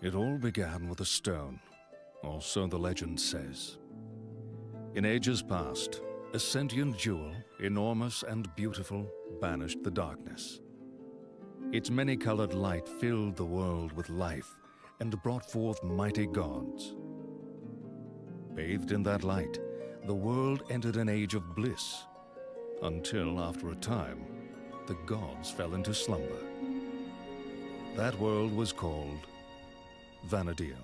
It all began with a stone, or so the legend says. In ages past, a sentient jewel, enormous and beautiful, banished the darkness. Its many-colored light filled the world with life and brought forth mighty gods. Bathed in that light, the world entered an age of bliss, until after a time, the gods fell into slumber. That world was called Vana'diel.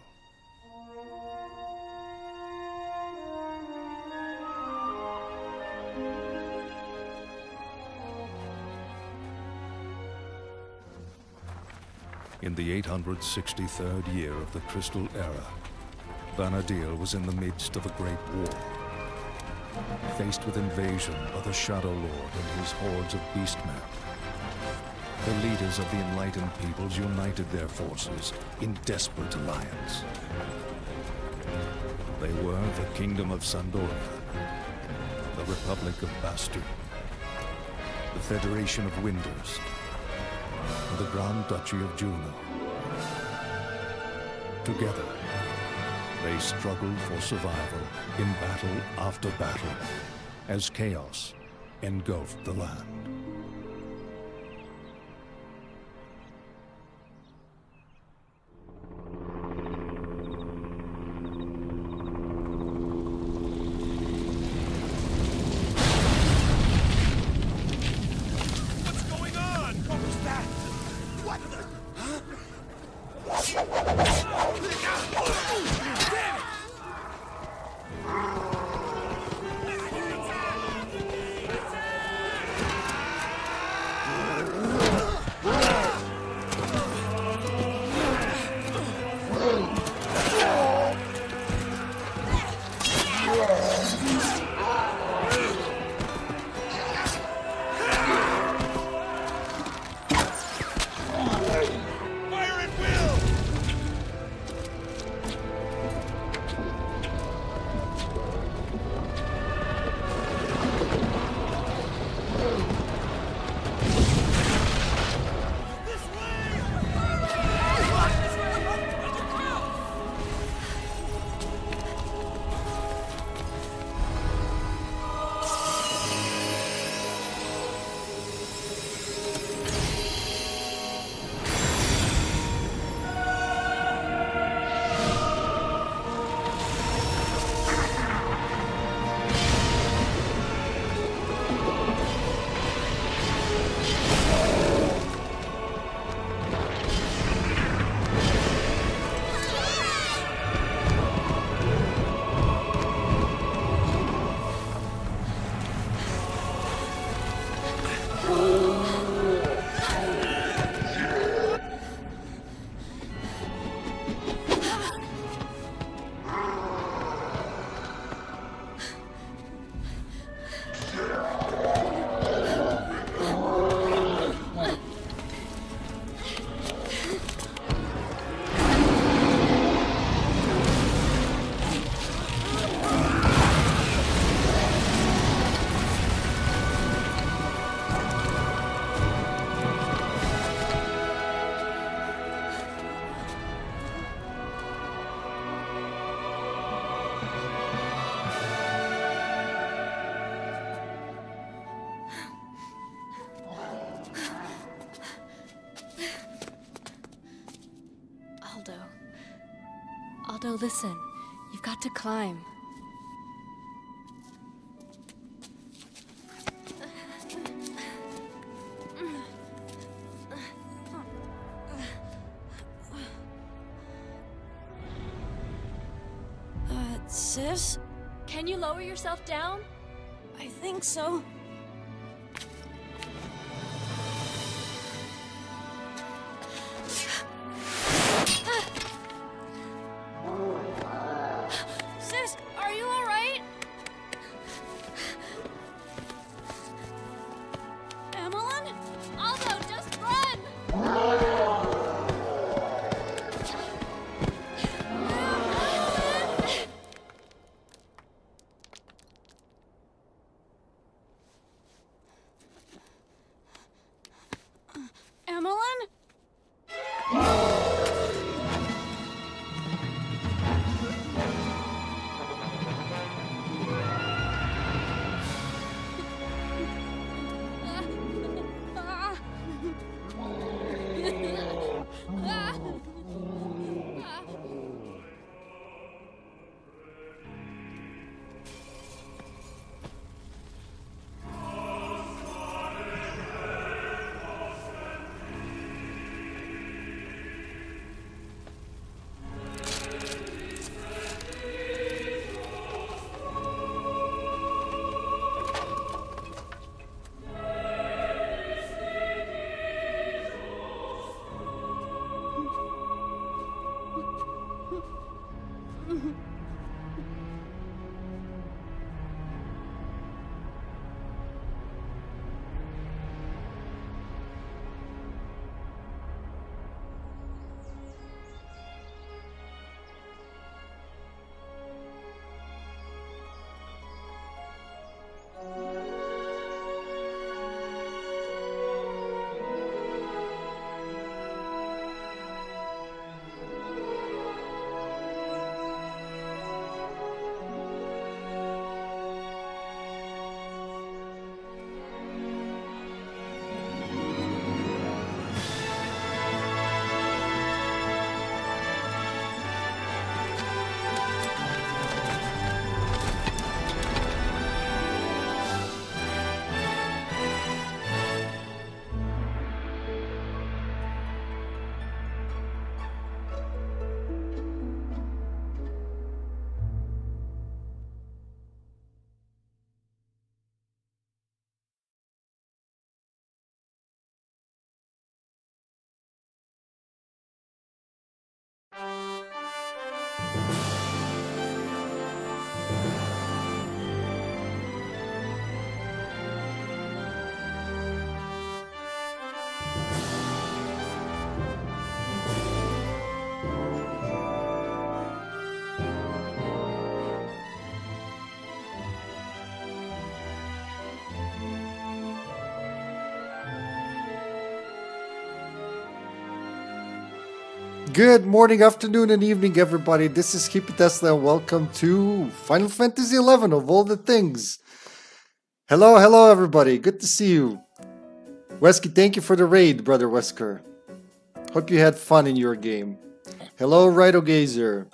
In the 863rd year of the Crystal Era, Vana'diel was in the midst of a great war. Faced with invasion by the Shadow Lord and his hordes of beastmen, the leaders of the enlightened peoples united their forces in desperate alliance. They were the Kingdom of Sandoria, the Republic of Bastu, the Federation of Windurst, and the Grand Duchy of Juno. Together, they struggled for survival in battle after battle as chaos engulfed the land. Aldo, listen. You've got to climb. Sis? Can you lower yourself down? I think so. Sis, are you all right? Emmeline? Aldo, just run! Good morning, afternoon, and evening, everybody. This is HippyTesla, and welcome to Final Fantasy XI of all the things. Hello, hello, everybody. Good to see you. Wesky, thank you for the raid, brother Wesker. Hope you had fun in your game. Hello, Rido Gazer.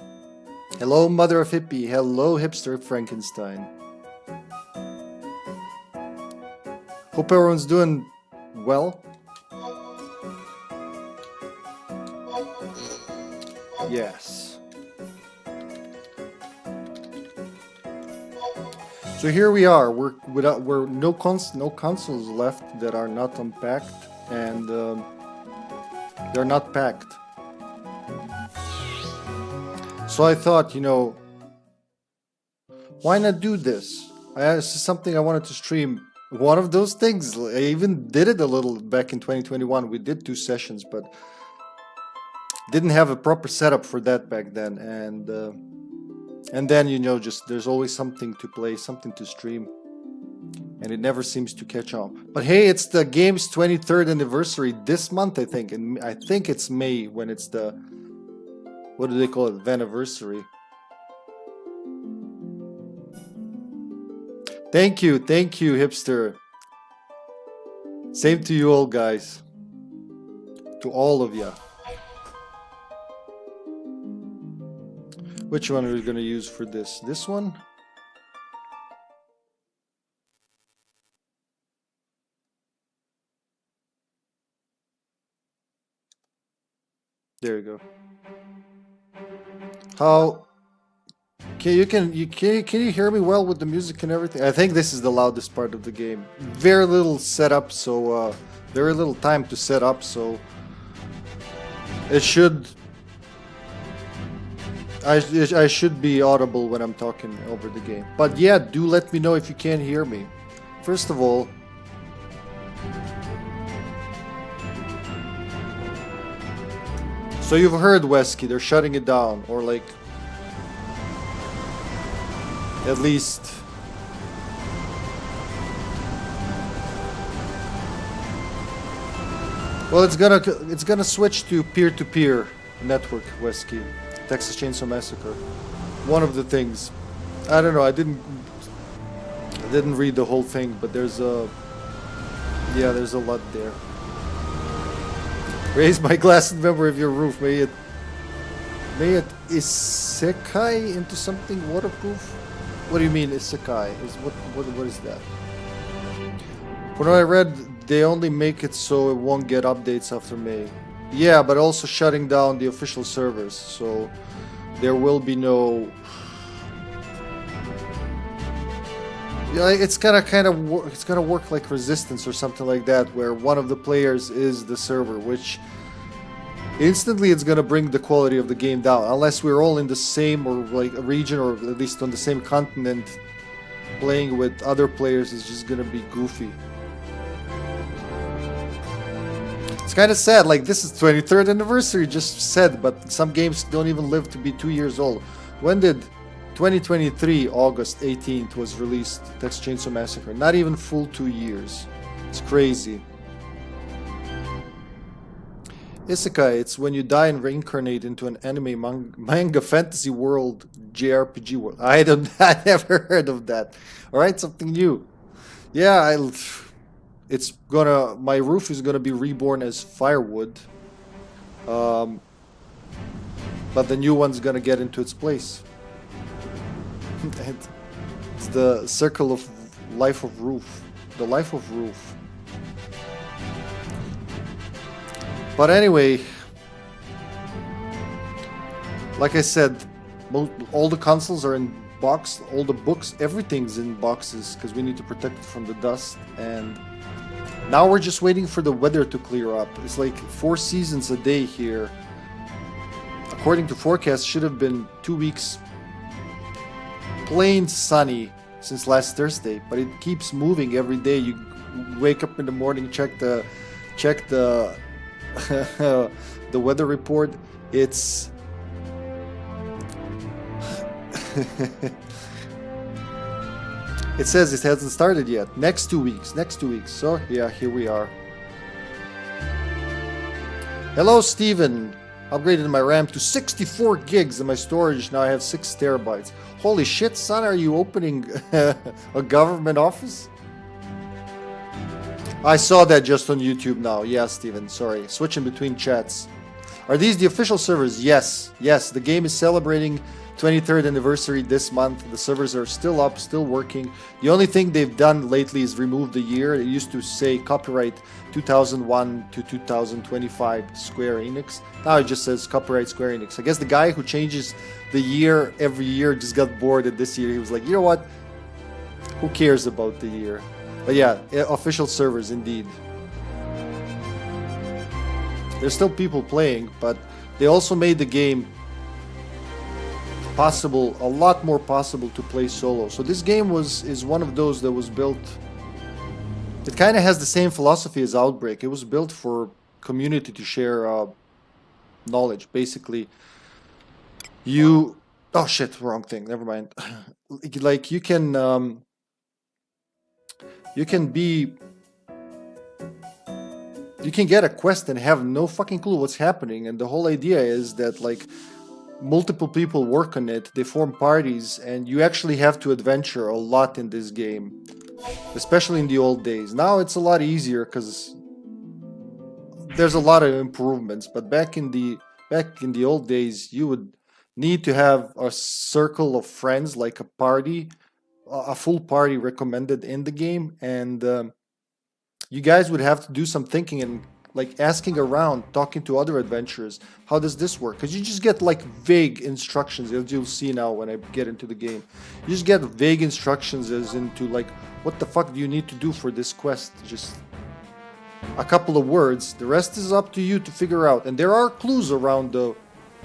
Hello, Mother of Hippie. Hello, Hipster Frankenstein. Hope everyone's doing well. Yes. So here we are. We're no consoles left that are not unpacked, and they're not packed. So I thought, you know, why not do this? This is something I wanted to stream. One of those things. I even did it a little back in 2021. We did 2 sessions, but didn't have a proper setup for that back then. And then, you know, just there's always something to play, something to stream, and it never seems to catch on. But hey, it's the game's 23rd anniversary this month, I think, and I think it's May when it's the, what do they call it, Vana'diel. Thank you, hipster. Same to you all, guys. To all of ya. Which one are we going to use for this? This one? There you go. How? Can you hear me well with the music and everything? I think this is the loudest part of the game. Very little setup, so very little time to set up, so it should. I should be audible when I'm talking over the game. But yeah, do let me know if you can't hear me. First of all, so you've heard Wesky, they're shutting it down, or like at least well, it's gonna switch to peer-to-peer network, Wesky. Texas Chainsaw Massacre. One of the things. I don't know, I didn't read the whole thing, but there's a lot there. Raise my glass in memory of your roof. May it isekai into something waterproof? What do you mean isekai? What is that? From what I read, they only make it so it won't get updates after May. Yeah, but also shutting down the official servers, so there will be no. Yeah, it's gonna work like Resistance or something like that, where one of the players is the server, which instantly it's gonna bring the quality of the game down, unless we're all in the same or like a region or at least on the same continent. Playing with other players is just gonna be goofy. It's kind of sad, like this is 23rd anniversary just said, but some games don't even live to be 2 years old. When did 2023, August 18th was released, Texas Chainsaw Massacre? Not even full 2 years. It's crazy. Isekai, it's when you die and reincarnate into an anime manga fantasy world, JRPG world. I never heard of that. Alright, something new. Yeah, my roof is gonna be reborn as firewood, but the new one's gonna get into its place. It's the circle of life of roof, the life of roof. But anyway, like I said, all the consoles are in box, all the books, everything's in boxes because we need to protect it from the dust, and now we're just waiting for the weather to clear up. It's like 4 seasons a day here. According to forecast, should have been 2 weeks plain sunny since last Thursday, but it keeps moving every day. You wake up in the morning, check the the weather report. It's it says it hasn't started yet. Next 2 weeks. So yeah, here we are. Hello, Steven. Upgraded my RAM to 64 gigs and my storage now I have 6 terabytes. Holy shit, son, are you opening a government office? I saw that just on YouTube now. Yeah, Steven, sorry. Switching between chats. Are these the official servers? Yes. Yes, the game is celebrating 23rd anniversary this month. The servers are still up, still working. The only thing they've done lately is remove the year. It used to say copyright 2001 to 2025 Square Enix. Now it just says copyright Square Enix. I guess the guy who changes the year every year just got bored at this year. He was like, you know what? Who cares about the year? But yeah, official servers indeed. There's still people playing, but they also made the game possible, a lot more possible to play solo. So this game is one of those that was built. It kind of has the same philosophy as Outbreak. It was built for community to share knowledge. Basically, you. Oh shit! Wrong thing. Never mind. Like you can be. You can get a quest and have no fucking clue what's happening, and the whole idea is that like multiple people work on it, they form parties, and you actually have to adventure a lot in this game, especially in the old days. Now it's a lot easier because there's a lot of improvements, but back in the old days, you would need to have a circle of friends, like a party, a full party recommended in the game, and you guys would have to do some thinking and like asking around, talking to other adventurers. How does this work? Because you just get like vague instructions, as you'll see now when I get into the game. You just get vague instructions as into like, what the fuck do you need to do for this quest? Just a couple of words. The rest is up to you to figure out. And there are clues around the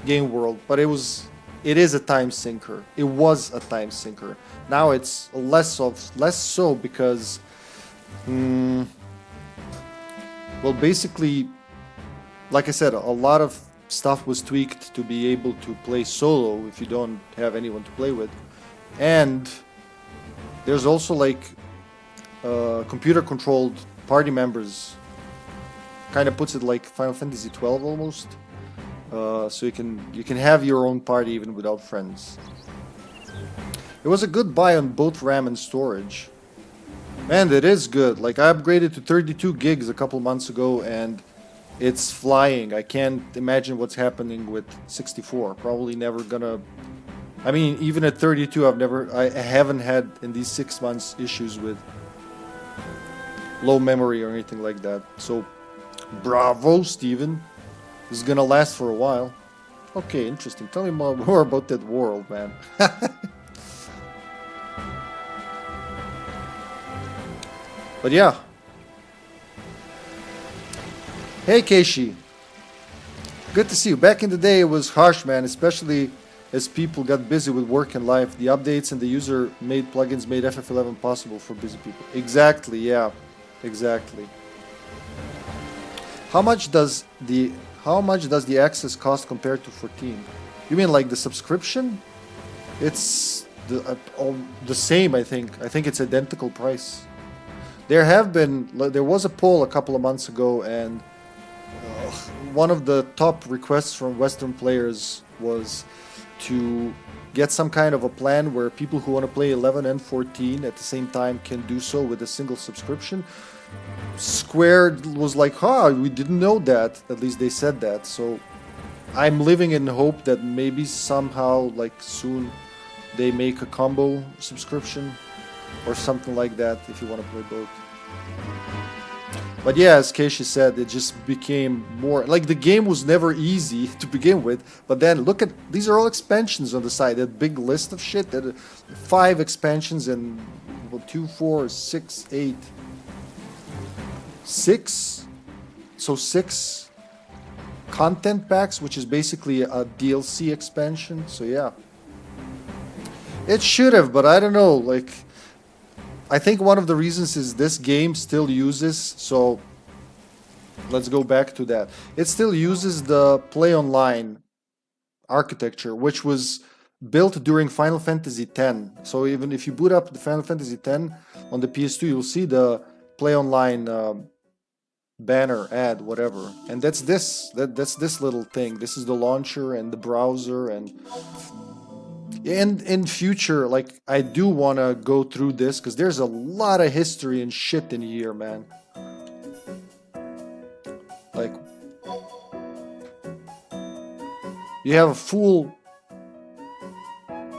game world, but it is a time sinker. It was a time sinker. Now it's less so because well, basically, like I said, a lot of stuff was tweaked to be able to play solo if you don't have anyone to play with. And there's also like computer-controlled party members. Kind of puts it like Final Fantasy 12 almost. So you can have your own party even without friends. It was a good buy on both RAM and storage. And it is good. Like I upgraded to 32 gigs a couple months ago and it's flying. I can't imagine what's happening with 64. Probably never gonna. I mean, even at 32, I haven't had in these 6 months issues with low memory or anything like that. So, bravo, Steven. This is gonna last for a while. Okay, interesting. Tell me more about that world, man. But yeah. Hey Keishi. Good to see you. Back in the day it was harsh, man, especially as people got busy with work and life. The updates and the user-made plugins made FF11 possible for busy people. Exactly, yeah. Exactly. How much does the access cost compared to 14? You mean like the subscription? It's the same, I think. I think it's identical price. There was a poll a couple of months ago, and one of the top requests from Western players was to get some kind of a plan where people who want to play 11 and 14 at the same time can do so with a single subscription. Square was like, we didn't know that. At least they said that. So I'm living in hope that maybe somehow, like soon, they make a combo subscription or something like that if you want to play both. But yeah, as Keishi said, it just became more like the game was never easy to begin with. But then look at these are all expansions on the side. That big list of shit. That 5 expansions and 2, 4, 6, 8, 6. So 6 content packs, which is basically a DLC expansion. So yeah, it should have, but I don't know. Like, I think one of the reasons is this game still uses, so let's go back to that. It still uses the play online architecture, which was built during Final Fantasy X. So even if you boot up the Final Fantasy X on the PS2, you'll see the play online banner, ad, whatever. And that's this. That's this little thing. This is the launcher and the browser. And in future, like, I do want to go through this because there's a lot of history and shit in here, man. Like, you have full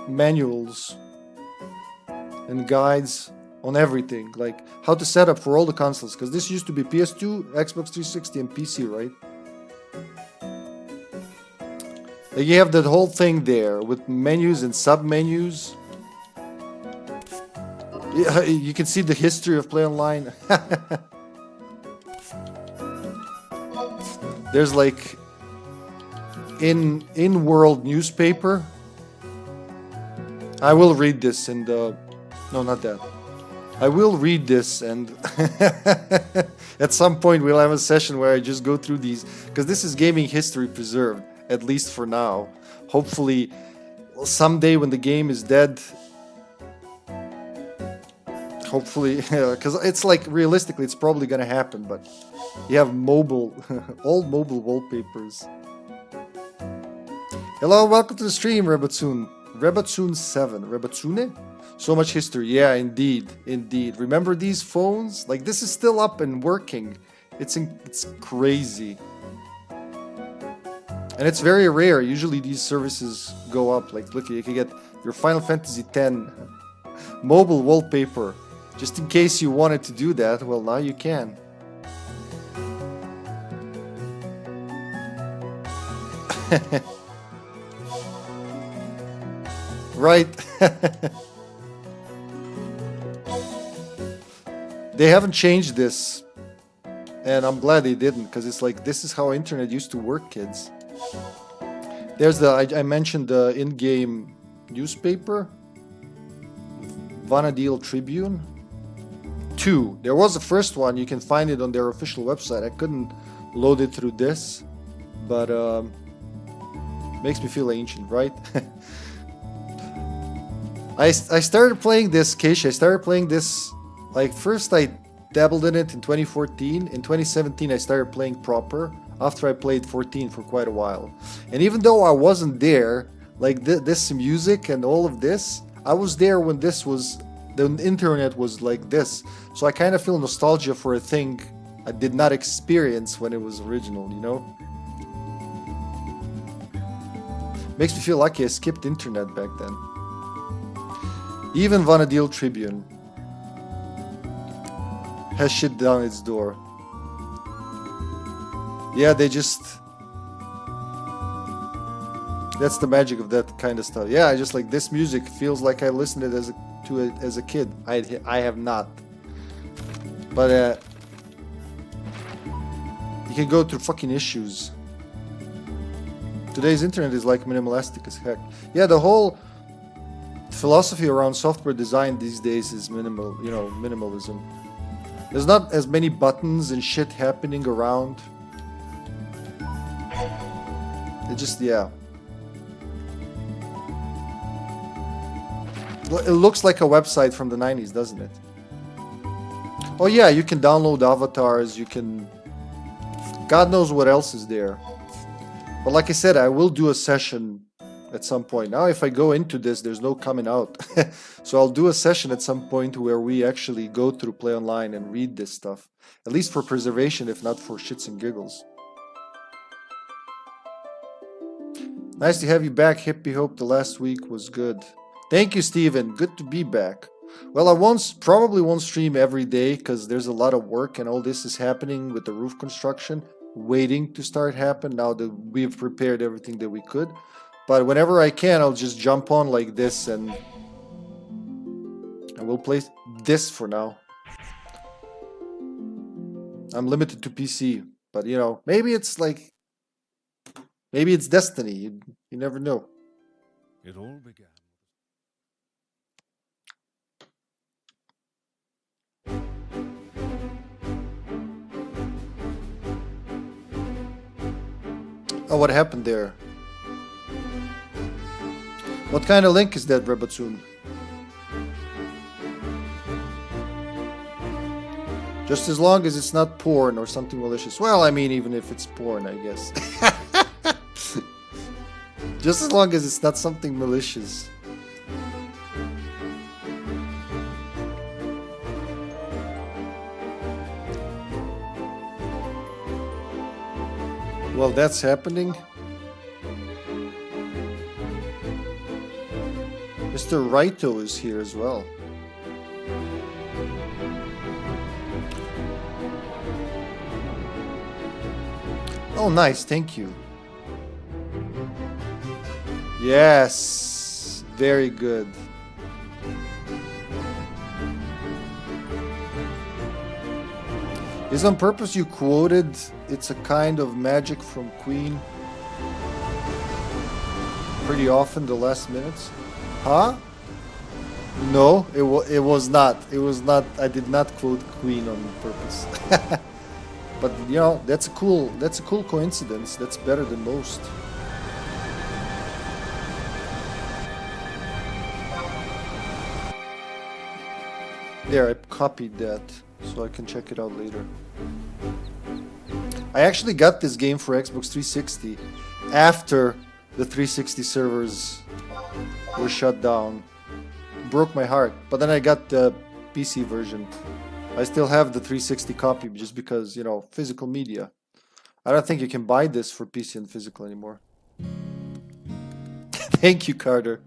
manuals and guides on everything, like how to set up for all the consoles, because this used to be PS2, Xbox 360, and PC, right? Like, you have that whole thing there with menus and sub-menus. Yeah, you can see the history of Play Online. There's like in-world newspaper. I will read this in the... No, not that. I will read this, and at some point we'll have a session where I just go through these, because this is gaming history preserved, at least for now. Hopefully, someday when the game is dead, hopefully, because it's like, realistically, it's probably gonna happen, but you have mobile, old mobile wallpapers. Hello, welcome to the stream, Rebatsune. Rebatsune 7. Rebatsune? So much history. Yeah, indeed. Indeed. Remember these phones? Like, this is still up and working. It's crazy. And it's very rare. Usually these services go up. Like, look, you can get your Final Fantasy X mobile wallpaper. Just in case you wanted to do that, well, now you can. Right. They haven't changed this, and I'm glad they didn't, because it's like, this is how internet used to work, kids. There's the, I mentioned the in-game newspaper, Vana'diel Tribune 2. There was the first one, you can find it on their official website. I couldn't load it through this, but makes me feel ancient, right? I started playing this, Kish, I started playing this, like, first I dabbled in it in 2014. In 2017 I started playing proper, after I played 14 for quite a while. And even though I wasn't there, like, this music and all of this, I was there when this was, the internet was like this. So I kind of feel nostalgia for a thing I did not experience when it was original, you know? Makes me feel lucky I skipped internet back then. Even Vana'diel Tribune has shit down its door. Yeah, they just... That's the magic of that kind of stuff. Yeah, I just like, this music feels like I listened to it as a kid. I have not. But you can go through fucking issues. Today's internet is like minimalistic as heck. Yeah, the whole philosophy around software design these days is minimalism. There's not as many buttons and shit happening around. It just, yeah. It looks like a website from the 90s, doesn't it? Oh yeah, you can download avatars, you can... God knows what else is there. But like I said, I will do a session at some point. Now if I go into this, there's no coming out. So I'll do a session at some point where we actually go through Play Online and read this stuff. At least for preservation, if not for shits and giggles. Nice to have you back, Hippie. Hope the last week was good. Thank you, Steven. Good to be back. Well, I probably won't stream every day because there's a lot of work and all this is happening with the roof construction, waiting to start happen now that we've prepared everything that we could. But whenever I can, I'll just jump on like this and we'll play this for now. I'm limited to PC, but you know, maybe it's like, maybe it's destiny. You never know. It all began. Oh, what happened there? What kind of link is that, Rebatsune? Just as long as it's not porn or something malicious. Well, I mean, even if it's porn, I guess. Just as long as it's not something malicious. Well, that's happening. Mr. Raito is here as well. Oh, nice. Thank you. Yes. Very good. Is on purpose you quoted "It's a kind of magic" from Queen pretty often the last minutes? Huh? No, it was not. It was not. I did not quote Queen on purpose. But you know, that's a cool coincidence. That's better than most. There, I copied that so I can check it out later. I actually got this game for Xbox 360 after the 360 servers were shut down. Broke my heart. But then I got the PC version. I still have the 360 copy just because, you know, physical media. I don't think you can buy this for PC and physical anymore. Thank you, Carter.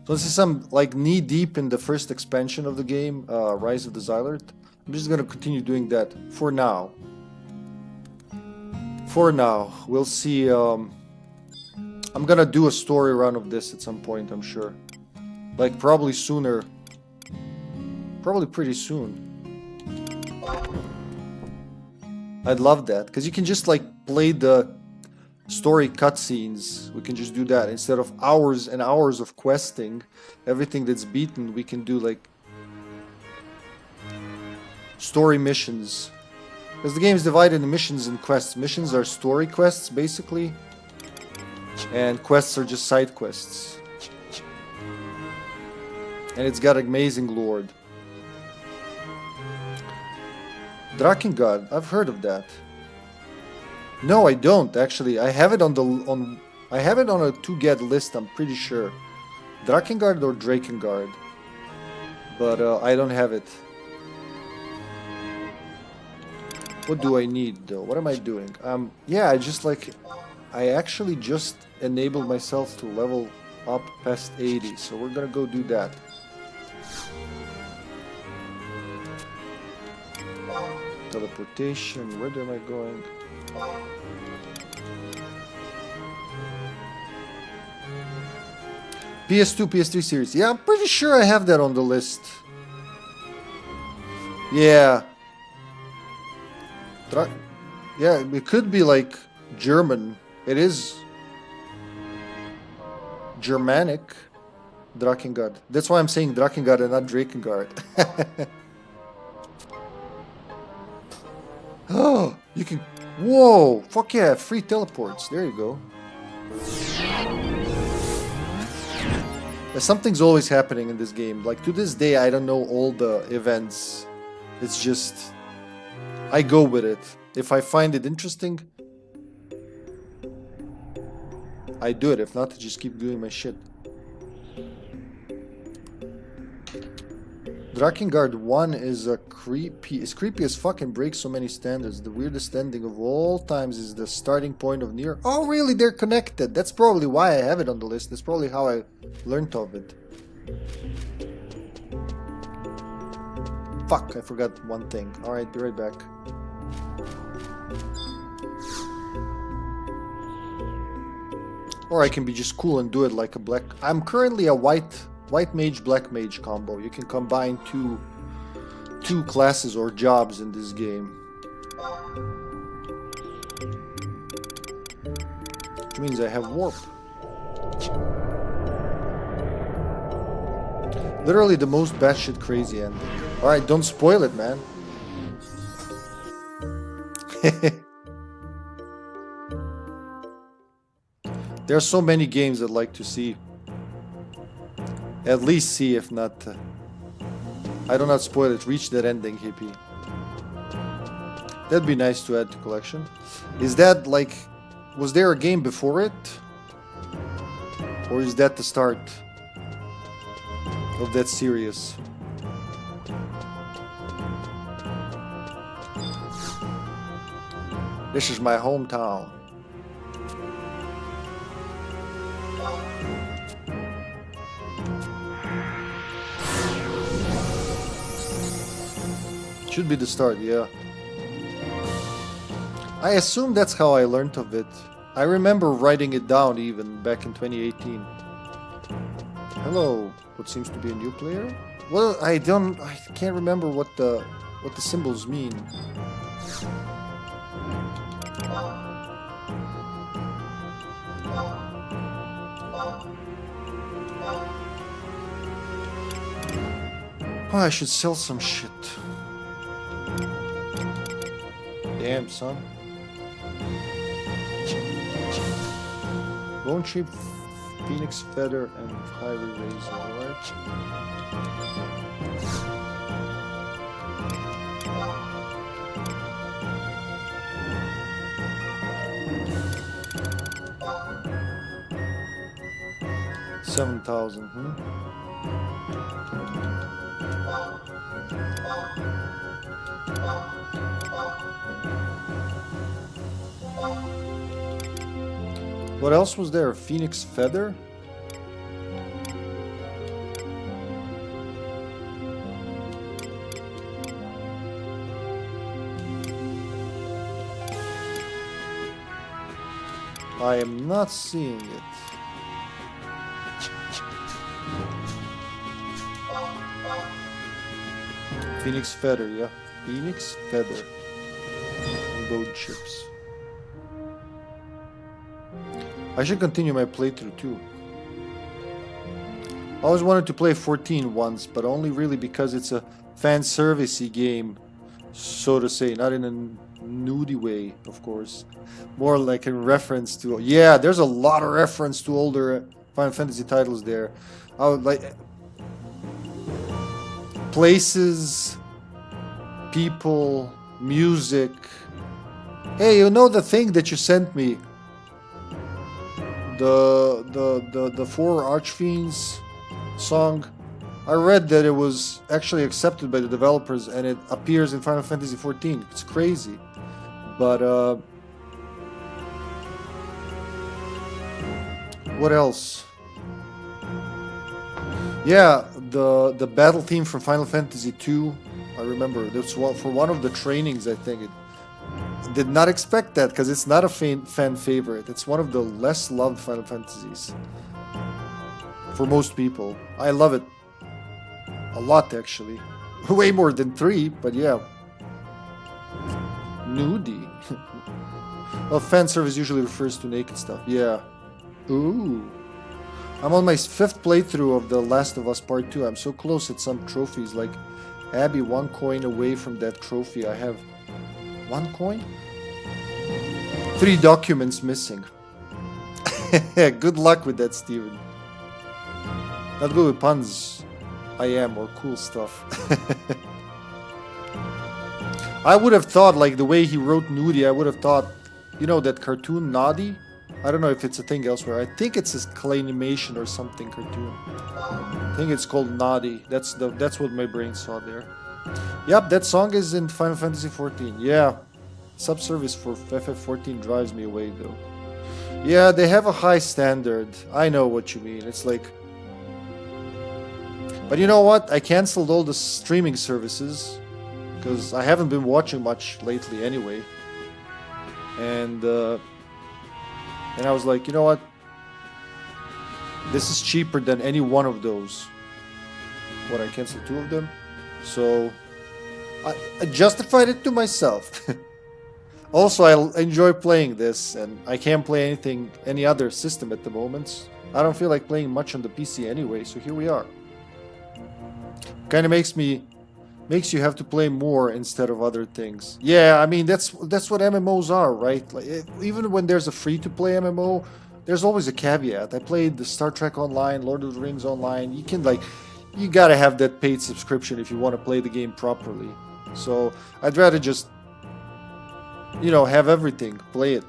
So this is some like knee deep in the first expansion of the game, Rise of the Zilart. I'm just gonna continue doing that for now. For now, we'll see. I'm gonna do a story run of this at some point, I'm sure. Like probably sooner. Probably pretty soon. I'd love that, because you can just like play the story cutscenes. We can just do that instead of hours and hours of questing. Everything that's beaten, we can do like story missions. Because the game is divided into missions and quests. Missions are story quests, basically. And quests are just side quests. And it's got amazing lore. Drakengard, I've heard of that. No, I don't actually. I have it on a to-get list, I'm pretty sure. Drakengard or Drakengard. But I don't have it. What do I need though? What am I doing? Yeah, I actually just enabled myself to level up past 80, so we're gonna go do that. Teleportation, where am I going? PS2, PS3 series. Yeah, I'm pretty sure I have that on the list. Yeah. Yeah, it could be like German. It is Germanic. Drakengard. That's why I'm saying Drakengard and not Drakengard. Oh, you can... Whoa! Fuck yeah, free teleports. There you go. Something's always happening in this game. Like, to this day, I don't know all the events. It's just... I go with it. If I find it interesting, I do it. If not, I just keep doing my shit. Drakengard 1 is creepy. It's creepy as fuck and breaks so many standards. The weirdest ending of all times is the starting point of Nier. Oh, really? They're connected. That's probably why I have it on the list. That's probably how I learned of it. Fuck, I forgot one thing. Alright, be right back. Or I can be just cool and do it like a black... I'm currently a white mage, black mage combo. You can combine two classes or jobs in this game. Which means I have warp. Literally the most batshit crazy ending. Alright, don't spoil it, man. There are so many games I'd like to see. At least see, if not... I do not spoil it. Reach that ending, Hippie. That'd be nice to add to collection. Is that like... Was there a game before it? Or is that the start of that series? This is my hometown. Should be the start, yeah. I assume that's how I learned of it. I remember writing it down even back in 2018. Hello, what seems to be a new player? Well, I can't remember what the symbols mean. Oh, I should sell some shit. Damn, son. Bone chip, phoenix feather, and highway razor. Alright. $7,000. What else was there? Phoenix feather? I am not seeing it. Phoenix feather, yeah. Phoenix feather. And bone chips. I should continue my playthrough too. I always wanted to play 14 once, but only really because it's a fan servicey game, so to say, not in a nudie way, of course. More like in reference to... Yeah, there's a lot of reference to older Final Fantasy titles there. I would like... Places, people, music. Hey, you know the thing that you sent me? The Four Archfiends song. I read that it was actually accepted by the developers and it appears in Final Fantasy XIV. It's crazy. But what else? Yeah, the battle theme from Final Fantasy II. I remember that's for one of the trainings. I think did not expect that because it's not a fan favorite. It's one of the less loved Final Fantasies for most people. I love it a lot, actually. Way more than 3, but yeah. Nudie. Well, fan service usually refers to naked stuff. Yeah. Ooh. I'm on my 5th playthrough of The Last of Us Part 2. I'm so close at some trophies. Like, Abby, 1 coin away from that trophy. I have 1 coin? 3 documents missing. Good luck with that, Steven. Not good with puns. I am, or cool stuff. I would have thought, like, the way he wrote Nudie, I would have thought, you know, that cartoon Noddy? I don't know if it's a thing elsewhere. I think it's a claymation or something cartoon. I think it's called Noddy. That's what my brain saw there. Yep, that song is in Final Fantasy XIV. Yeah. Subservice for FF14 drives me away, though. Yeah, they have a high standard. I know what you mean. It's like... But you know what? I cancelled all the streaming services because I haven't been watching much lately anyway. And I was like, you know what? This is cheaper than any one of those. What, I canceled 2 of them? So I justified it to myself. Also, I enjoy playing this, and I can't play any other system at the moment. I don't feel like playing much on the PC anyway, so here we are. Kind of makes you have to play more instead of other things. Yeah, I mean that's what MMOs are, right? Like even when there's a free-to-play MMO, there's always a caveat. I played the Star Trek Online, Lord of the Rings Online. You can like, you gotta have that paid subscription if you want to play the game properly. So I'd rather just, you know, have everything, play it.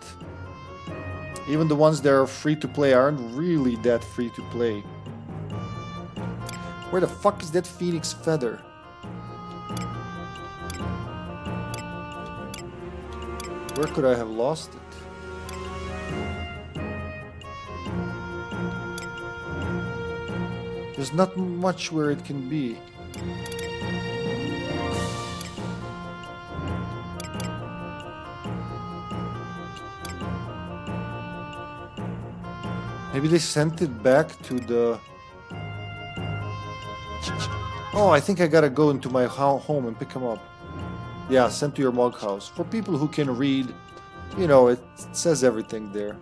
Even the ones that are free to play aren't really that free to play. Where the fuck is that phoenix feather? Where could I have lost it? There's not much where it can be. Maybe they sent it back to the... Oh, I think I gotta go into my home and pick him up. Yeah, sent to your mug house. For people who can read, you know, it says everything there.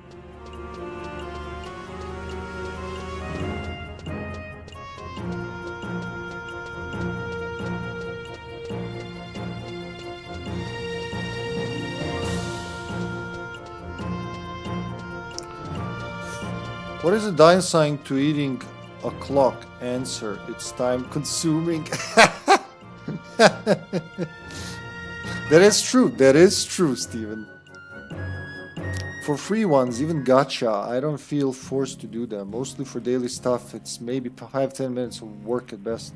What is the downside to eating a clock? Answer, it's time consuming. That is true. That is true, Steven. For free ones, even gacha, I don't feel forced to do them. Mostly for daily stuff, it's maybe 5-10 minutes of work at best.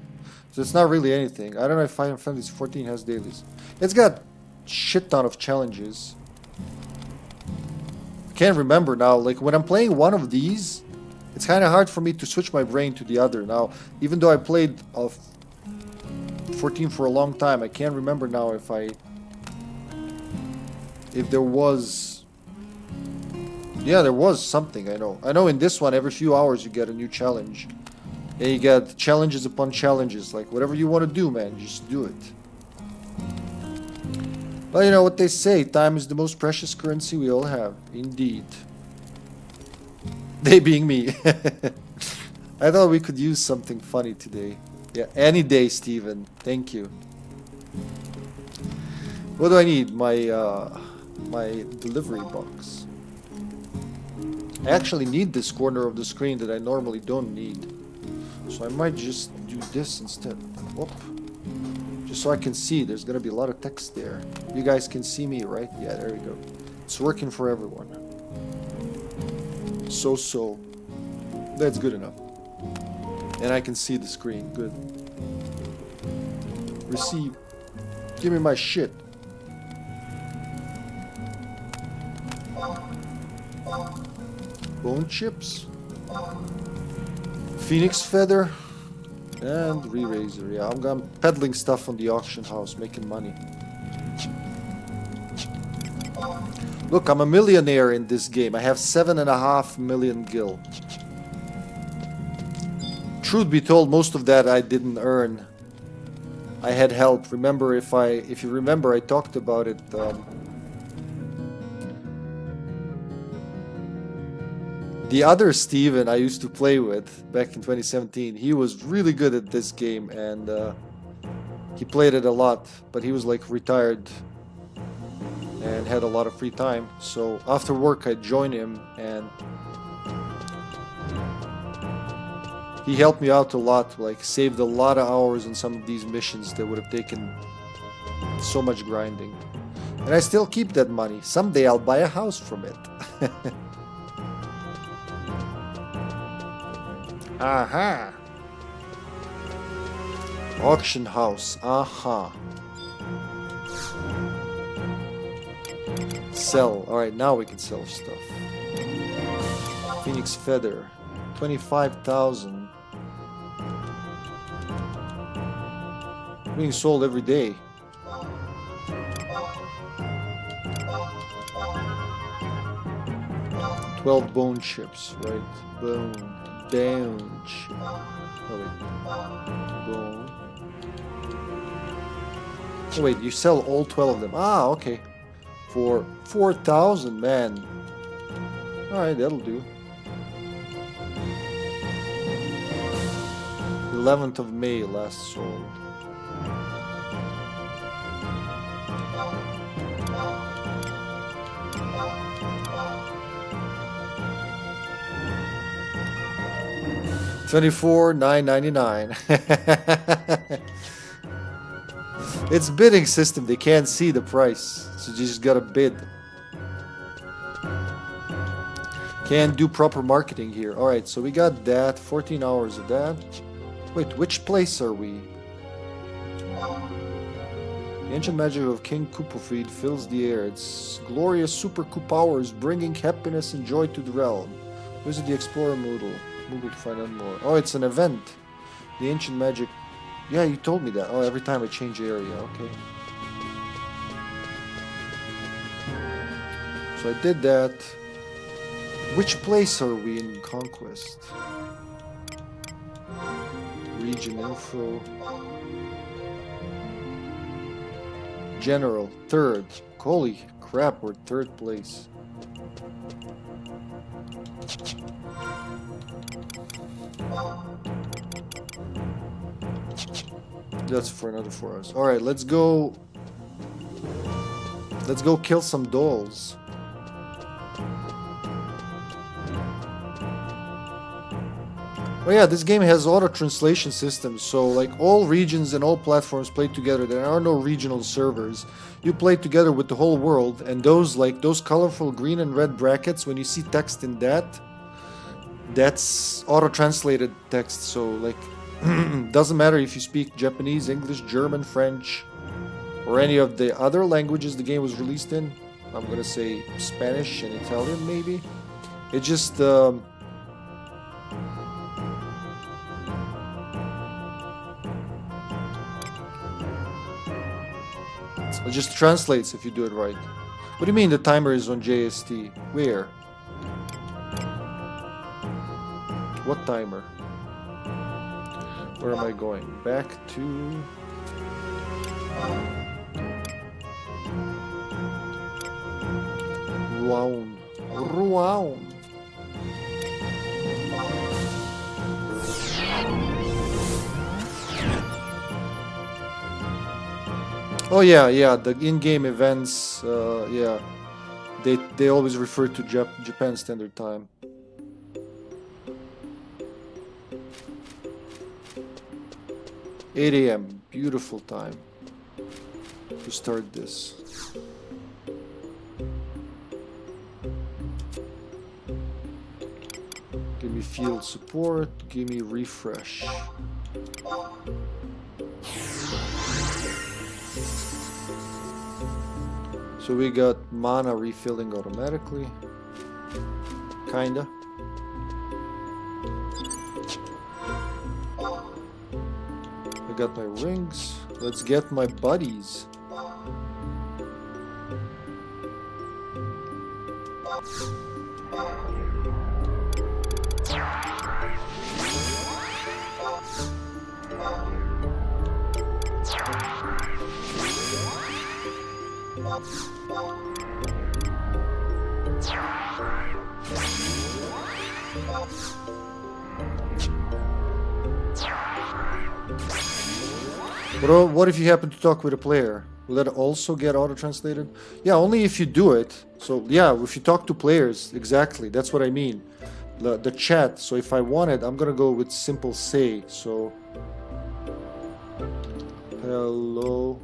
So it's not really anything. I don't know if Final Fantasy 14 has dailies. It's got shit ton of challenges. I can't remember now. Like when I'm playing one of these, it's kind of hard for me to switch my brain to the other. Now, even though I played 14 for a long time, I can't remember now if there was... Yeah, there was something, I know. I know in this one, every few hours you get a new challenge. And you get challenges upon challenges. Like, whatever you want to do, man, just do it. Well, you know what they say, time is the most precious currency we all have. Indeed. They being me. I thought we could use something funny today. Yeah, any day, Steven. Thank you. What do I need? My delivery box. I actually need this corner of the screen that I normally don't need. So I might just do this instead. Whoop. Just so I can see. There's gonna be a lot of text there. You guys can see me, right? Yeah, there we go. It's working for everyone. So. That's good enough. And I can see the screen. Good. Receive. Give me my shit. Bone chips. Phoenix feather. And re-razor. Yeah, I'm peddling stuff on the auction house, making money. Look, I'm a millionaire in this game. I have 7.5 million gil. Truth be told, most of that I didn't earn. I had help. Remember, if you remember, I talked about it. The other Steven I used to play with back in 2017, he was really good at this game, and he played it a lot, but he was like retired and had a lot of free time. So after work I joined him, and he helped me out a lot, like saved a lot of hours on some of these missions that would have taken so much grinding. And I still keep that money. Someday I'll buy a house from it. Aha! Auction house. Aha. Sell. Alright, now we can sell stuff. Phoenix feather. 25,000. Being sold every day. $12 bone chips, right? Bone chip. Oh wait. Bone. Oh wait, you sell all 12 of them. Ah, okay. For 4,000, man. Alright, that'll do. 11th of May last sold. $24,999. It's bidding system. They can't see the price, so you just gotta bid. Can't do proper marketing here. All right, so we got that. 14 hours of that. Wait, which place are we? The ancient magic of King Kupofrid fills the air. Its glorious super coup powers bringing happiness and joy to the realm. Visit the Explorer Moodle to find out more. Oh, it's an event. The ancient magic. Yeah, you told me that. Oh, every time I change area. Okay. So I did that. Which place are we in Conquest? Region info. General, third. Holy crap, we're third place. That's for another 4 hours. Alright, let's go. Let's go kill some dolls. Oh yeah, this game has auto translation systems, so like all regions and all platforms play together. There are no regional servers. You play together with the whole world, and those colorful green and red brackets, when you see text in that, that's auto translated text. So like doesn't matter if you speak Japanese, English, German, French, or any of the other languages the game was released in. I'm gonna say Spanish and Italian maybe. It just it just translates if you do it right. What do you mean the timer is on JST? Where? What timer? Where am I going? Back to... Rouen. Rouen. Oh yeah, the in-game events, yeah, they always refer to Japan Standard Time. $8 a.m. Beautiful time to start this. Give me field support. Give me refresh. So we got mana refilling automatically. Kinda. I got my rings. Let's get my buddies. What if you happen to talk with a player? Will that also get auto-translated? Yeah, only if you do it. So yeah, if you talk to players, exactly, that's what I mean. The chat, so if I want it, I'm gonna go with simple say. So hello.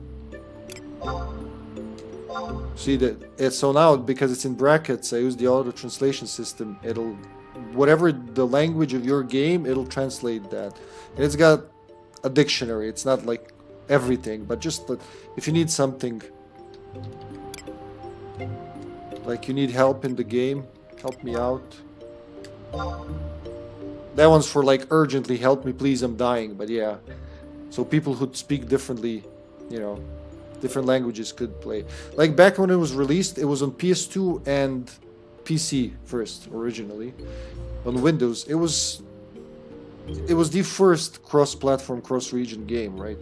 See that so now because it's in brackets, I use the auto translation system. It'll whatever the language of your game, it'll translate that. And it's got a dictionary. It's not like everything, but just if you need something, like you need help in the game, help me out. That one's for like urgently, help me please, I'm dying. But yeah, so people who speak differently, you know, different languages could play. Like back when it was released, it was on PS2 and PC first originally. On Windows, it was the first cross-platform, cross-region game, right?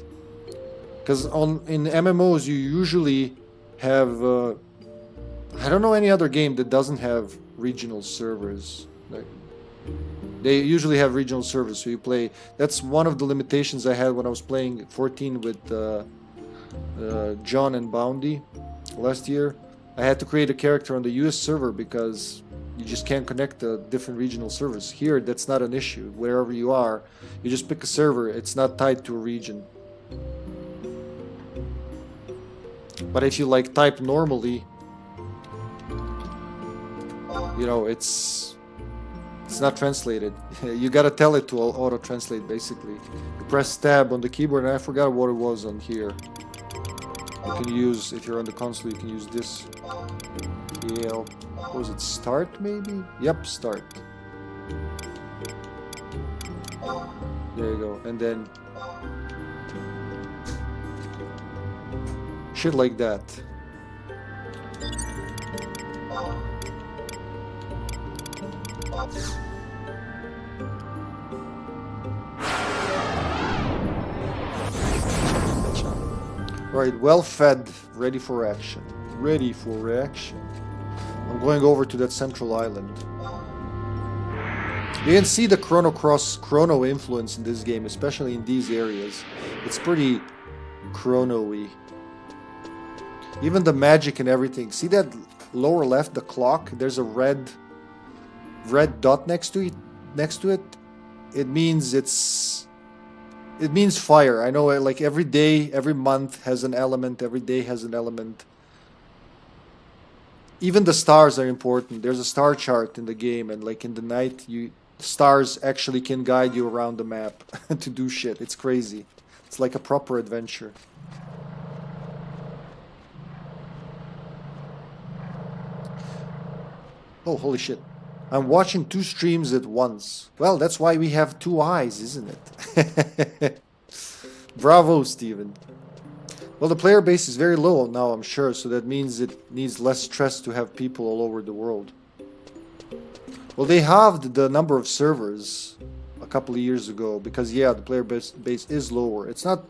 Because in MMOs you usually have I don't know any other game that doesn't have regional servers. Like, they usually have regional servers, so you play. That's one of the limitations I had when I was playing 14 with John and Boundy last year. I had to create a character on the US server because You just can't connect the different regional servers. Here, that's not an issue. Wherever you are, you just pick a server. It's not tied to a region. But if you like type normally, you know, it's not translated. You gotta tell it to auto-translate, basically. You press tab on the keyboard, and I forgot what it was on here. You can use, if you're on the console, you can use this. Yeah, what was it, start maybe? Yep, start. There you go, and then shit like that. Right, well fed, ready for action. Ready for action. I'm going over to that central island. You can see the Chrono influence in this game, especially in these areas. It's pretty Chrono-y. Even the magic and everything. See that lower left, the clock? There's a red dot next to it. It means fire. I know, like every day, every month has an element. Every day has an element. Even the stars are important. There's a star chart in the game, and like in the night, stars actually can guide you around the map to do shit. It's crazy. It's like a proper adventure. Oh, holy shit. I'm watching 2 streams at once. Well, that's why we have 2 eyes, isn't it? Bravo, Steven. Well, the player base is very low now, I'm sure, so that means it needs less stress to have people all over the world. Well, they halved the number of servers a couple of years ago because, yeah, the player base is lower. It's not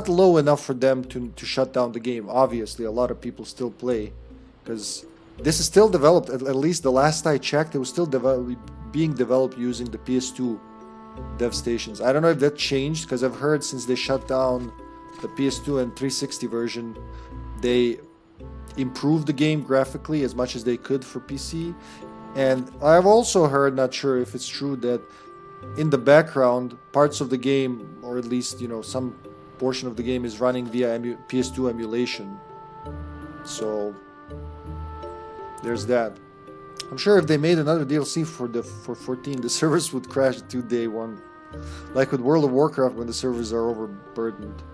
low enough for them to shut down the game. Obviously, a lot of people still play because this is still developed. At least the last I checked, it was still being developed using the PS2 dev stations. I don't know if that changed because I've heard since they shut down the PS2 and 360 version, they improved the game graphically as much as they could for PC. And I've also heard, not sure if it's true, that in the background, parts of the game, or at least, you know, some portion of the game is running via PS2 emulation. So there's that. I'm sure if they made another DLC for 14, the servers would crash to day 1. Like with World of Warcraft when the servers are overburdened.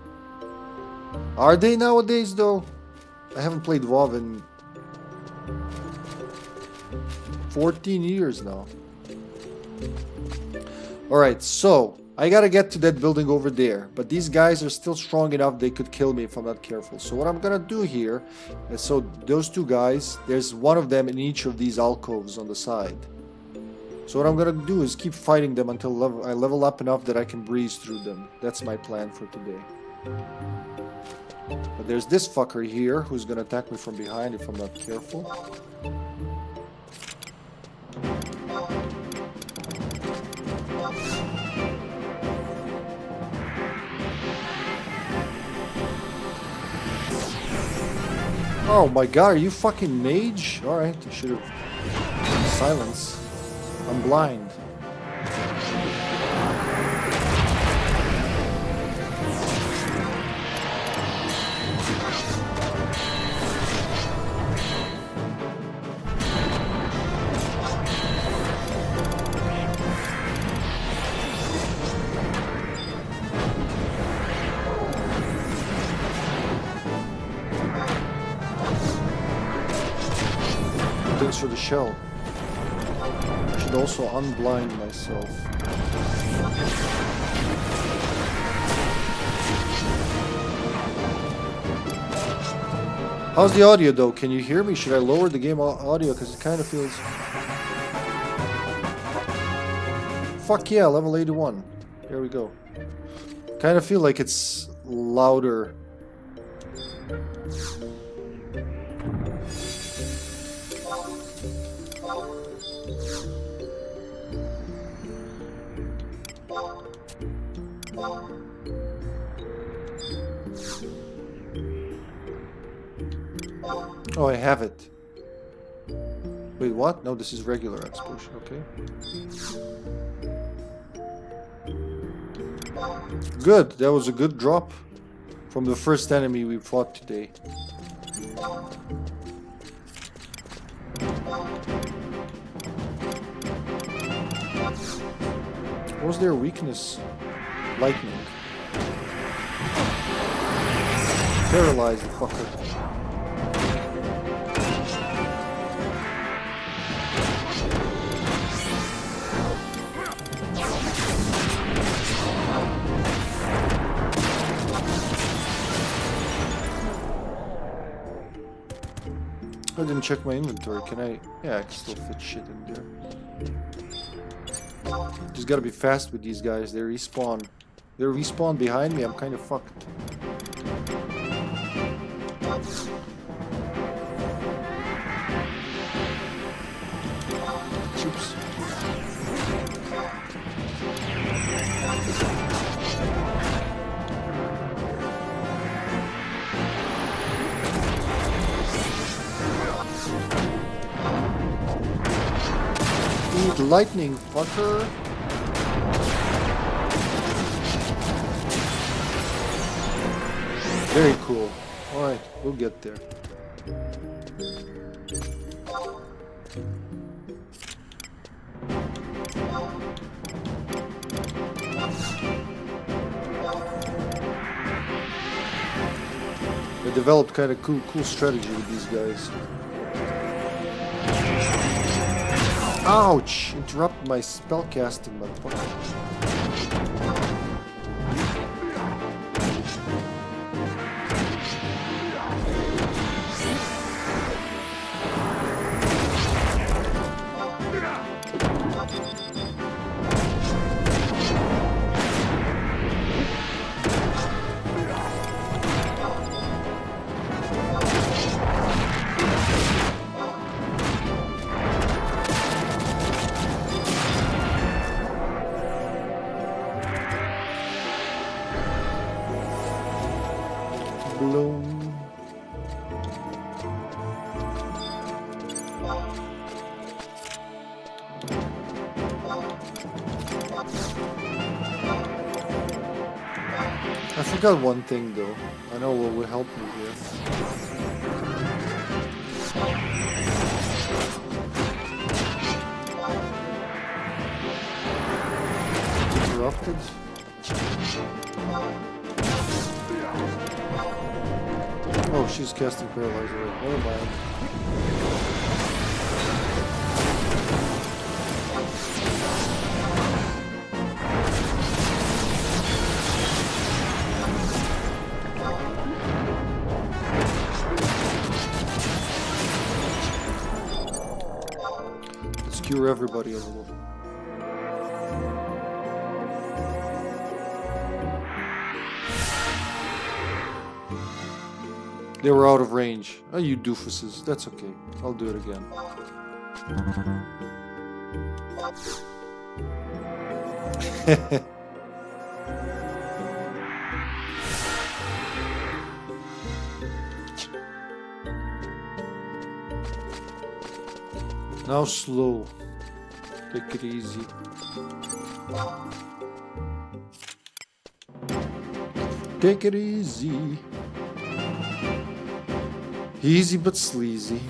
Are they nowadays though? I haven't played WoW in 14 years now. Alright, so I gotta get to that building over there, but these guys are still strong enough they could kill me if I'm not careful. So what I'm gonna do here is, so those 2 guys, there's one of them in each of these alcoves on the side. So what I'm gonna do is keep fighting them until I level up enough that I can breeze through them. That's my plan for today. But there's this fucker here who's gonna attack me from behind if I'm not careful. Oh my god, are you fucking mage? Alright, I should have... Silence. I'm blind. Thanks for the shell. I should also unblind myself. How's the audio though? Can you hear me? Should I lower the game audio? Because it kind of feels... Fuck yeah, level 81. Here we go. Kind of feel like it's louder. Oh, I have it. Wait, what? No, this is regular X potion, okay. Good, that was a good drop from the first enemy we fought today. What was their weakness? Lightning. Paralyze the fucker. I didn't check my inventory. Can I? Yeah, I can still fit shit in there. Just gotta be fast with these guys. They respawn. They respawn behind me. I'm kind of fucked. Oops. Eat lightning, fucker. Very cool. Alright, we'll get there. They developed kind of cool strategy with these guys. Ouch! Interrupt my spellcasting, motherfucker. I forgot one thing though. I know what will help me here. Interrupted. Oh, she's casting Paralyzer. Never mind. Let's cure everybody a little. They were out of range. Oh, you doofuses. That's okay. I'll do it again. Now slow. Take it easy. Take it easy. Easy but sleazy.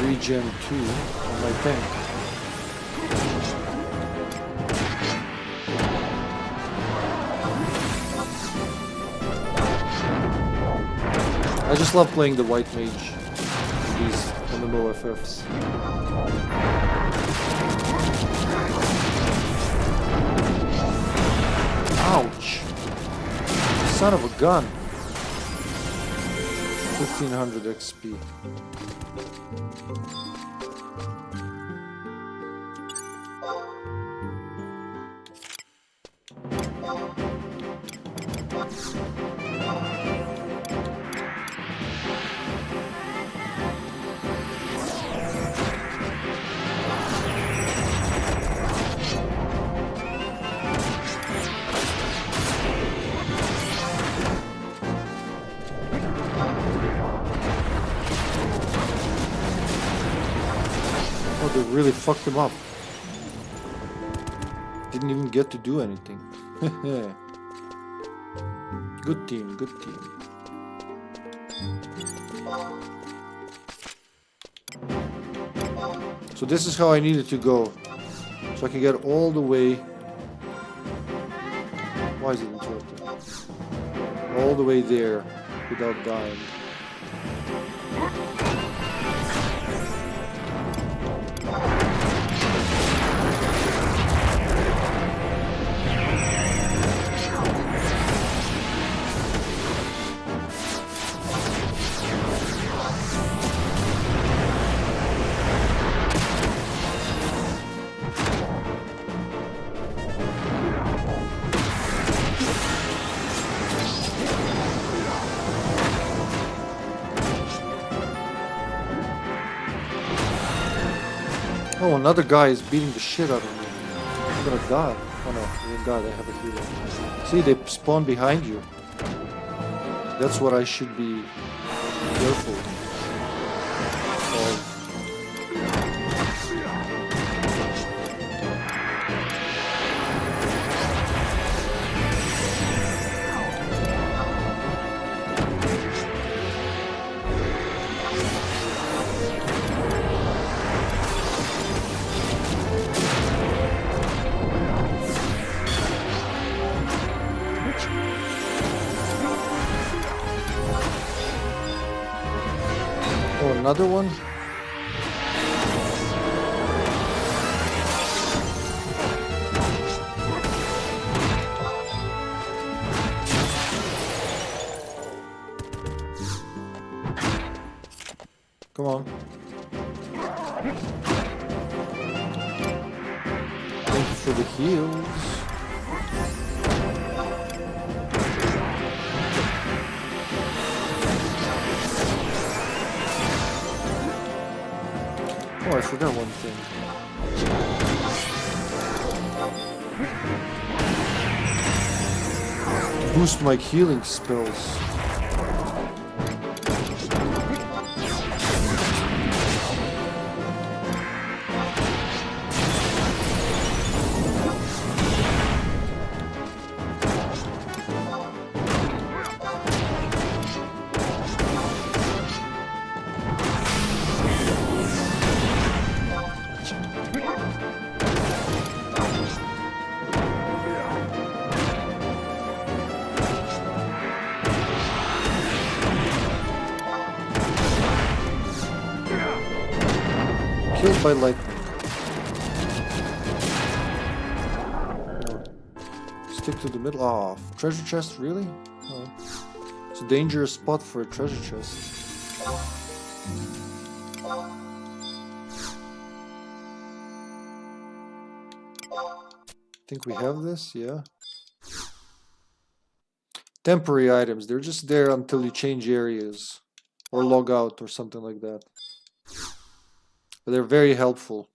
Regen 2 on my tank. I just love playing the white mage, these MMORPGs. Ouch! Son of a gun! 1500 XP. Oh, they really fucked him up. Didn't even get to do anything. Good team, good team. So this is how I needed to go. So I can get all the way. Why is it interrupted? All the way there without dying. Oh, another guy is beating the shit out of me. I'm gonna die. Oh no, I didn't die, I have a healer. See, they spawn behind you. That's what I should be careful of. Oh, another one? Come on. Thank you for the heals. Oh, I forgot one thing. Boost my healing spells. Killed by lightning. No. Stick to the middle. Ah, treasure chest, really? Oh. It's a dangerous spot for a treasure chest. Think we have this? Yeah. Temporary items. They're just there until you change areas. Or log out or something like that. But they're very helpful.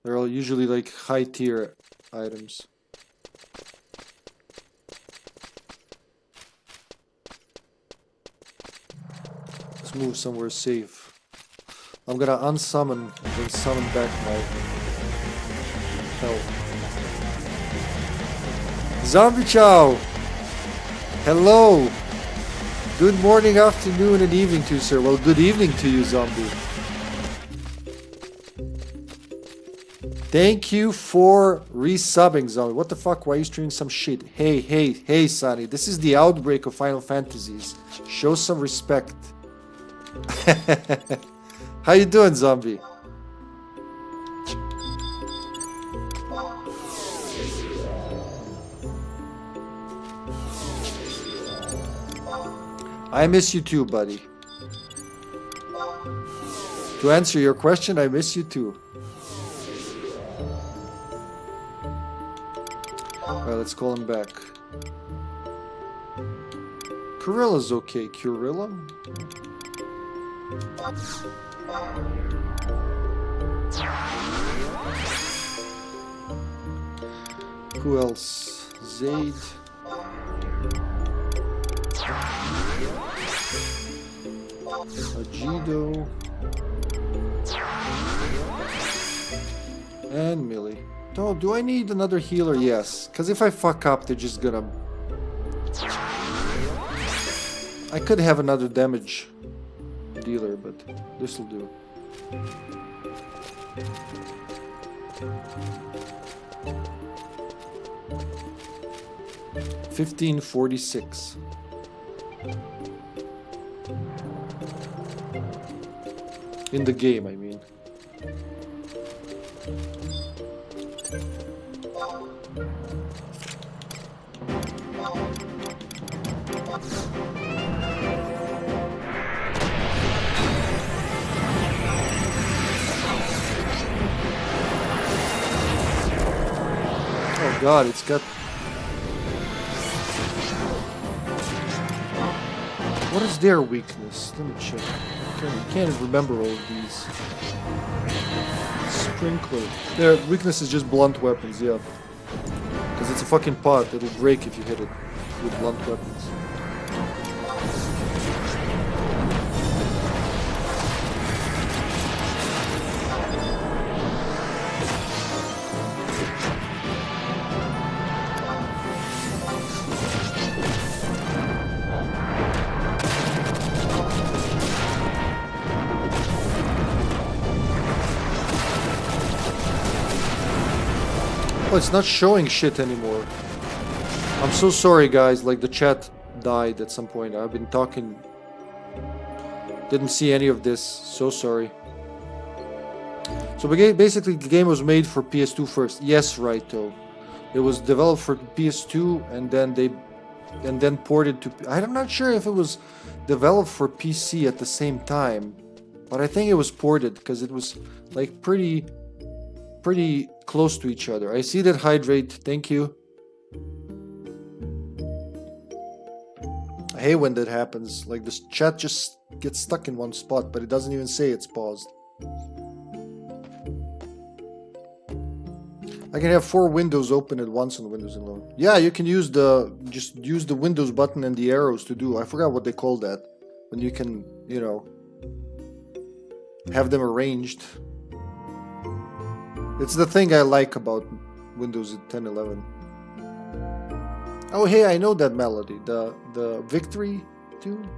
They're all usually like high tier items. Let's move somewhere safe. I'm gonna unsummon and then summon back my health. Zombie Chow! Hello! Good morning, afternoon, and evening to you, sir. Well, good evening to you, Zombie. Thank you for resubbing, Zombie. What the fuck? Why are you streaming some shit? Hey, Sonny. This is the outbreak of Final Fantasies. Show some respect. How you doing, Zombie? I miss you too, buddy. To answer your question, I miss you too. Alright, let's call him back. Curilla's okay. Curilla? Who else? Zaid. Ajido. And Millie. Oh, do I need another healer? Yes. Because if I fuck up, they're just gonna... I could have another damage dealer, but this will do. $15.46. In the game, I mean. Oh god, it's got... What is their weakness? Let me check. I can't remember all of these. Sprinkler. Their weakness is just blunt weapons, yeah. Because it's a fucking pot. It'll break if you hit it with blunt weapons. Oh, it's not showing shit anymore. I'm so sorry, guys. Like, the chat died at some point. I've been talking. Didn't see any of this. So sorry. So basically, the game was made for PS2 first. Yes, Raito. It was developed for PS2, and then ported to... I'm not sure if it was developed for PC at the same time, but I think it was ported because it was like pretty close to each other. I see that, Hydrate. Thank you. I hate when that happens. Like, this chat just gets stuck in one spot, but it doesn't even say it's paused. I can have 4 windows open at once on Windows alone. Yeah, you can use just use the Windows button and the arrows to do. I forgot what they call that. When you can, you know, have them arranged. It's the thing I like about Windows 10, 11. Oh, hey, I know that melody. The Victory tune.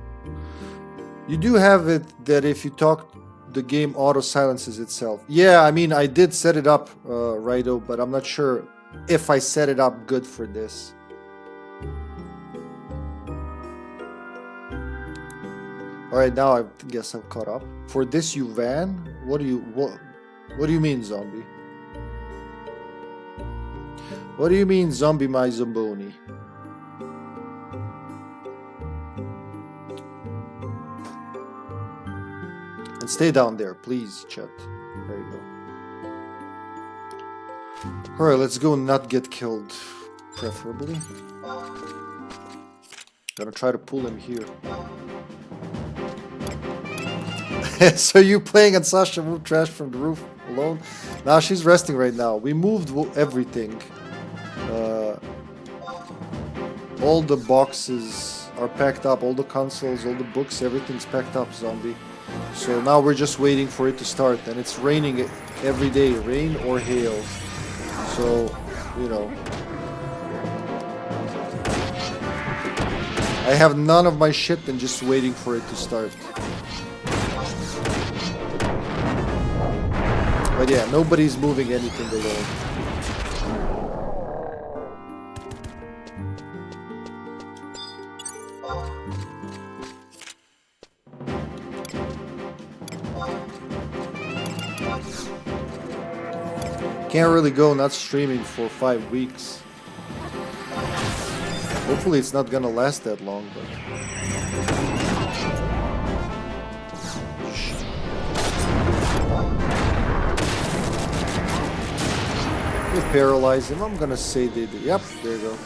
You do have it that if you talk, the game auto silences itself. Yeah, I mean, I did set it up, Rido, but I'm not sure if I set it up good for this. All right, now I guess I'm caught up. For this, you van? What do you mean, zombie? What do you mean, zombie my zomboni? And stay down there, please, chat. There you go. Alright, let's go and not get killed, preferably. Gonna try to pull him here. So you playing and Sasha moved trash from the roof alone? Nah, she's resting right now. We moved everything. All the boxes are packed up, all the consoles, all the books, everything's packed up, zombie. So now we're just waiting for it to start, and it's raining every day, rain or hail. So, you know. I have none of my shit and just waiting for it to start. But yeah, nobody's moving anything alone. Can't really go not streaming for 5 weeks. Hopefully it's not gonna last that long, but... They paralyze him. I'm gonna say they did. Yep, there you go.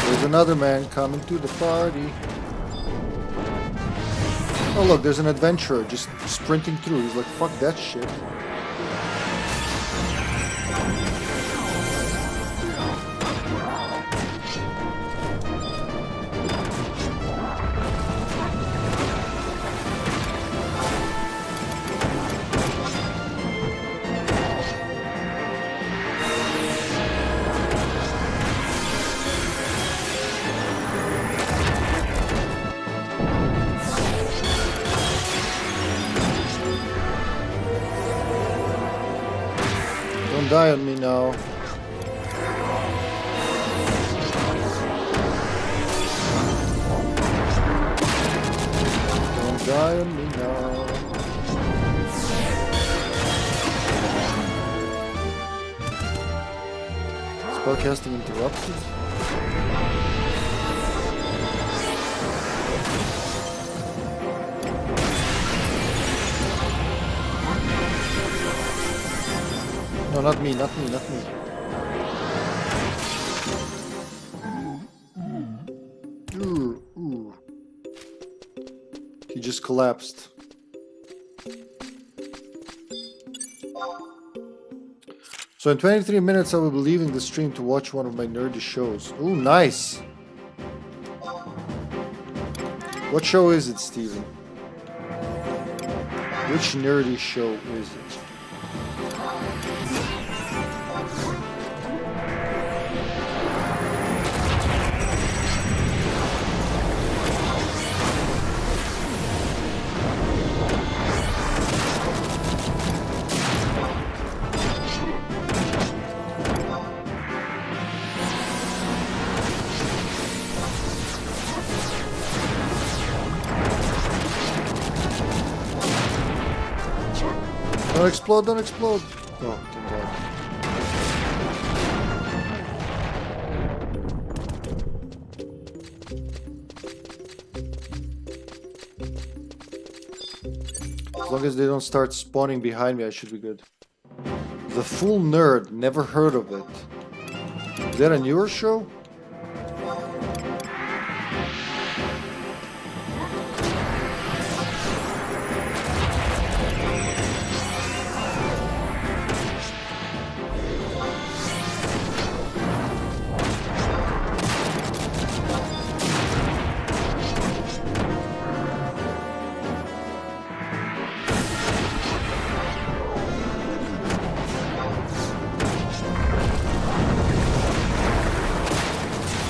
There's another man coming to the party. Oh look, there's an adventurer just sprinting through. He's like, fuck that shit. Don't die on me now. Don't die on me now. Spellcasting interrupted. No, not me, not me, not me. Ooh. He just collapsed. So in 23 minutes I will be leaving the stream to watch one of my nerdy shows. Ooh, nice! What show is it, Steven? Which nerdy show is it? Don't explode, don't explode! Oh, thank God. As long as they don't start spawning behind me, I should be good. The Full Nerd, never heard of it. Is that a newer show?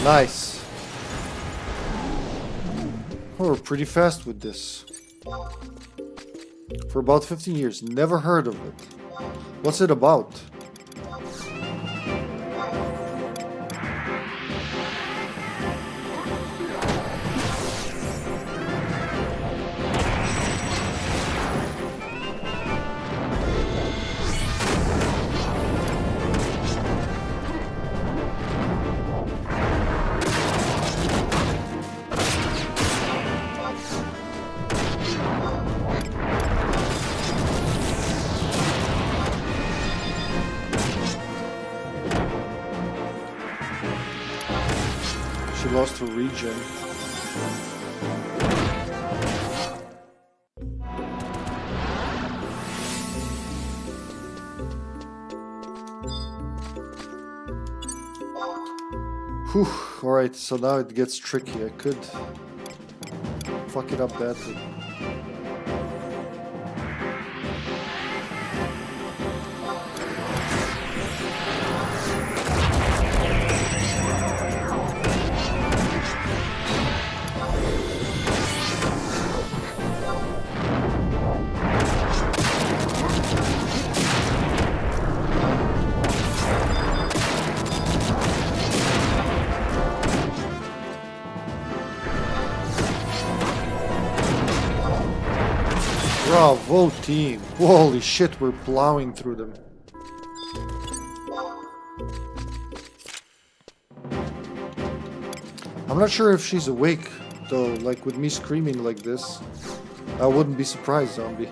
Nice. Oh, we're pretty fast with this. For about 15 years, never heard of it. What's it about? She lost her regen. Whew, alright, so now it gets tricky. I could fuck it up badly. Bravo team! Holy shit, we're plowing through them. I'm not sure if she's awake, though, like with me screaming like this. I wouldn't be surprised, zombie.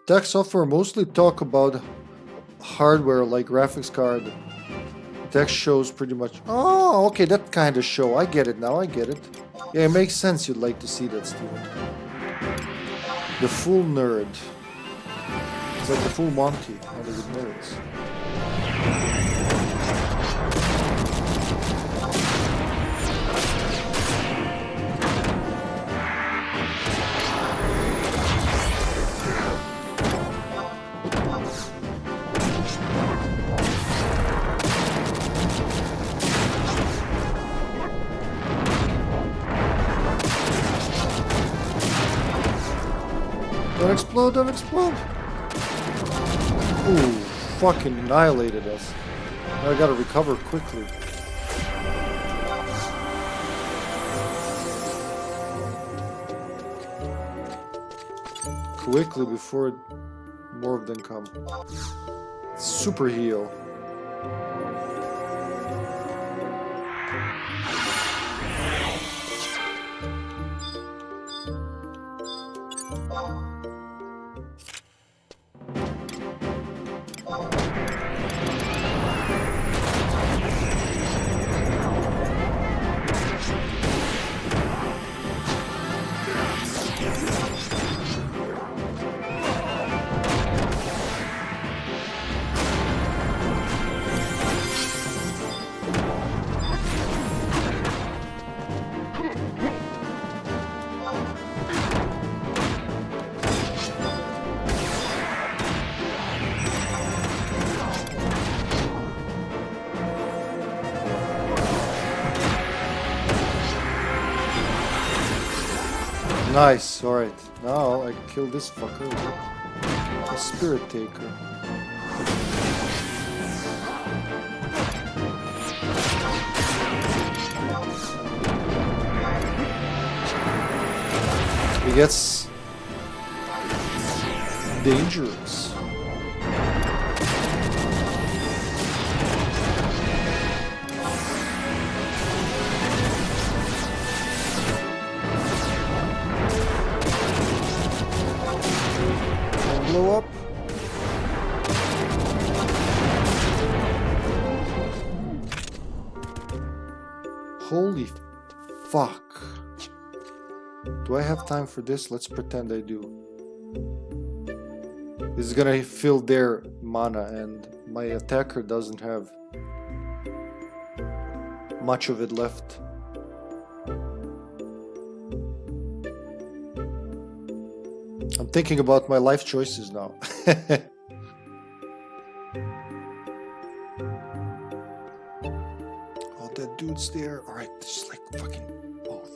Tech software mostly talk about hardware like graphics card. Tech shows pretty much. Oh, okay, that kind of show. I get it now. I get it. Yeah, it makes sense. You'd like to see that, Steven. The full nerd. It's like the full Monty, only with nerds. Don't explode, don't explode! Ooh, fucking annihilated us. Now I gotta recover quickly. Quickly before more of them come. Super heal. Nice, alright. Now I kill this fucker with a spirit taker. He gets dangerous. Blow up. Holy fuck. Do I have time for this? Let's pretend I do. This is gonna fill their mana and my attacker doesn't have much of it left. I'm thinking about my life choices now. Oh, that dude's there. Alright, just like fucking both.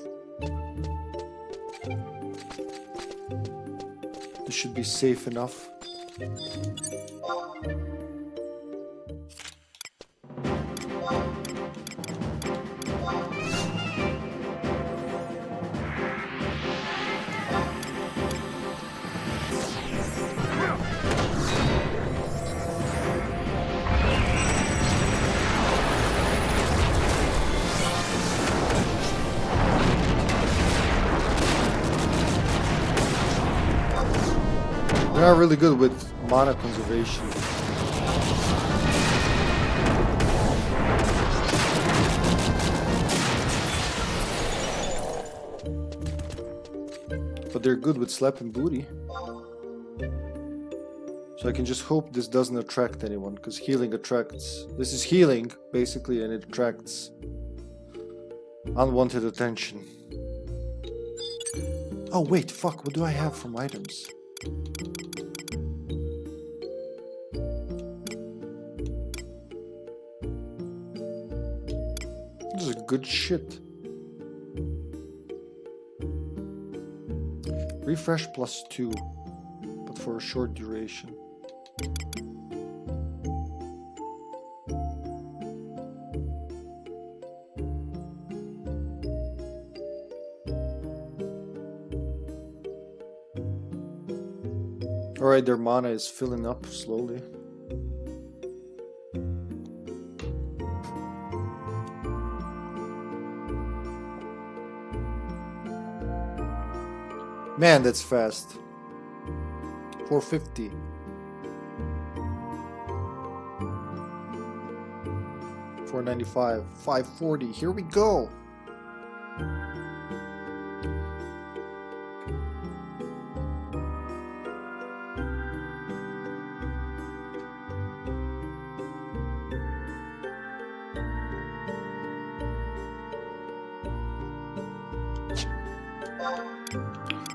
This should be safe enough. They're not really good with mana conservation. But they're good with slapping booty. So I can just hope this doesn't attract anyone, because healing attracts... This is healing, basically, and it attracts unwanted attention. Oh wait, fuck, what do I have from items? This is good shit. Refresh +2, but for a short duration. Alright, their mana is filling up slowly. Man, that's fast. 450. $4.95. $5.40. Here we go.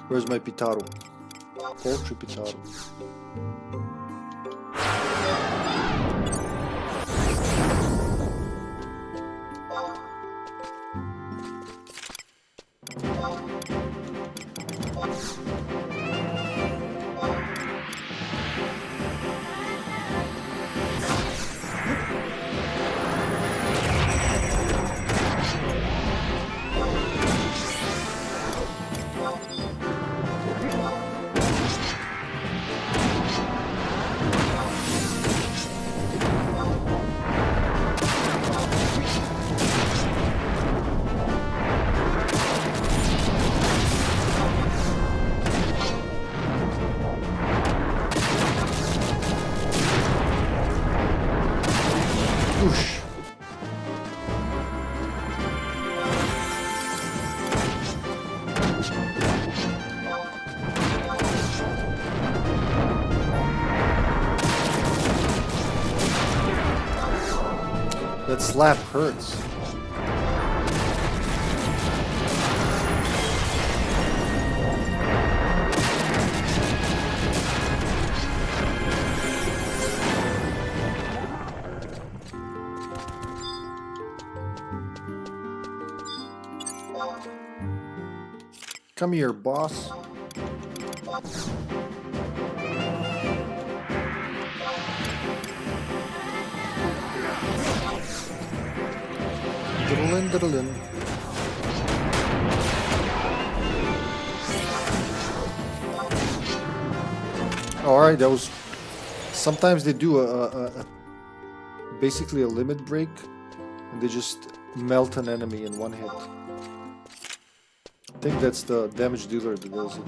Where's my Pitaru? Poultry Pitaru. Whoosh. That slap hurts. Come here, boss. Diddle-in, diddle-in. Alright, that was... Sometimes they do basically a limit break, and they just melt an enemy in one hit. I think that's the damage dealer that does it.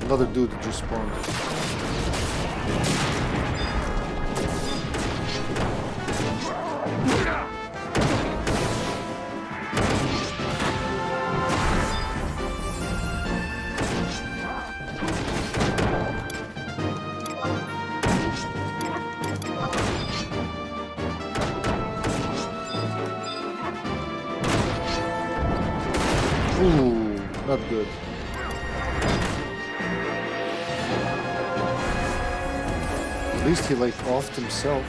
Another dude that just spawned. Ooh, not good. At least he like offed himself.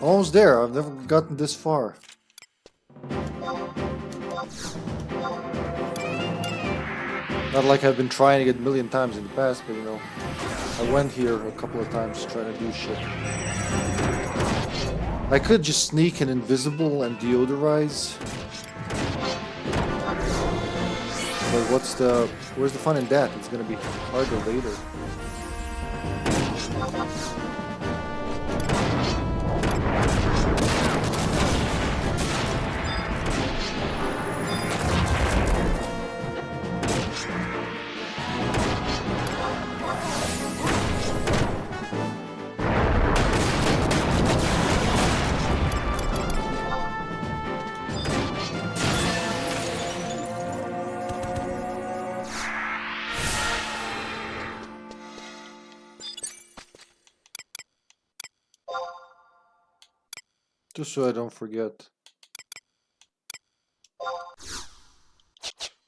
Almost there. I've never gotten this far. Not like I've been trying it a million times in the past, but you know, I went here a couple of times trying to do shit. I could just sneak an invisible and deodorize. But where's the fun in that? It's gonna be harder later. Just so I don't forget.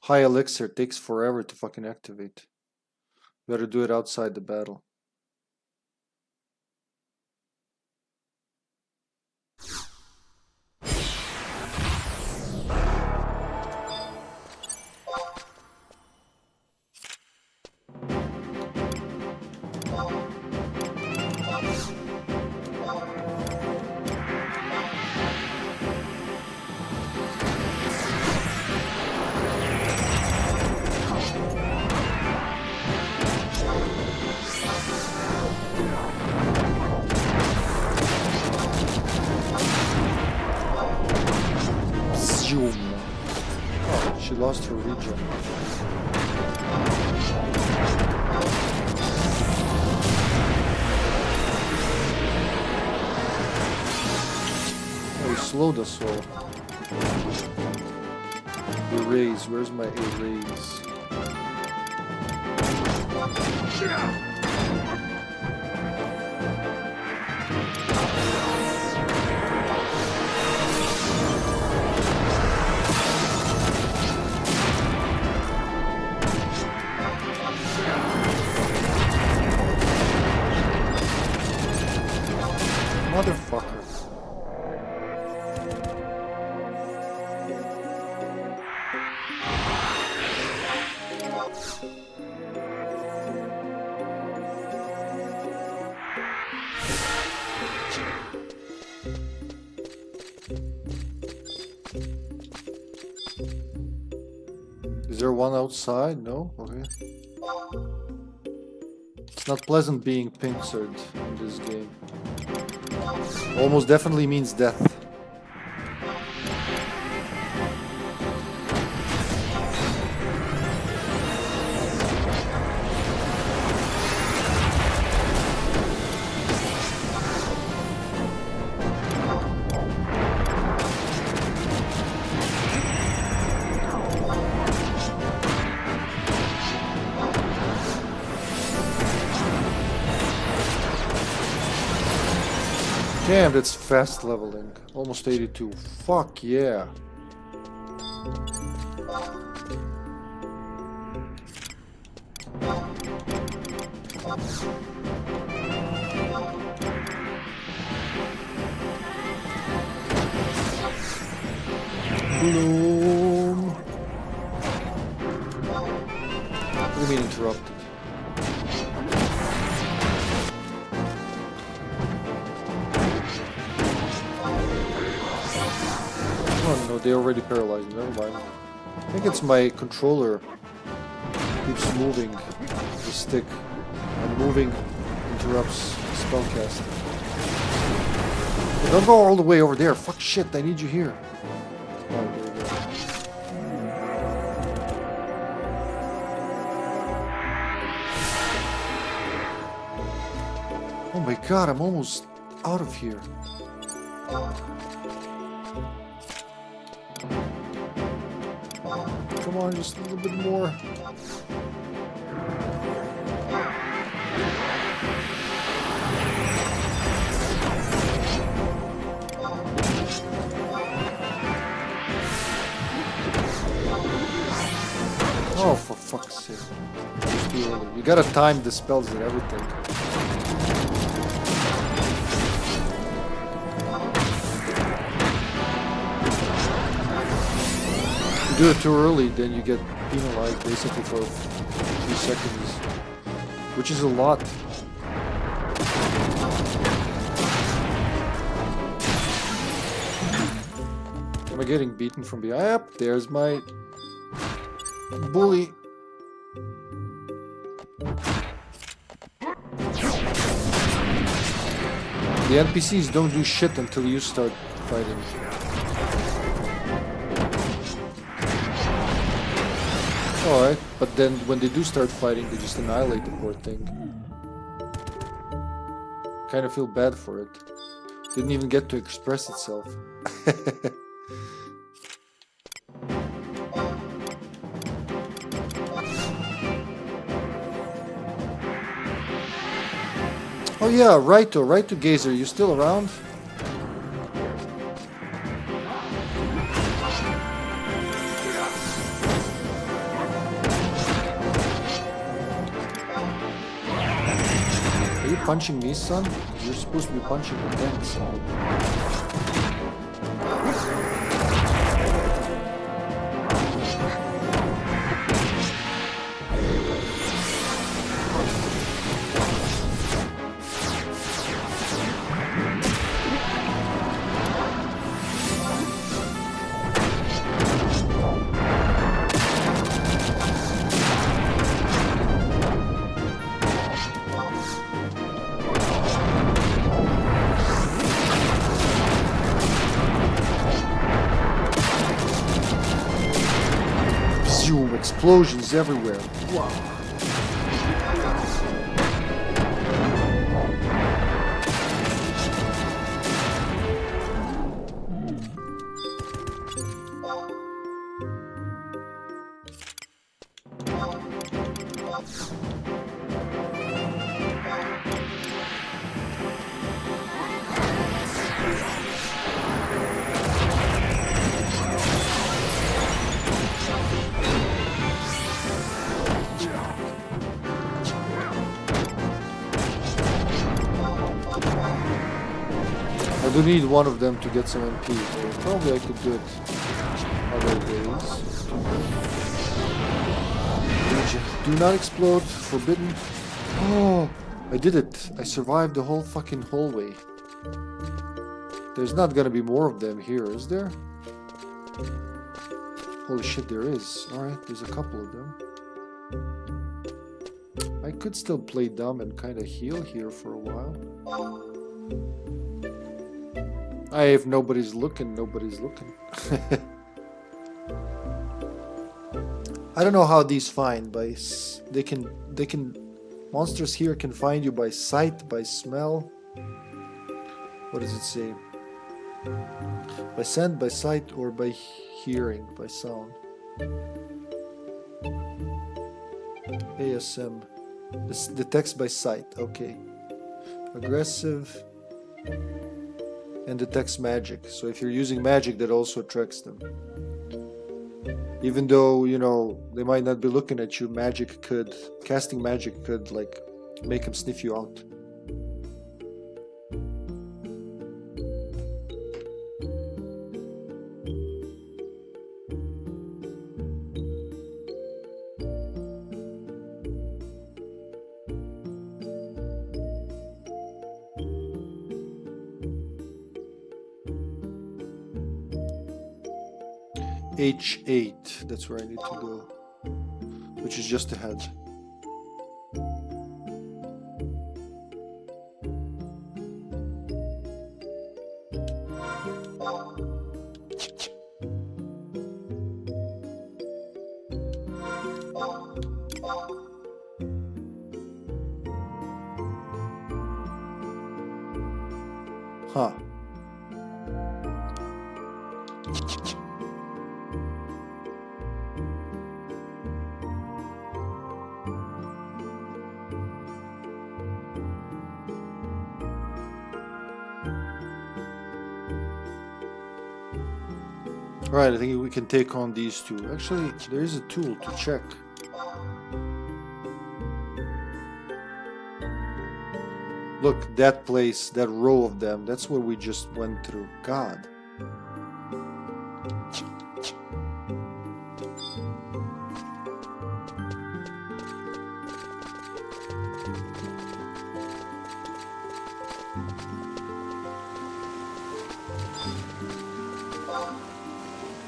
High elixir takes forever to fucking activate. Better do it outside the battle. Zoom. Oh, she lost her regen. Oh, he slowed us all. Erase. Where's my erase? Motherfucker. Is there one outside? No? Okay. It's not pleasant being pincered in this game. Almost definitely means death. Damn, that's fast leveling. Almost 82. Fuck yeah. Bloom. What do you mean interrupted? Oh no, they already paralyzed me. Never mind. I think it's my controller keeps moving the stick, and moving interrupts spellcasting. But don't go all the way over there. Fuck shit, I need you here. Oh, there we go. Oh my god, I'm almost out of here. Come on, just a little bit more. Oh, for fuck's sake. It's too early. You gotta time the spells and everything. If you do it too early, then you get penalized basically for a few seconds. Which is a lot. Am I getting beaten from behind? Yep, there's my bully. The NPCs don't do shit until you start fighting. Alright, but then when they do start fighting, they just annihilate the poor thing. Kind of feel bad for it. Didn't even get to express itself. Oh yeah, Raito Gazer, you still around? punching me, son? You're supposed to be punching the tanks. Explosions everywhere. Wow. I do need one of them to get some MP. Probably I could do it other days. Do not explode. Forbidden. Oh, I did it. I survived the whole fucking hallway. There's not gonna be more of them here, is there? Holy shit, there is. Alright, there's a couple of them. I could still play dumb and kind of heal here for a while. If nobody's looking, nobody's looking. I don't know how these find by they can monsters here can find you by sight, by smell. What does it say? By scent, by sight, or by hearing, by sound. ASM. This detects by sight. Okay. Aggressive. And detects magic. So if you're using magic, that also attracts them. Even though, you know, they might not be looking at you, casting magic could, like, make them sniff you out. H8, that's where I need to go, which is just ahead. Huh. Right, I think we can take on these two. Actually, there is a tool to check. Look, that place, that row of them, that's where we just went through. God.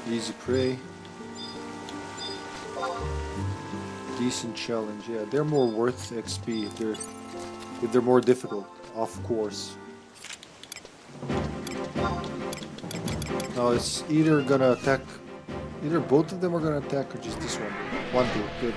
Easy prey. Decent challenge. Yeah, they're more worth XP if they're more difficult, of course. Now it's either gonna attack, either both of them are gonna attack or just this one. One do, good.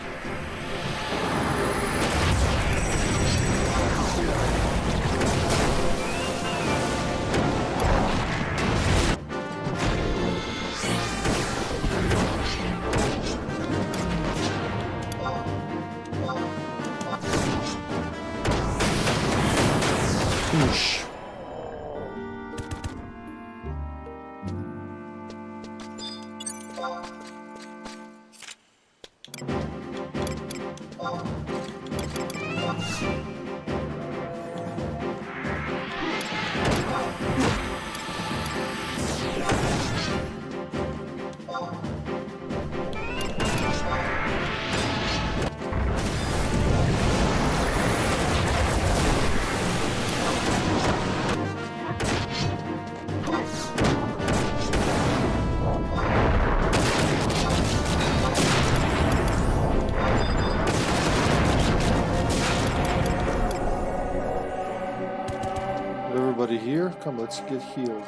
more? Come, let's get healed.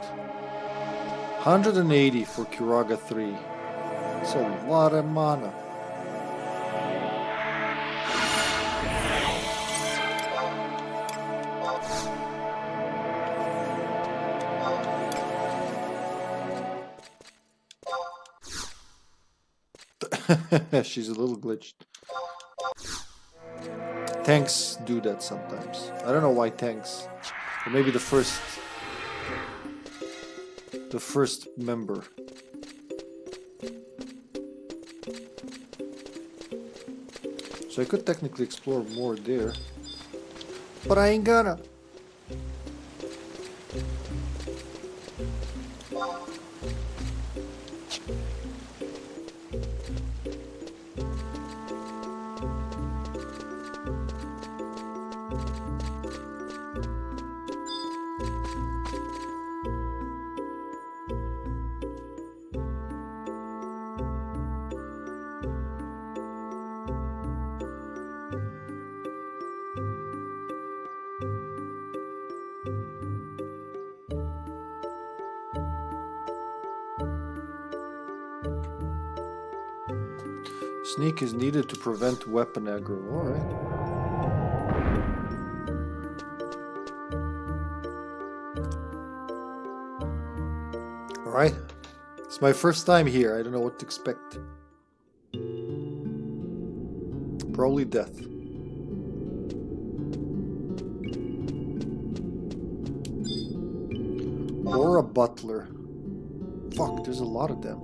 180 for Kiraga 3. That's a lot of mana. She's a little glitched. Tanks do that sometimes. I don't know why tanks. Or maybe the first member. So I could technically explore more there. But I ain't gonna. Sneak is needed to prevent weapon aggro. Alright. Alright. It's my first time here. I don't know what to expect. Probably death. Or a butler. Fuck, there's a lot of them.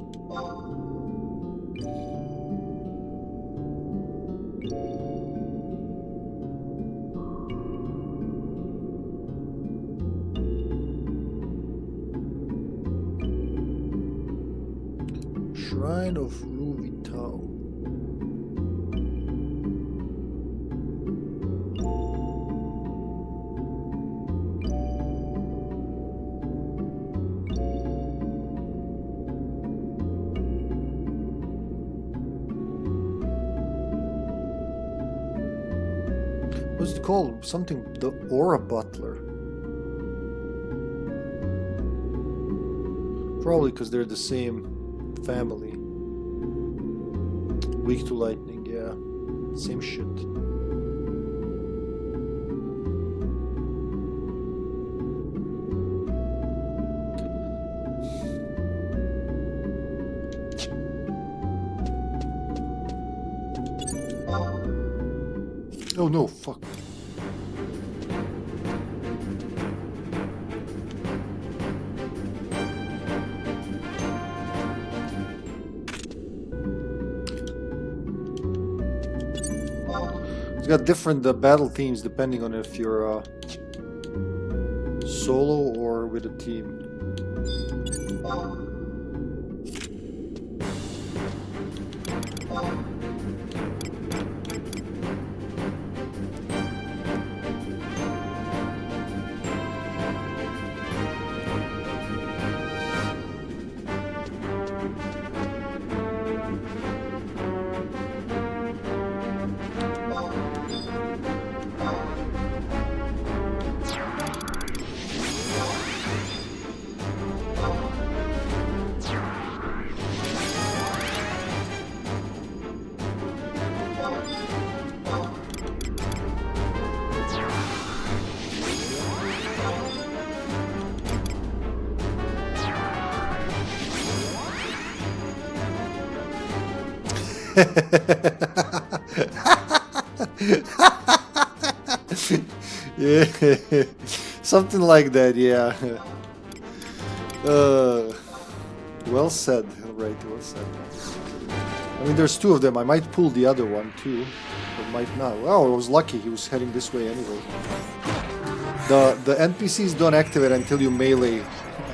Shrine of Ruvitao. What's it called? Something, the Aura Butler. Probably because they're the same family. Weak to lightning, yeah. Same shit. Oh no, fuck. It's got different battle themes depending on if you're solo or with a team. Yeah, something like that, yeah. Well said, right, well said. I mean, there's two of them. I might pull the other one too, but might not. Well, I was lucky he was heading this way anyway. The NPCs don't activate until you melee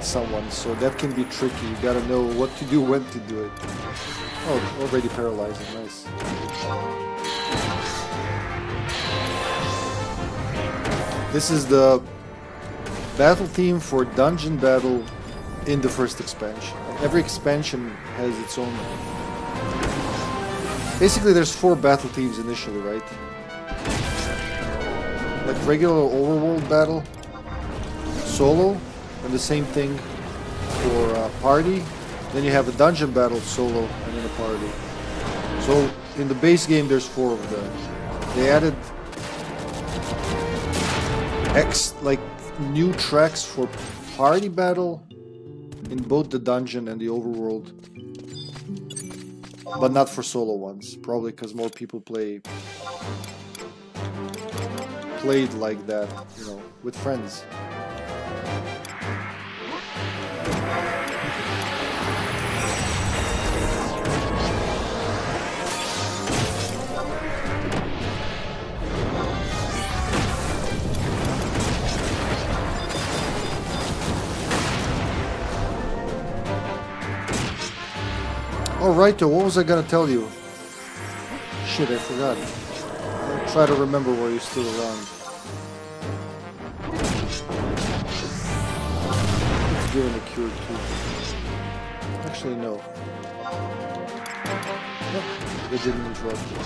someone, so that can be tricky. You gotta know what to do, when to do it. Oh, already paralyzing, nice. This is the battle theme for dungeon battle in the first expansion. And every expansion has its own. Basically, there's 4 battle themes initially, right? Like regular overworld battle, solo, and the same thing for party. Then you have a dungeon battle solo and then a party. So in the base game there's 4 of them. They added new tracks for party battle in both the dungeon and the overworld, but not for solo ones, probably because more people played like that, you know, with friends. Alright, what was I gonna tell you? Shit, I forgot. I'll try to remember while you're still around. Let's give him a cure too. Actually, no. Nope, they didn't interrupt you.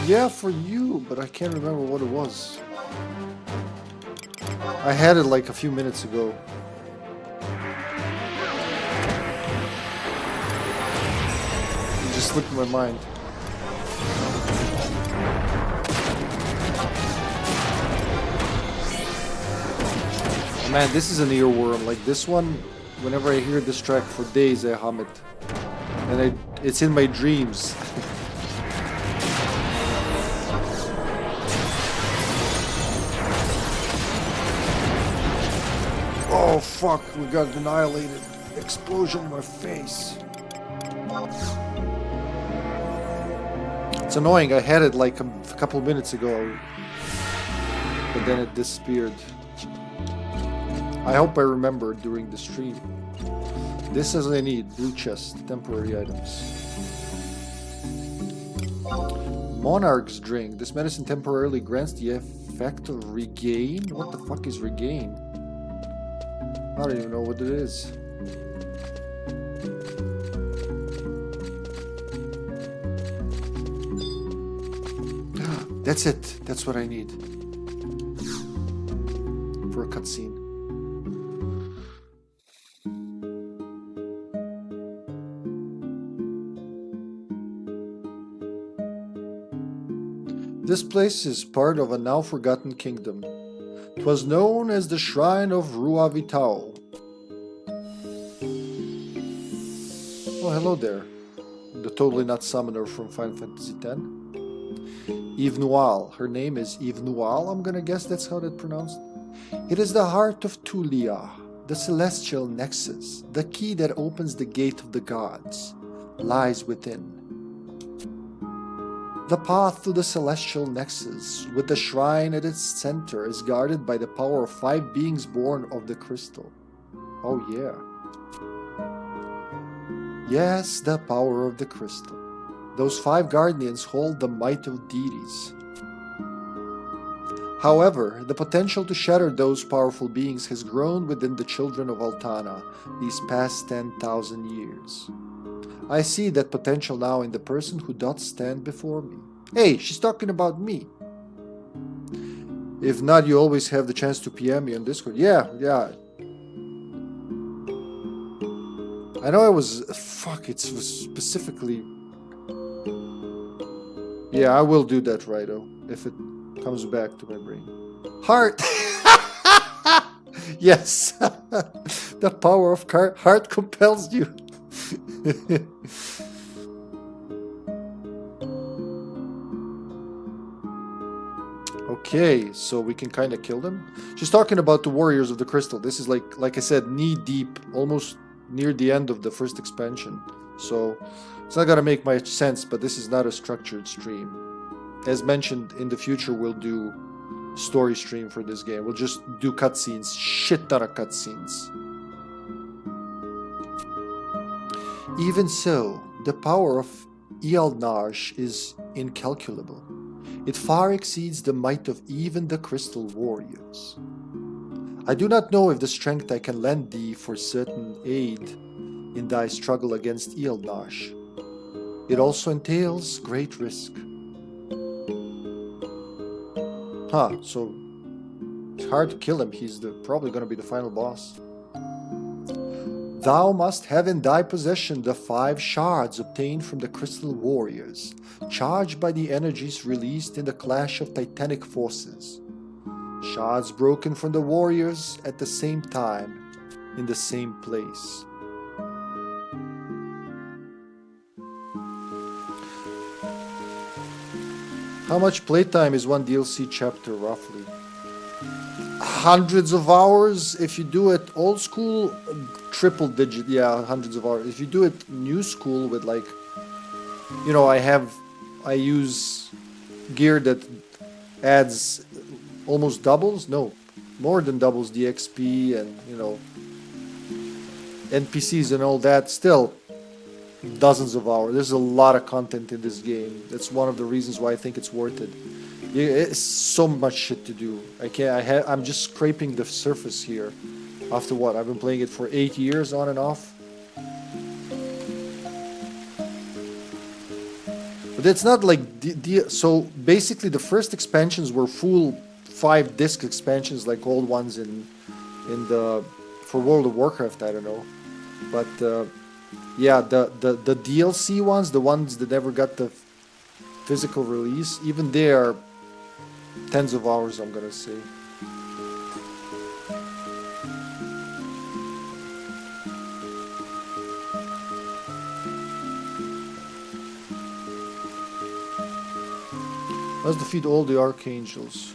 Yeah, for you, but I can't remember what it was. I had it like a few minutes ago. It just slipped my mind. Man, this is an earworm. Like this one, whenever I hear this track for days, I hum it. And it's in my dreams. Oh fuck, we got annihilated. Explosion in my face. It's annoying, I had it like a couple minutes ago, but then it disappeared. I hope I remember during the stream. This is what I need, blue chest, temporary items. Monarch's drink. This medicine temporarily grants the effect of regain? What the fuck is regain? I don't even know what it is. That's it. That's what I need. For a cutscene. This place is part of a now forgotten kingdom. 'Twas known as the Shrine of Ruavitao. Oh, hello there. The totally not summoner from Final Fantasy X. Eve Nual. Her name is Eve Nual, I'm gonna guess that's how that's pronounced. It is the heart of Tulia, the celestial nexus, the key that opens the gate of the gods, lies within. The path to the celestial nexus, with the shrine at its center, is guarded by the power of 5 beings born of the crystal. Oh yeah. Yes, the power of the crystal. Those 5 guardians hold the might of deities. However, the potential to shatter those powerful beings has grown within the children of Altana these past 10,000 years. I see that potential now in the person who doth stand before me. Hey, she's talking about me. If not, you always have the chance to PM me on Discord. Yeah. I know I was... Fuck, it was specifically... Yeah, I will do that, Rido, if it comes back to my brain. Heart! Yes! The power of heart compels you. Okay, so we can kind of kill them. She's talking about the Warriors of the Crystal. This is like I said, knee deep, almost near the end of the first expansion. So it's not gonna make much sense, but this is not a structured stream. As mentioned, in the future we'll do story stream for this game. We'll just do cutscenes, shit ton of cutscenes. Even so, the power of Ealdnarsh is incalculable. It far exceeds the might of even the Crystal Warriors. I do not know if the strength I can lend thee for certain aid in thy struggle against Eilnash. It also entails great risk. Huh, so it's hard to kill him. He's probably going to be the final boss. Thou must have in thy possession the 5 shards obtained from the Crystal Warriors, charged by the energies released in the clash of titanic forces. Shards broken from the warriors at the same time, in the same place. How much playtime is one DLC chapter, roughly? Hundreds of hours. If you do it old school, triple digit, yeah, hundreds of hours. If you do it new school with like, you know, I use gear that adds almost doubles, no, more than doubles the XP and, you know, NPCs and all that. Still, dozens of hours. There's a lot of content in this game. That's one of the reasons why I think it's worth it. It's so much shit to do. I'm just scraping the surface here. After what? I've been playing it for 8 years on and off. But it's not like so basically the first expansions were full 5-disc expansions like old ones in the for World of Warcraft, I don't know. But yeah, the DLC ones, the ones that never got the physical release, even they are tens of hours, I'm gonna say. Let's defeat all the archangels.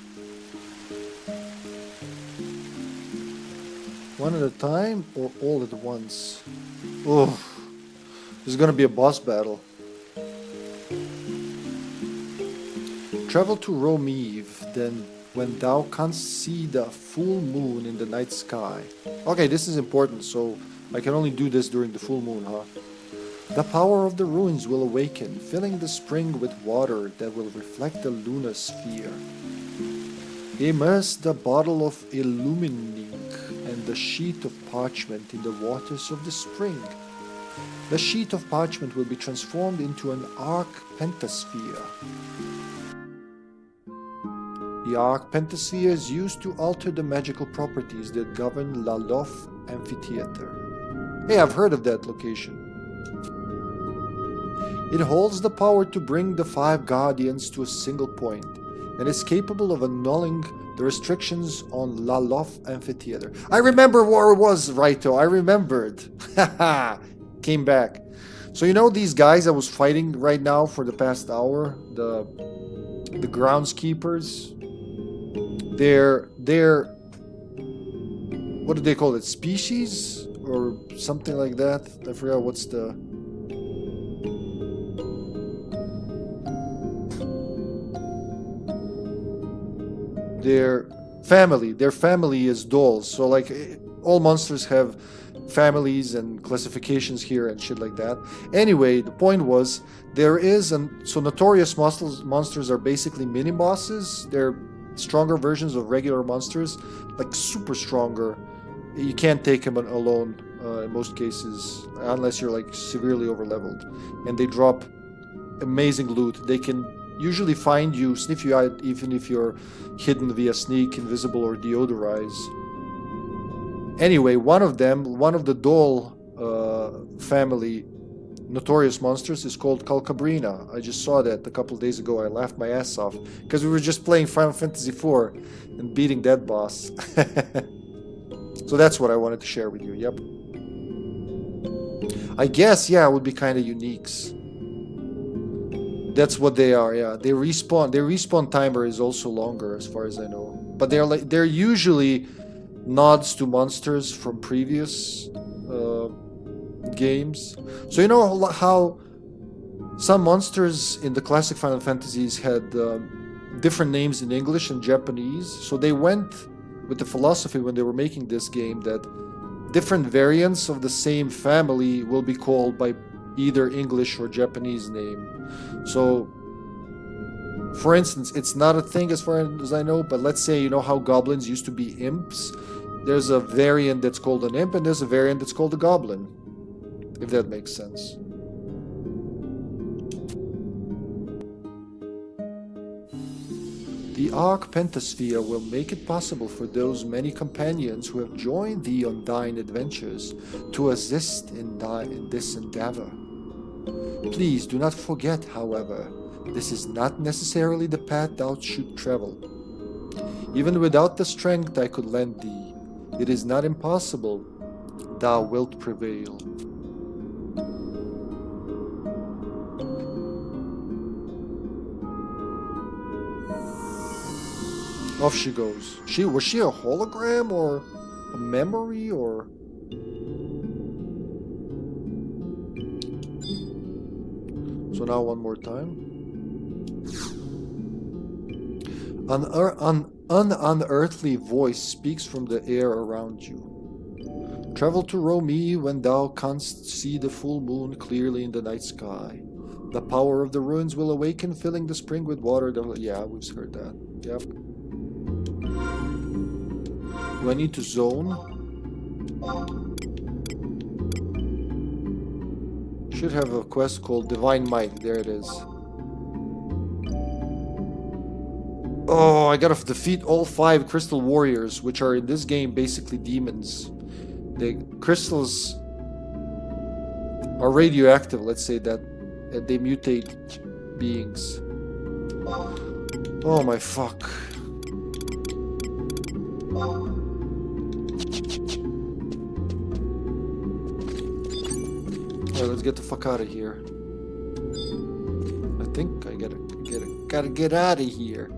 One at a time or all at once? Oh, this is gonna be a boss battle. Travel to Romeve, then when thou canst see the full moon in the night sky. Okay, this is important, so I can only do this during the full moon, huh? The power of the ruins will awaken, filling the spring with water that will reflect the lunar sphere. Immerse the bottle of illumining and the sheet of parchment in the waters of the spring. The sheet of parchment will be transformed into an arc pentasphere. The arc pentasphere is used to alter the magical properties that govern Lalof Amphitheater. Hey, I've heard of that location. It holds the power to bring the 5 guardians to a single point, and is capable of annulling the restrictions on Lalof Amphitheater. I remember where it was, Raito. I remembered. Haha, came back. So you know these guys I was fighting right now for the past hour, the groundskeepers. They're what do they call it? Species or something like that. I forgot what's the. Their family is dolls. So like all monsters have families and classifications here and shit like that. Anyway, the point was so notorious monsters are basically mini bosses. They're stronger versions of regular monsters, like super stronger. You can't take them alone in most cases unless you're like severely overleveled, and they drop amazing loot. They can usually find you, sniff you out, even if you're hidden via sneak, invisible, or deodorize. Anyway, one of the doll family notorious monsters is called Calcabrina. I just saw that a couple of days ago. I laughed my ass off because we were just playing Final Fantasy IV and beating that boss. So that's what I wanted to share with you. Yep. I guess, yeah, it would be kind of uniques. That's what they are, yeah. Their respawn timer is also longer, as far as I know. But they're usually nods to monsters from previous games. So you know how some monsters in the classic Final Fantasies had different names in English and Japanese. So they went with the philosophy when they were making this game that different variants of the same family will be called by either English or Japanese name. So, for instance, it's not a thing as far as I know, but let's say, you know how goblins used to be imps? There's a variant that's called an imp, and there's a variant that's called a goblin. If that makes sense. The Arc Pentasphere will make it possible for those many companions who have joined the Undyne adventures to assist in this endeavor. Please do not forget, however, this is not necessarily the path thou should travel. Even without the strength I could lend thee, it is not impossible thou wilt prevail. Off she goes. Was she a hologram or a memory or? So now one more time. An unearthly voice speaks from the air around you. Travel to Romi when thou canst see the full moon clearly in the night sky. The power of the ruins will awaken, filling the spring with water. Yeah, we've heard that. Yep. Do I need to zone? Should have a quest called Divine Might. There it is. Oh, I gotta defeat all 5 crystal warriors, which are in this game basically demons. The crystals are radioactive, let's say that, and they mutate beings. Oh my fuck. Alright, let's get the fuck out of here. I think I gotta get out of here.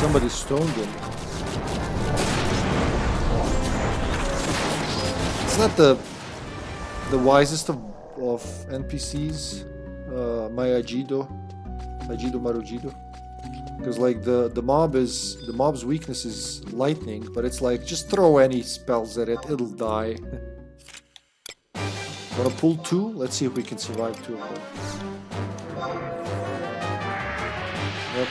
Somebody stoned him. It's not the wisest of NPCs. Ajido Marujido. Because like the mob's weakness is lightning, but it's like just throw any spells at it, it'll die. Wanna pull 2? Let's see if we can survive 2 of them. Yep.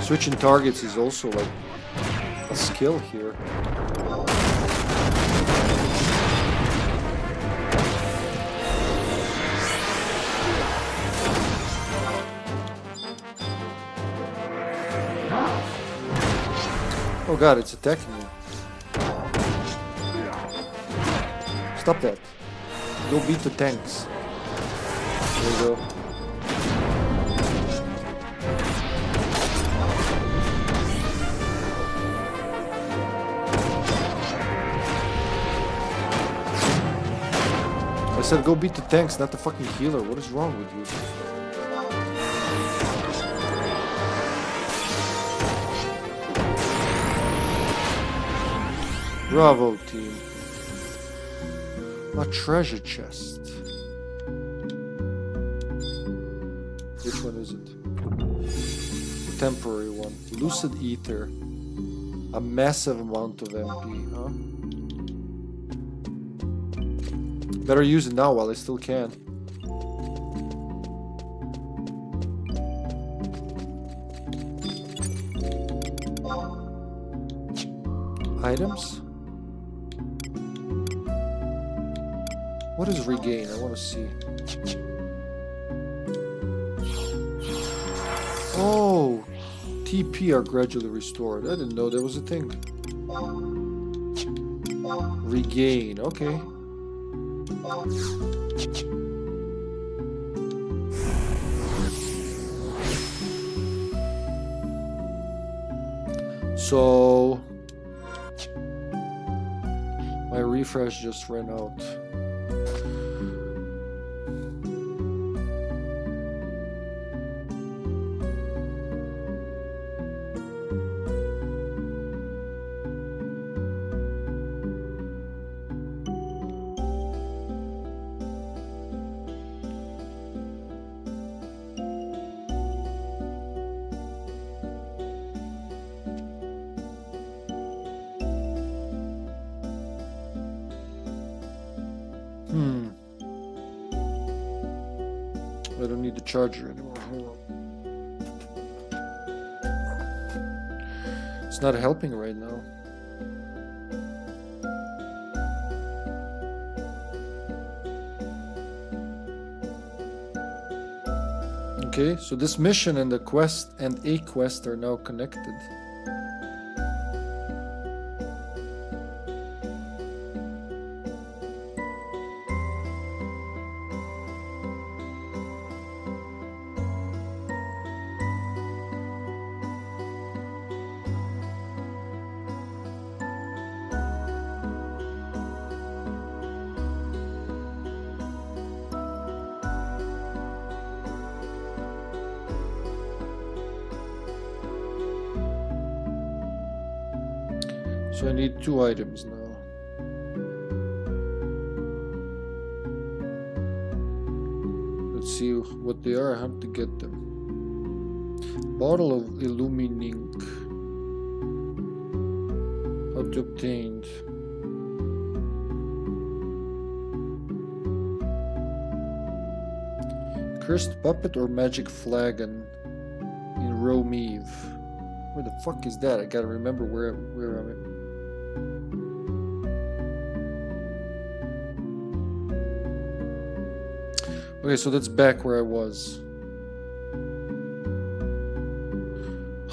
Switching targets is also like a skill here. Oh god, it's attacking me. Stop that. Go beat the tanks. There you go. I said go beat the tanks, not the fucking healer. What is wrong with you? Bravo, team. A treasure chest. Which one is it? The temporary one. Lucid Ether. A massive amount of MP, huh? Better use it now while I still can. Items? What is regain? I want to see. Oh! TP are gradually restored. I didn't know there was a thing. Regain, okay. So my refresh just ran out. I don't need the charger anymore. Hold on. It's not helping right now. Okay, so this mission and the quest and a quest are now connected. So I need 2 items now. Let's see what they are. I have to get them. Bottle of Illuminink. How to obtain. Cursed puppet or magic flagon in Rome Eve. Where the fuck is that? I gotta remember where I'm at. Okay, so that's back where I was.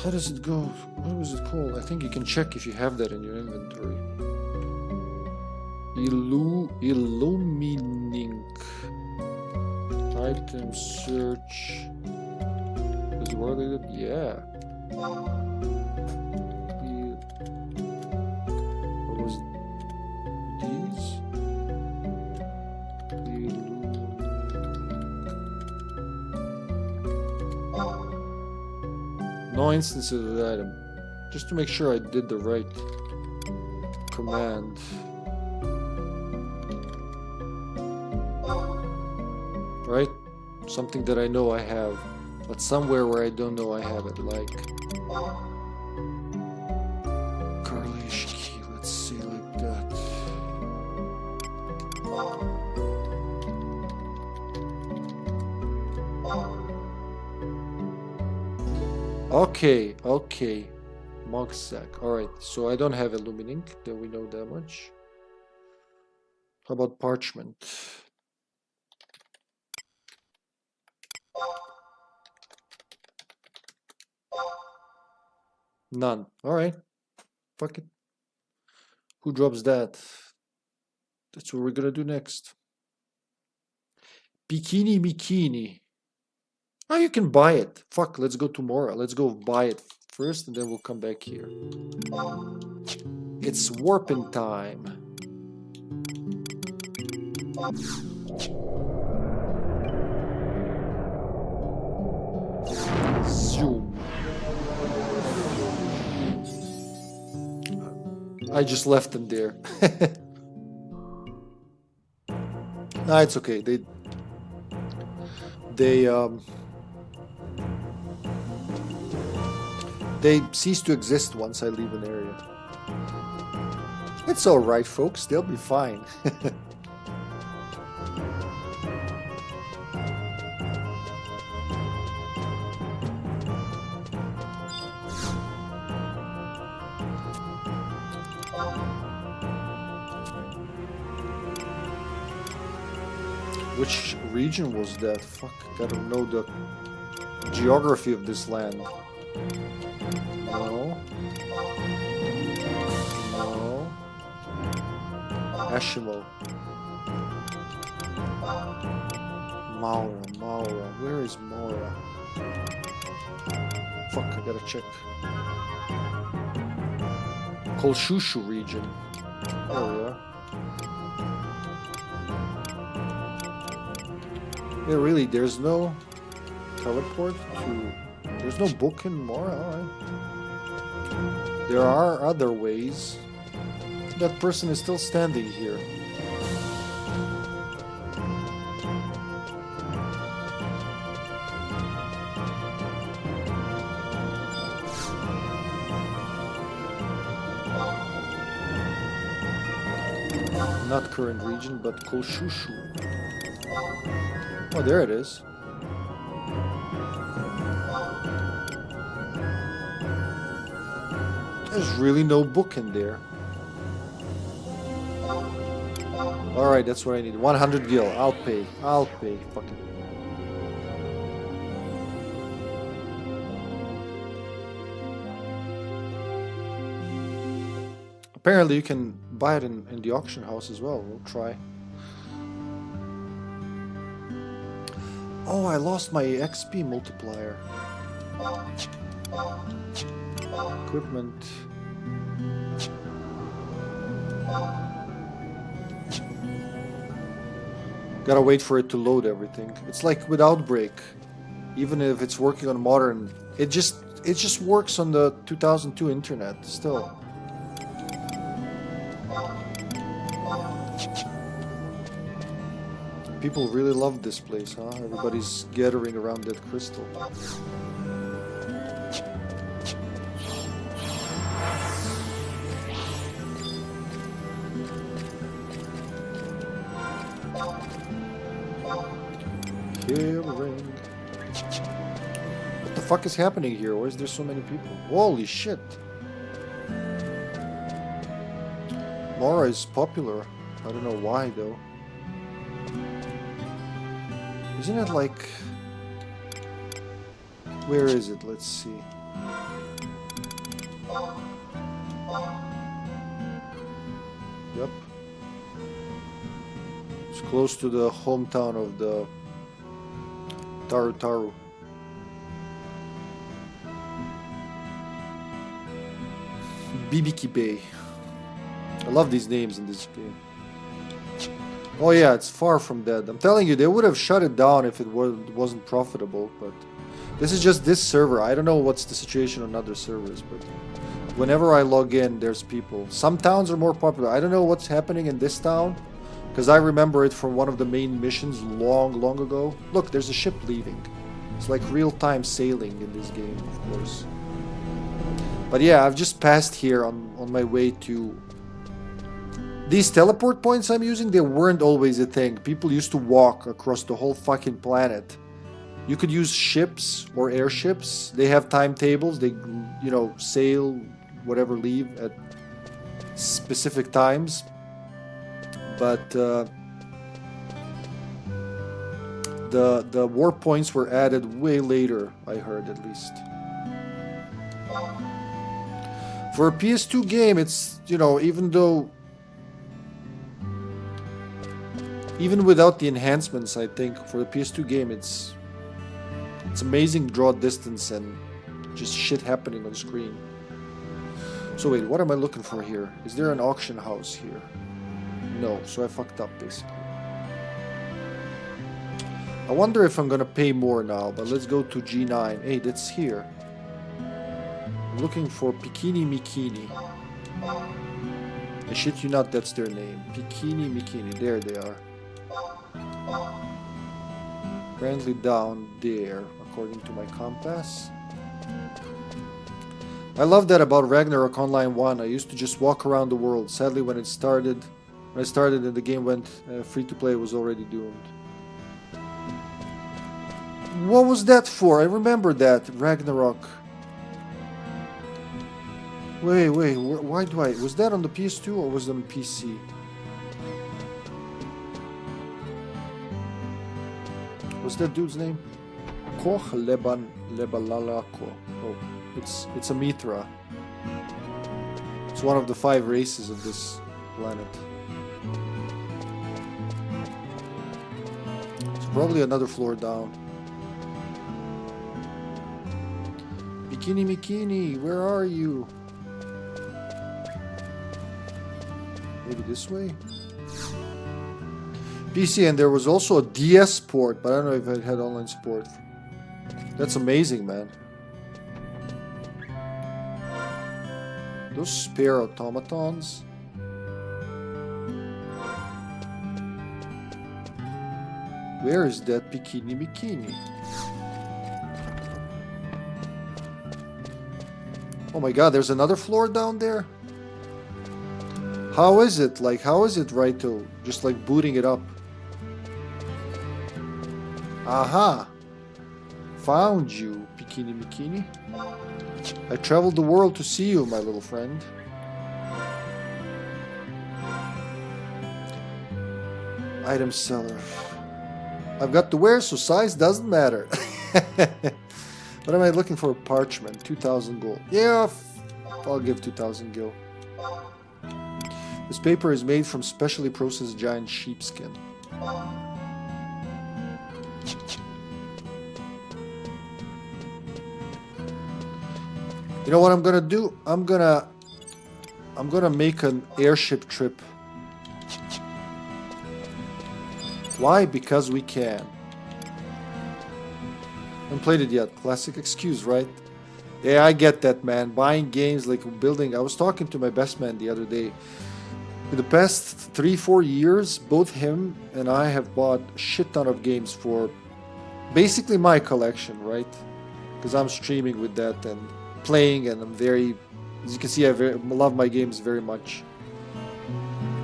How does it go? What was it called? I think you can check if you have that in your inventory. Illuminink. Item search. Does it work like that? Yeah. What was these? No instances of the item. Just to make sure I did the right command. Right? Something that I know I have, but somewhere where I don't know I have it, like correlation key, let's see, like that. Okay. Mog sack. Alright, so I don't have Illuminink, then we know that much. How about parchment? None. Alright. Fuck it. Who drops that? That's what we're gonna do next. Bikini. Oh, you can buy it. Fuck, let's go tomorrow. Let's go buy it first and then we'll come back here. It's warping time. Zoom. I just left them there. Nah, it's okay. They cease to exist once I leave an area. It's alright, folks. They'll be fine. Which region was that? Fuck, gotta know the geography of this land. No. Ashimo. Maura. Where is Maura? Fuck, I gotta check. Kolshushu region. There we are. Yeah, really, there's no teleport to... There's no book in Mora, alright. There are other ways. That person is still standing here. Not current region, but Kolshushu. Oh, there it is. There's really no book in there. Alright, that's what I need. 100 gil. I'll pay. I'll pay. Fuck it. Apparently you can buy it in the auction house as well. We'll try. Oh, I lost my XP multiplier. Equipment. Gotta wait for it to load everything. It's like with Outbreak. Even if it's working on modern, it just works on the 2002 internet still. People really love this place, huh? Everybody's gathering around that crystal. What the fuck is happening here? Why is there so many people? Holy shit! Mora is popular. I don't know why though. Isn't it like... Where is it? Let's see. Yep. It's close to the hometown of the Taru. Bibiki Bay. I love these names in this game. Oh yeah, it's far from dead. I'm telling you, they would have shut it down if it wasn't profitable, but this is just this server. I don't know what's the situation on other servers, but whenever I log in, there's people. Some towns are more popular. I don't know what's happening in this town, because I remember it from one of the main missions long ago. Look, there's a ship leaving. It's like real-time sailing in this game, of course. But yeah, I've just passed here on my way to... These teleport points I'm using, they weren't always a thing. People used to walk across the whole fucking planet. You could use ships or airships. They have timetables. They, you know, sail, whatever, leave at specific times. But the warp points were added way later, I heard at least. For a PS2 game, it's, you know, even without the enhancements, I think for the PS2 game, it's amazing draw distance and just shit happening on screen. So wait, what am I looking for here? Is there an auction house here? No, so I fucked up basically. I wonder if I'm gonna pay more now, but let's go to G9. Hey, that's here. I'm looking for Bikini Mikini. I shit you not, that's their name. Bikini Mikini, there they are. Apparently down there, according to my compass. I love that about Ragnarok Online 1. I used to just walk around the world. Sadly, when I started and the game went free to play, it was already doomed. What was that for? I remember that, Ragnarok. Wait, why do I... Was that on the PS2 or was it on PC? What's that dude's name? Koch Lebalalako. Oh, it's a Mithra. It's one of the 5 races of this planet. It's probably another floor down. Bikini Mikini, where are you? Maybe this way? PC, and there was also a DS port, but I don't know if it had online support. That's amazing, man. Those spare automatons. Where is that bikini? Oh my god, there's another floor down there? How is it? Like, how is it right to just like booting it up? Aha! Found you, bikini. I traveled the world to see you, my little friend. Item seller. I've got to wear, so size doesn't matter. What am I looking for? Parchment, 2,000 gold. Yeah, I'll give 2,000 gil. This paper is made from specially processed giant sheepskin. You know what I'm gonna do? I'm gonna make an airship trip. Why? Because we can. Haven't played it yet. Classic excuse, right? Yeah, I get that, man. Buying games, like building. I was talking to my best man the other day. In the past 3-4 years, both him and I have bought a shit ton of games for basically my collection, right? Because I'm streaming with that and playing, and I'm very, as you can see, I love my games very much.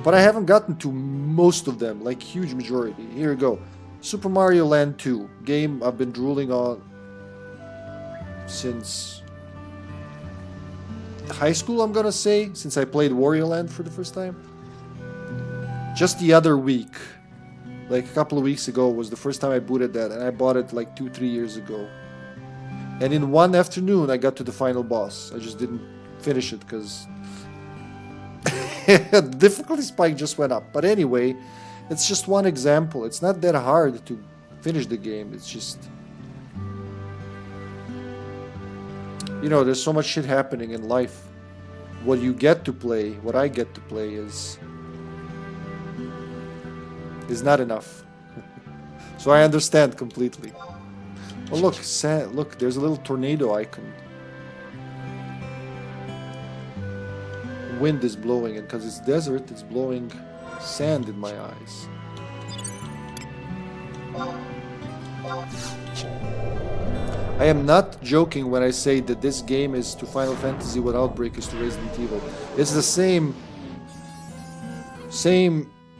But I haven't gotten to most of them, like huge majority. Here we go. Super Mario Land 2, game I've been drooling on since high school, I'm gonna say, since I played Wario Land for the first time. Just the other week, like a couple of weeks ago, was the first time I booted that, and I bought it like 2-3 years ago. And in one afternoon, I got to the final boss. I just didn't finish it because the difficulty spike just went up. But anyway, it's just one example. It's not that hard to finish the game. It's just, you know, there's so much shit happening in life. What you get to play, what I get to play is not enough. So I understand completely. Oh look, look, there's a little tornado icon. Wind is blowing, and because it's desert, it's blowing sand in my eyes. I am not joking when I say that this game is to Final Fantasy what Outbreak is to Resident Evil. It's the same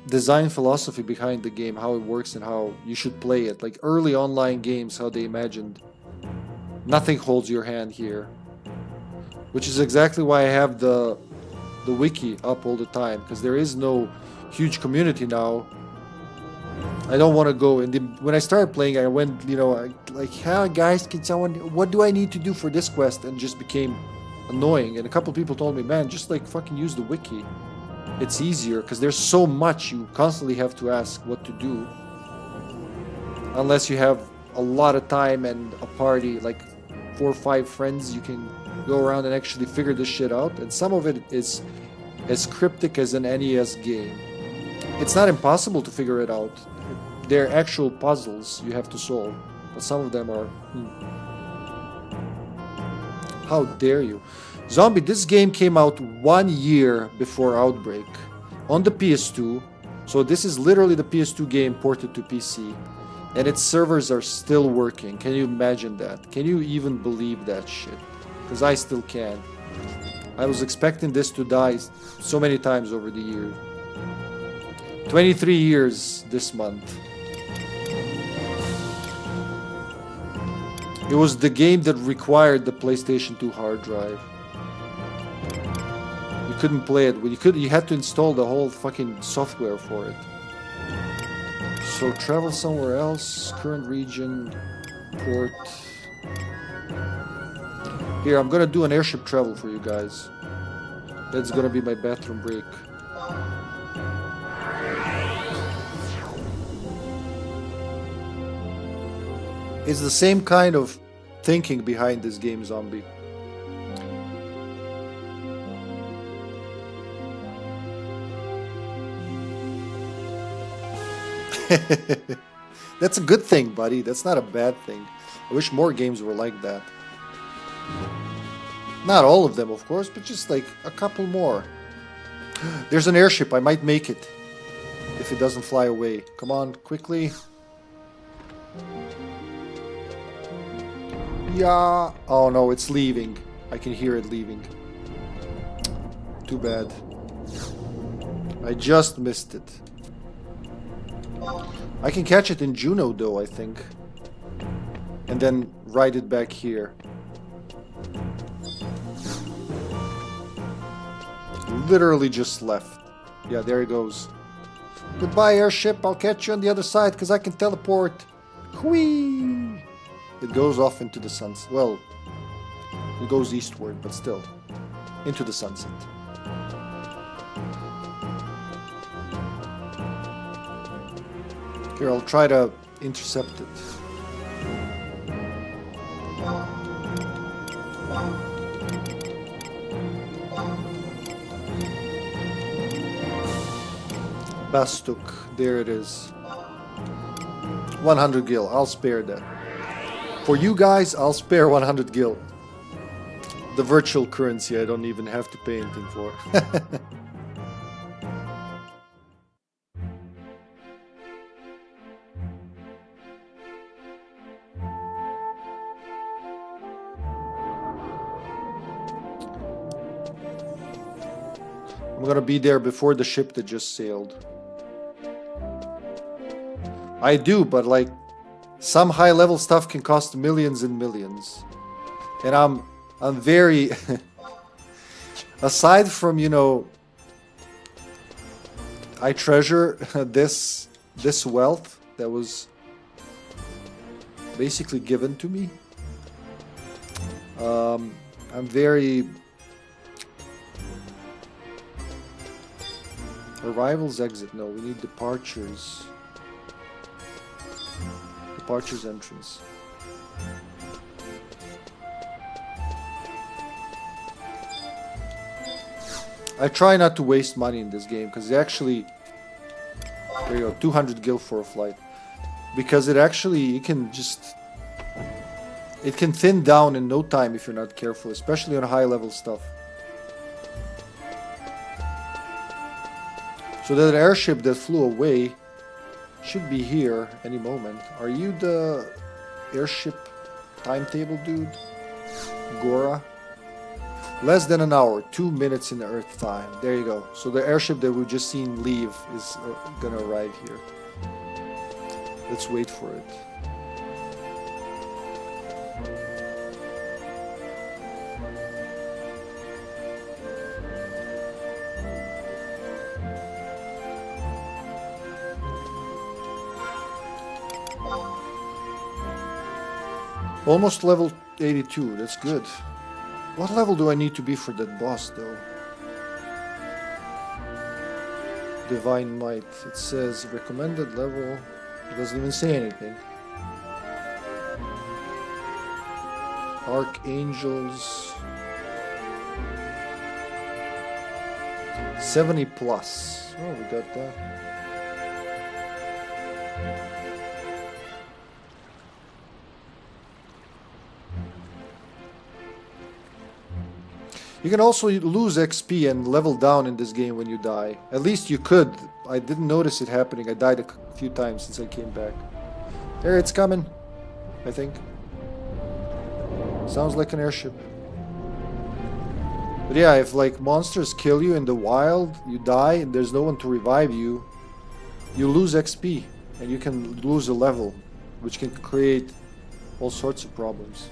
design philosophy behind the game, how it works and how you should play it. Like early online games, how they imagined nothing holds your hand here. Which is exactly why I have the wiki up all the time, because there is no huge community now. I don't want to go, and when I started playing, I went, you know, like, "Hi guys, can someone, what do I need to do for this quest?" and just became annoying. And a couple people told me, "Man, just like fucking use the wiki. It's easier, because there's so much you constantly have to ask what to do. Unless you have a lot of time and a party, like 4 or 5 friends, you can go around and actually figure this shit out. And some of it is as cryptic as an NES game. It's not impossible to figure it out. They're actual puzzles you have to solve, but some of them are... How dare you? Zombie, this game came out 1 year before Outbreak on the PS2. So this is literally the PS2 game ported to PC. And its servers are still working. Can you imagine that? Can you even believe that shit? Because I still can. I was expecting this to die so many times over the years. 23 years this month. It was the game that required the PlayStation 2 hard drive. You couldn't play it. You had to install the whole fucking software for it. So travel somewhere else. Current region. Port. Here, I'm gonna do an airship travel for you guys. That's gonna be my bathroom break. It's the same kind of thinking behind this game, Zombie. That's a good thing, buddy. That's not a bad thing. I wish more games were like that. Not all of them, of course, but just like a couple more. There's an airship. I might make it. If it doesn't fly away. Come on, quickly. Yeah. Oh no, it's leaving. I can hear it leaving. Too bad. I just missed it. I can catch it in Juno though, I think. And then ride it back here. Literally just left. Yeah, there it goes. Goodbye, airship. I'll catch you on the other side because I can teleport. Whee! It goes off into the sunset. Well, it goes eastward, but still. Into the sunset. Here, I'll try to intercept it. Bastuk, there it is. 100 gil, I'll spare that. For you guys, I'll spare 100 gil. The virtual currency I don't even have to pay anything for. I'm gonna be there before the ship that just sailed. I do, but like some high level stuff can cost millions and millions. And I'm very aside from, you know, I treasure this wealth that was basically given to me. I'm very arrivals exit. No, we need departures. Departures entrance. I try not to waste money in this game because actually, there you go, 200 gil for a flight. Because it actually, you can just, it can thin down in no time if you're not careful, especially on high level stuff. So that airship that flew away should be here any moment. Are you the airship timetable dude? Gora? Less than an hour, 2 minutes in the Earth time. There you go. So the airship that we've just seen leave is gonna arrive here. Let's wait for it. Almost level 82, that's good. What level do I need to be for that boss though? Divine Might. It says recommended level. It doesn't even say anything. Archangels. 70 plus. Oh, we got that. You can also lose XP and level down in this game when you die. At least you could. I didn't notice it happening. I died a few times since I came back. There, it's coming. I think. Sounds like an airship. But yeah, if like monsters kill you in the wild, you die and there's no one to revive you, you lose XP. And you can lose a level, which can create all sorts of problems.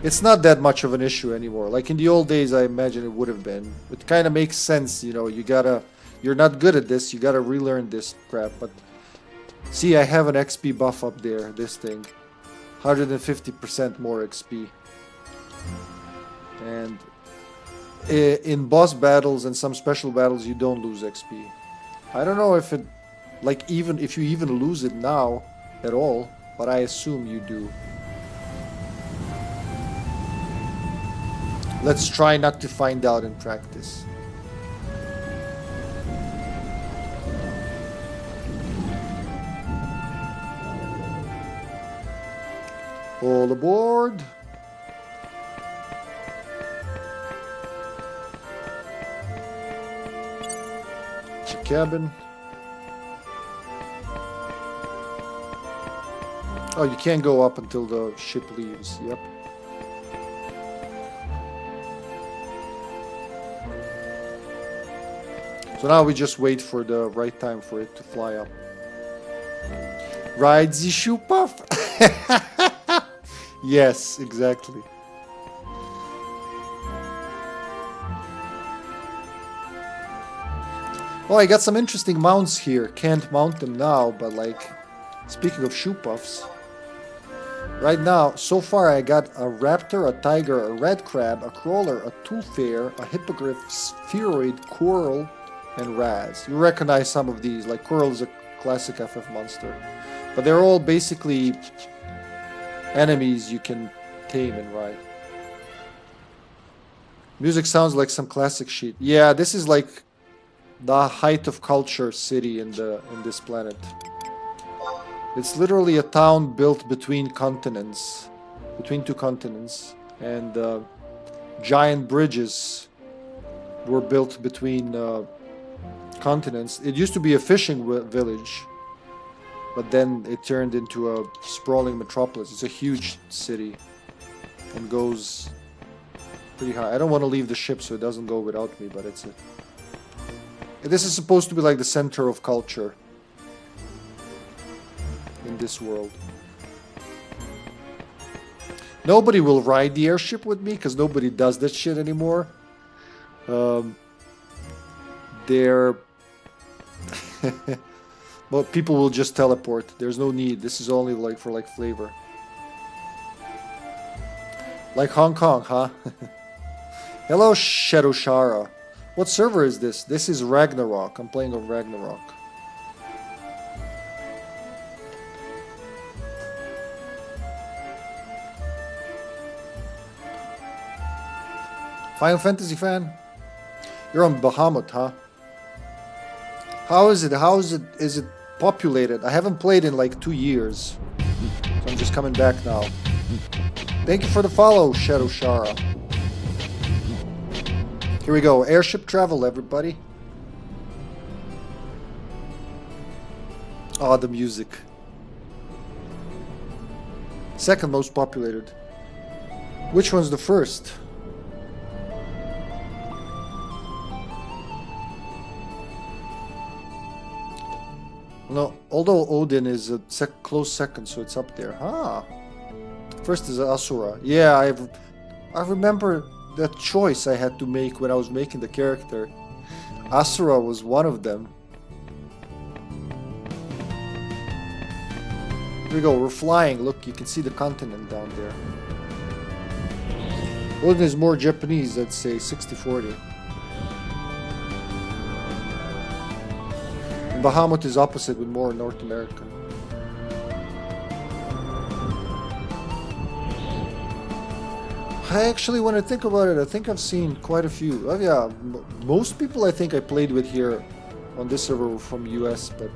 It's not that much of an issue anymore. Like in the old days, I imagine it would have been. It kind of makes sense, you know, you're not good at this, you gotta relearn this crap. But see, I have an XP buff up there, this thing. 150% more XP. And in boss battles and some special battles, you don't lose XP. I don't know if it, like even if you even lose it now at all, but I assume you do. Let's try not to find out in practice. All aboard. The cabin. Oh, you can't go up until the ship leaves. Yep. So now we just wait for the right time for it to fly up. Ride the ship off. Yes, exactly. Oh, I got some interesting mounts here. Can't mount them now, but like, speaking of shoe puffs, right now, so far I got a raptor, a tiger, a red crab, a crawler, a toolfare, a hippogriff, spheroid, coral, and Raz. You recognize some of these, like Coral is a classic FF monster. But they're all basically enemies you can tame and ride. Music sounds like some classic shit. Yeah, this is like the height of culture city in this planet. It's literally a town built between continents, between two continents, and giant bridges were built between continents. It used to be a fishing village, but then it turned into a sprawling metropolis. It's a huge city and goes pretty high. I don't want to leave the ship so it doesn't go without me, but it's a... This is supposed to be like the center of culture in this world. Nobody will ride the airship with me because nobody does that shit anymore. Well, people will just teleport. There's no need. This is only like for like flavor. Like Hong Kong, huh? Hello, Shadow Shara. What server is this? This is Ragnarok. I'm playing on Ragnarok. Final Fantasy fan? You're on Bahamut, huh? How is it? Is it populated? I haven't played in like 2 years. So I'm just coming back now. Thank you for the follow, Shadow Shara. Here we go. Airship travel, everybody. Oh, the music. Second most populated. Which one's the first? No, although Odin is a close second, so it's up there. Ah, first is Asura. Yeah, I remember that choice I had to make when I was making the character. Asura was one of them. Here we go. We're flying. Look, you can see the continent down there. Odin is more Japanese. I'd say 60-40. Bahamut is opposite with more North American. I actually, when I think about it, I think I've seen quite a few. Oh yeah, most people I think I played with here on this server were from US, but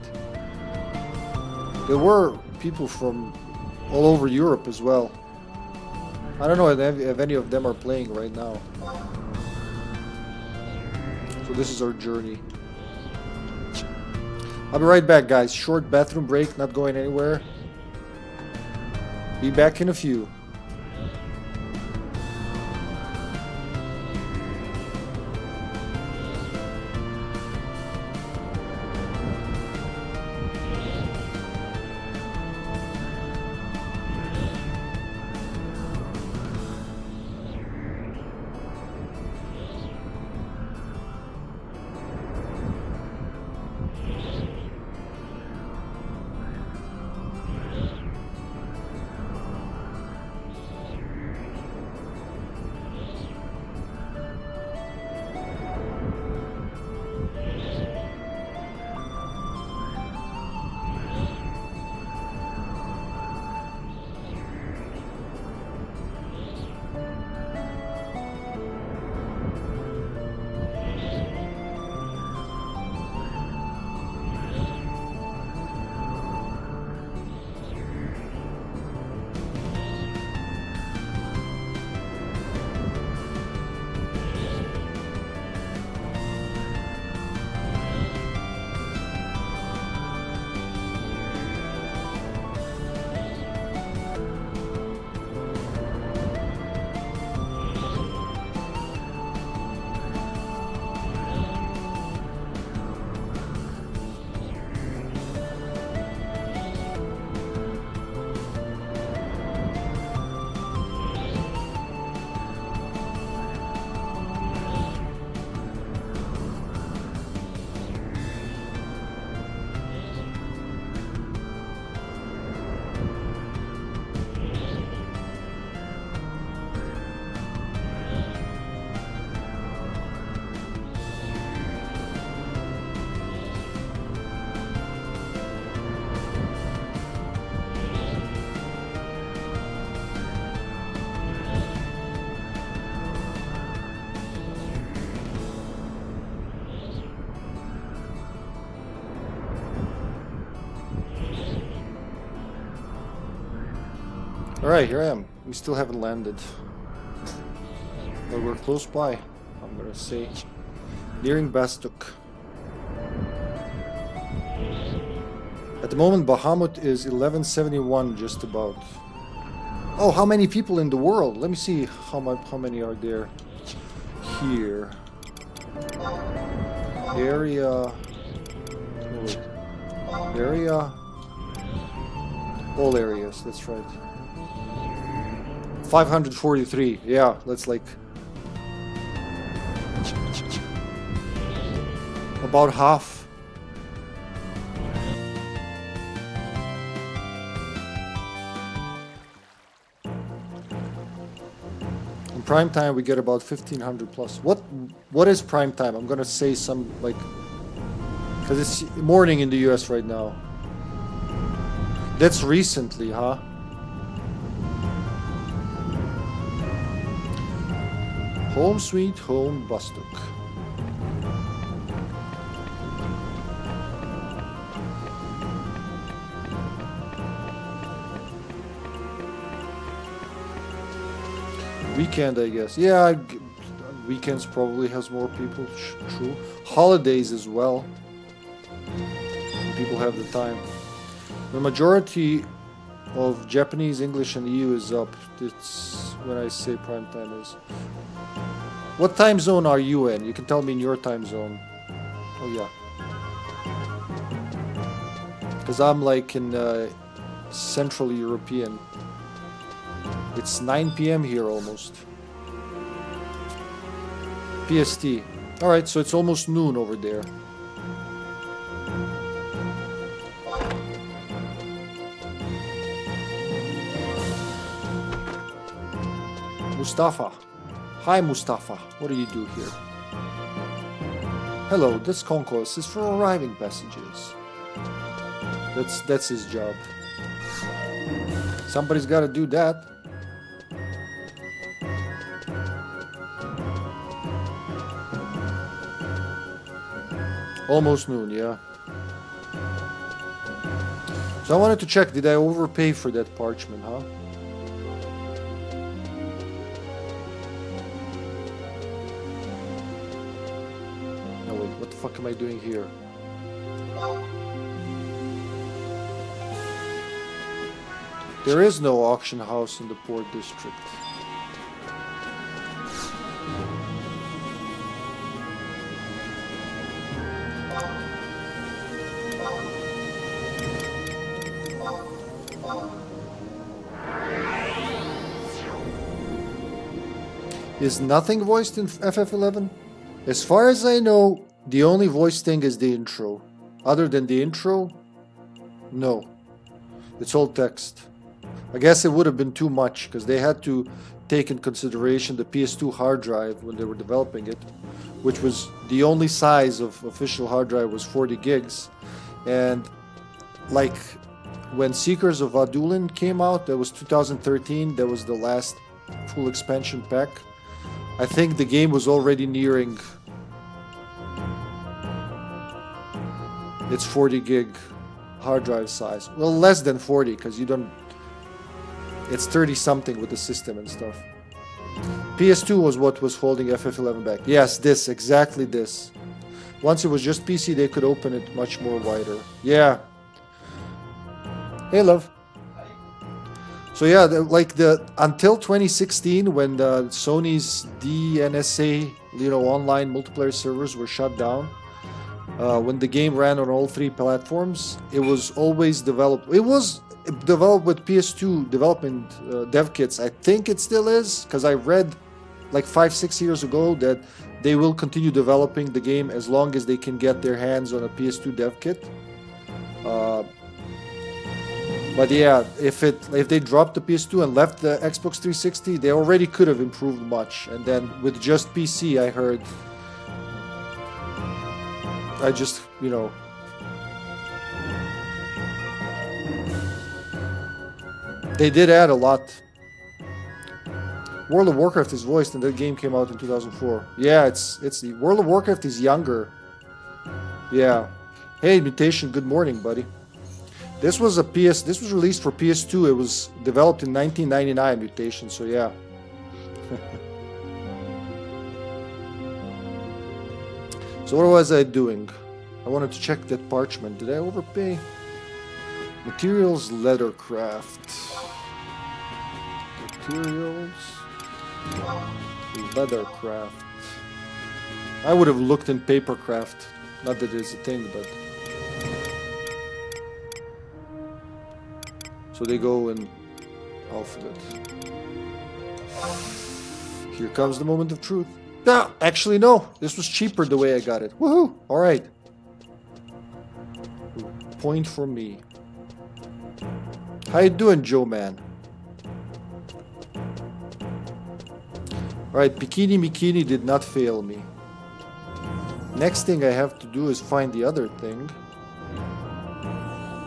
there were people from all over Europe as well. I don't know if any of them are playing right now. So this is our journey. I'll be right back, guys. Short bathroom break, not going anywhere. Be back in a few. Alright, here I am. We still haven't landed. But we're close by, I'm gonna say. Nearing Bastuk. At the moment, Bahamut is 1171, just about. Oh, how many people in the world? Let me see how many are there here. Area. Oh, wait. Area. All areas, that's right. 543. Yeah, that's like about half. In prime time we get about 1500 plus. What is prime time? I'm gonna say some like, because it's morning in the US right now. That's recently, huh? Home sweet home Bastuk. Weekend, I guess. Yeah, weekends probably has more people. True. Holidays as well. People have the time. The majority of Japanese, English, and EU is up. It's when I say prime time is. What time zone are you in? You can tell me in your time zone. Oh yeah. Because I'm like in Central European. It's 9 p.m. here almost. PST. Alright, so it's almost noon over there. Mustafa. Hi Mustafa, what do you do here? Hello, this concourse is for arriving passengers. That's his job. Somebody's gotta do that. Almost noon, yeah. So I wanted to check, did I overpay for that parchment, huh? No, wait, what the fuck am I doing here? There is no auction house in the port district. Is nothing voiced in FF11? As far as I know, the only voice thing is the intro. Other than the intro, no. It's all text. I guess it would have been too much, because they had to take in consideration the PS2 hard drive when they were developing it, which was the only size of official hard drive was 40 gigs. And like when Seekers of Vana'diel came out, that was 2013, that was the last full expansion pack. I think the game was already nearing its 40 gig hard drive size. Well, less than 40, because you don't... It's 30 something with the system and stuff. PS2 was what was holding FF11 back. Yes, this, exactly this. Once it was just PC, they could open it much more wider. Yeah. Hey, love. So yeah, until 2016, when the Sony's DNSA, online multiplayer servers were shut down, when the game ran on all three platforms, it was always developed. It was developed with PS2 development dev kits. I think it still is, because I read like 5-6 years ago that they will continue developing the game as long as they can get their hands on a PS2 dev kit. But yeah, if they dropped the PS2 and left the Xbox 360, they already could have improved much. And then with just PC, I heard, they did add a lot. World of Warcraft is voiced, and that game came out in 2004. Yeah, it's World of Warcraft is younger. Yeah. Hey, Mutation, good morning, buddy. This was this was released for PS2. It was developed in 1999, Mutation, so yeah. So what was I doing? I wanted to check that parchment. Did I overpay? Materials, leathercraft. Materials, leathercraft. I would have looked in papercraft. Not that it's a thing, but... So they go in alphabet. Here comes the moment of truth. No, actually no. This was cheaper the way I got it. Woohoo! Alright. Point for me. How you doing, Joe man? Alright, Bikini Mikini did not fail me. Next thing I have to do is find the other thing.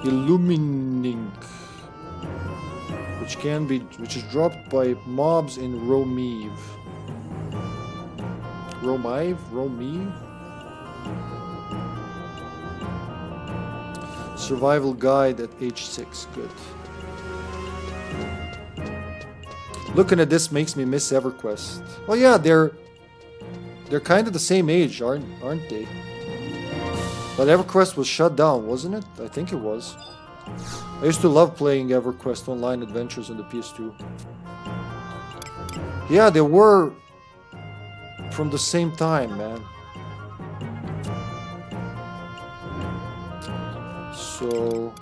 Illumining. Which is dropped by mobs in Romiv. Romiv? Survival guide at age 6. Good. Looking at this makes me miss EverQuest. Well, yeah, they're kind of the same age, aren't they? But EverQuest was shut down, wasn't it? I think it was. I used to love playing EverQuest Online Adventures on the PS2. Yeah, they were from the same time, man. So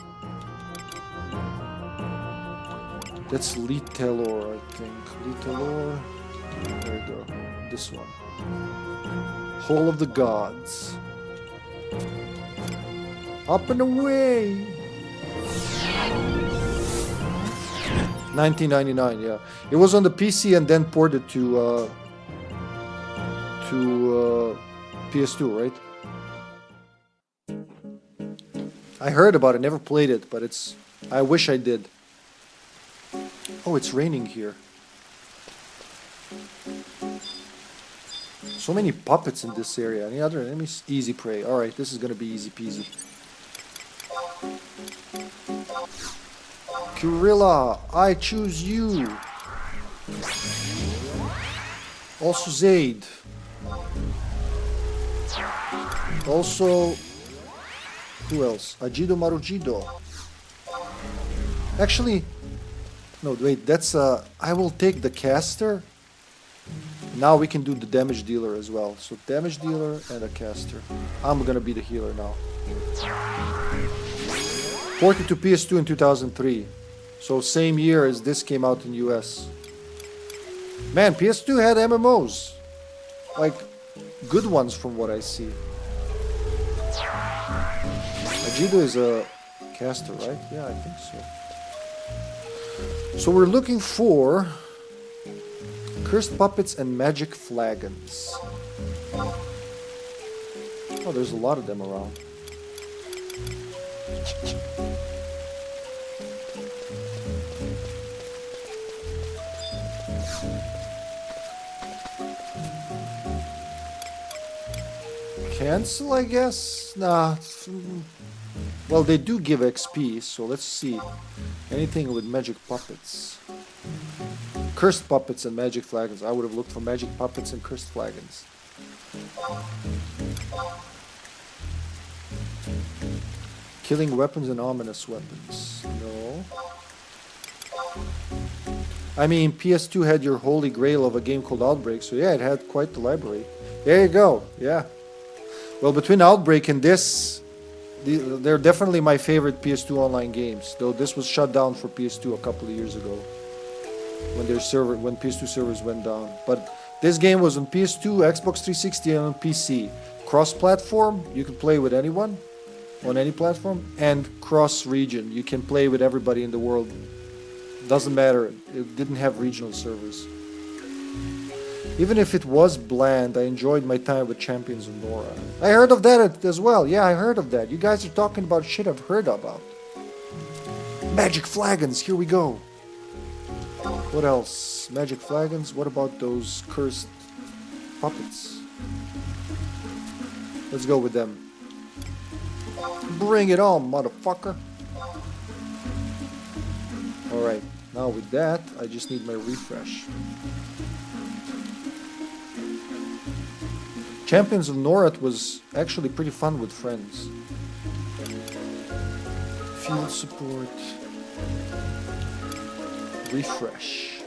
that's Litelor, I think. Litelor. There we go. This one. Hall of the Gods. Up and away. 1999, yeah. It was on the PC and then ported to PS2, right? I heard about it, never played it, but it's... I wish I did. Oh, it's raining here. So many puppets in this area. Any other enemies? Easy prey. Alright, this is gonna be easy peasy. Kurilla, I choose you. Also Zaid. Also, who else? Ajido Marujido. Actually, no, wait, that's I will take the caster. Now we can do the damage dealer as well. So damage dealer and a caster. I'm gonna be the healer now. Ported to PS2 in 2003. So same year as this came out in US. Man, PS2 had MMOs. Like, good ones from what I see. Ajido is a caster, right? Yeah, I think so. So we're looking for cursed puppets and magic flagons. Oh, there's a lot of them around. Cancel, I guess? Nah. Well, they do give XP, so let's see. Anything with magic puppets. Cursed puppets and magic flagons. I would have looked for magic puppets and cursed flagons. Killing weapons and ominous weapons. No. I mean, PS2 had your holy grail of a game called Outbreak, so yeah, it had quite the library. There you go, yeah. Well, between Outbreak and this, they're definitely my favorite PS2 online games, though this was shut down for PS2 a couple of years ago when PS2 servers went down. But this game was on PS2, Xbox 360, and on PC. Cross-platform, you can play with anyone on any platform, and cross-region, you can play with everybody in the world. Doesn't matter, it didn't have regional servers. Even if it was bland, I enjoyed my time with Champions of Nora. I heard of that as well. Yeah, I heard of that. You guys are talking about shit I've heard about. Magic flagons, here we go. What else? Magic flagons? What about those cursed puppets? Let's go with them. Bring it on, motherfucker. Alright, now with that, I just need my refresh. Champions of Norath was actually pretty fun with friends. Field support. Refresh.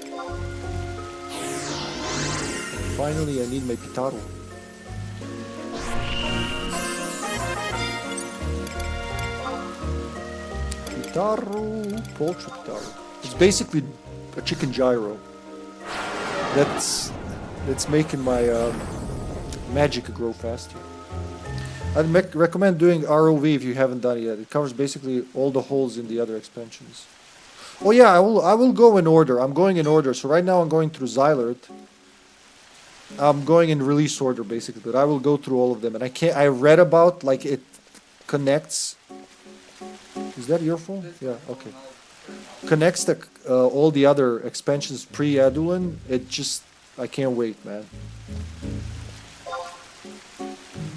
And finally, I need my Pitaro. Pitaro, poultry Pitaro. It's basically a chicken gyro. That's making my magic grow faster. I'd recommend doing ROV if you haven't done it yet. It covers basically all the holes in the other expansions. Oh yeah, I will go in order. I'm going in order. So right now I'm going through Zilart. I'm going in release order basically, but I will go through all of them. And I read about like it connects. Is that your phone? Yeah, okay. Connects the all the other expansions pre-Adulan. It just, I can't wait, man.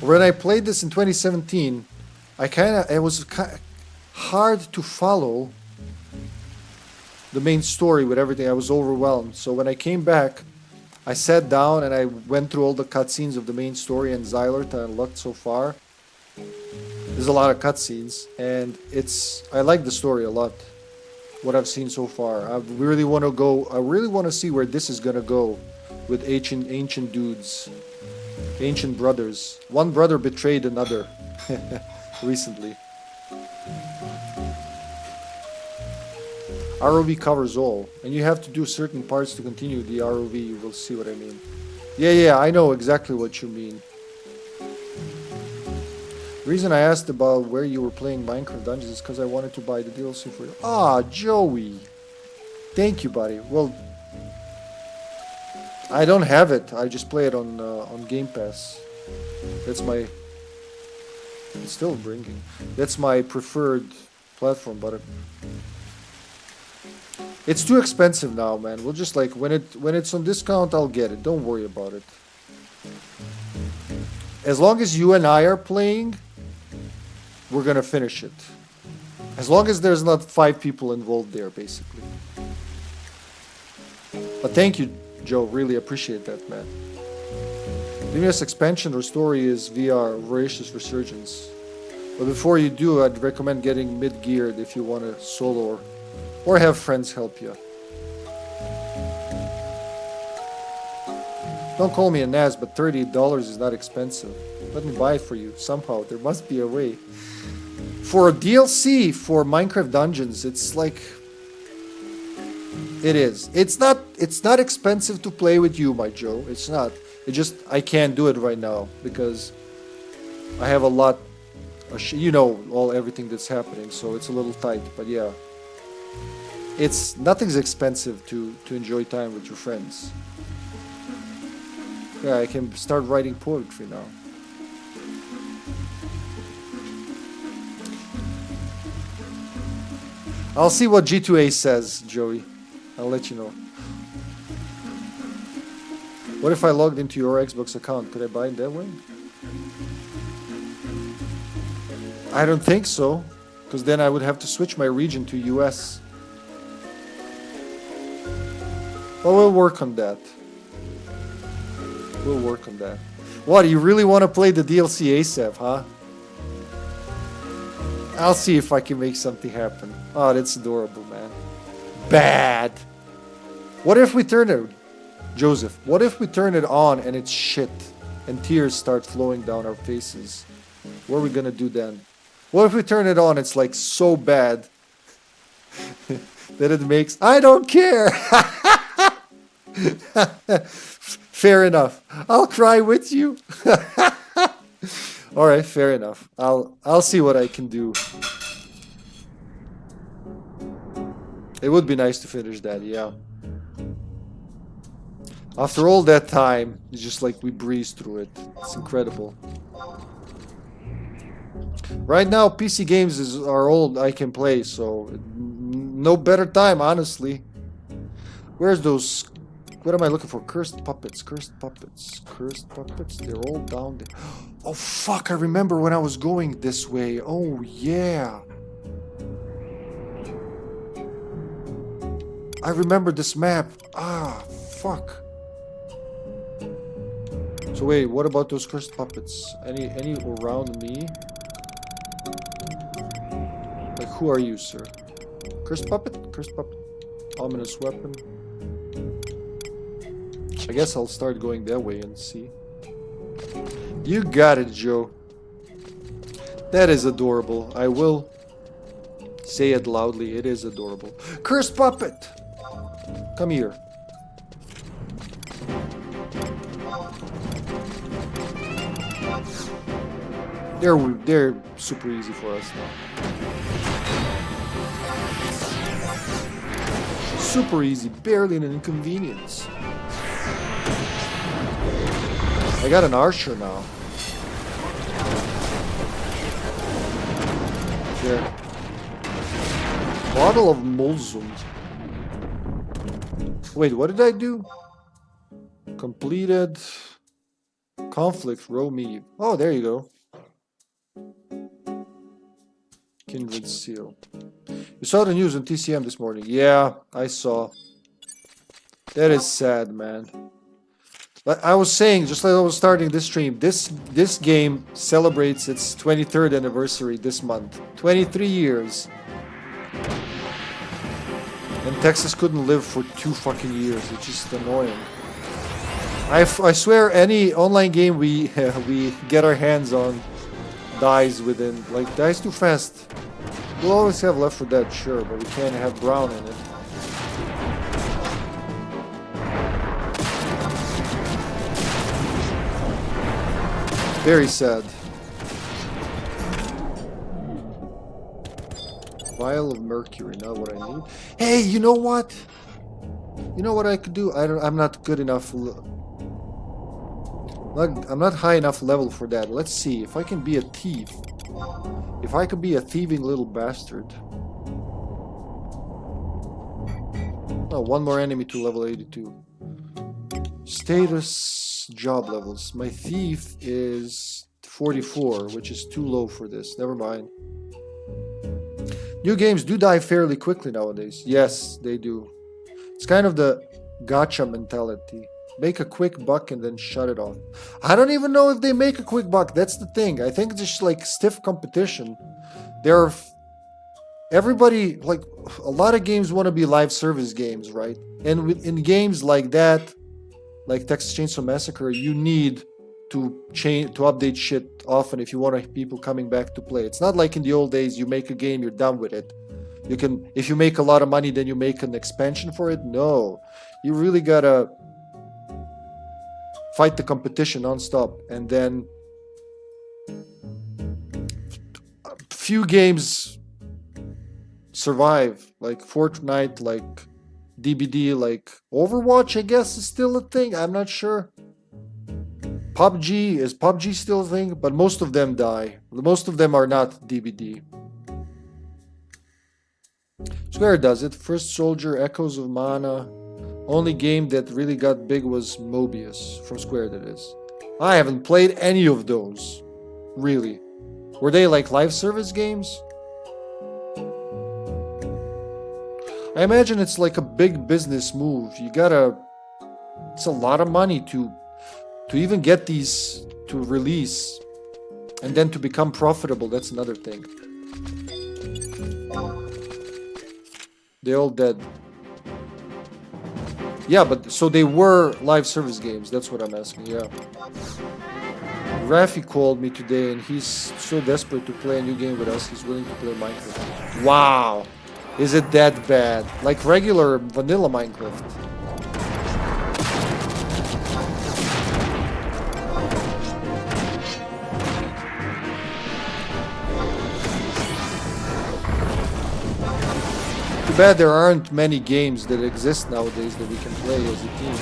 When I played this in 2017, it was hard to follow the main story with everything. I was overwhelmed. So when I came back, I sat down and I went through all the cutscenes of the main story and Zilart I unlocked so far. There's a lot of cutscenes, and I like the story a lot. What I've seen so far, I really want to go. I really want to see where this is gonna go, with ancient dudes, ancient brothers. One brother betrayed another recently. ROV covers all, and you have to do certain parts to continue the ROV. You will see what I mean. Yeah, I know exactly what you mean. The reason I asked about where you were playing Minecraft Dungeons is because I wanted to buy the DLC for you. Ah, Joey! Thank you, buddy. Well, I don't have it. I just play it on Game Pass. That's my... It's still ringing. That's my preferred platform, but it's too expensive now, man. We'll just like when it's on discount, I'll get it. Don't worry about it. As long as you and I are playing, we're gonna finish it. As long as there's not 5 people involved there, basically. But thank you, Joe. Really appreciate that, man. The newest expansion or story is VR, Voracious Resurgence. But before you do, I'd recommend getting mid-geared if you want to solo or have friends help you. Don't call me a Naz, but $38 is not expensive. Let me buy it for you somehow. There must be a way. For a DLC for Minecraft Dungeons, it's like... It is. It's not expensive to play with you, my Joe. It's not. It just, I can't do it right now because I have a lot, you know, everything that's happening, so it's a little tight, but yeah. Nothing's expensive to enjoy time with your friends. Yeah, I can start writing poetry now. I'll see what G2A says, Joey. I'll let you know. What if I logged into your Xbox account? Could I buy it that way? I don't think so, because then I would have to switch my region to US. Well, we'll work on that. We'll work on that. What, you really want to play the DLC ASAP, huh? I'll see if I can make something happen. Oh, that's adorable, man. Bad. What if we turn it... Joseph, what if we turn it on and it's shit and tears start flowing down our faces? What are we gonna do then? What if we turn it on, it's like so bad that it makes... I don't care! Fair enough. I'll cry with you. Alright, fair enough. I'll see what I can do. It would be nice to finish that, yeah. After all that time, it's just like we breezed through it. It's incredible. Right now, PC games are all I can play, so no better time, honestly. Where's those... What am I looking for? Cursed puppets, cursed puppets, cursed puppets. They're all down there. Oh, fuck, I remember when I was going this way. Oh, yeah. I remember this map. Ah, fuck. So wait, what about those cursed puppets? Any around me? Like, who are you, sir? Cursed puppet? Cursed puppet. Ominous weapon. I guess I'll start going that way and see. You got it, Joe. That is adorable. I will say it loudly. It is adorable. Cursed puppet! Come here. They're super easy for us now. Super easy, barely an inconvenience. I got an archer now. There. Bottle of Mulzum. Wait, what did I do? Completed. Conflict, row me. Oh, there you go. Kindred seal. You saw the news on TCM this morning. Yeah, I saw. That is sad, man. But I was saying, just like I was starting this stream, this game celebrates its 23rd anniversary this month. 23 years. And Texas couldn't live for 2 fucking years. It's just annoying. I swear any online game we get our hands on dies within, like, dies too fast. We'll always have Left 4 Dead, sure, but we can't have Brown in it. Very sad. Vial of mercury, not what I need. Hey, you know what? You know what I could do? I'm not good enough. I'm not high enough level for that. Let's see if I can be a thief. If I could be a thieving little bastard. Oh, one more enemy to level 82. Status job levels. My thief is 44, which is too low for this. Never mind. New games do die fairly quickly nowadays. Yes, they do. It's kind of the gacha mentality. Make a quick buck and then shut it off. I don't even know if they make a quick buck. That's the thing. I think it's just like stiff competition. Everybody, like, a lot of games want to be live service games, right? And in games like that, like Texas Chainsaw Massacre, you need to update shit often if you want people coming back to play. It's not like in the old days, you make a game, you're done with it. You can, if you make a lot of money, then you make an expansion for it. No, you really gotta fight the competition non-stop. And then a few games survive, like Fortnite, like DBD, like Overwatch, I guess is still a thing. I'm not sure. Is PUBG still a thing? But most of them die. Most of them are not DBD. Square does it. First Soldier, Echoes of Mana. Only game that really got big was Mobius, from Square, that is. I haven't played any of those. Really. Were they like live service games? I imagine it's like a big business move. It's a lot of money to even get these to release. And then to become profitable, that's another thing. They're all dead. Yeah, but so they were live service games. That's what I'm asking, yeah. Rafi called me today and he's so desperate to play a new game with us, he's willing to play Minecraft. Wow! Is it that bad? Like regular vanilla Minecraft. Too bad there aren't many games that exist nowadays that we can play as a team.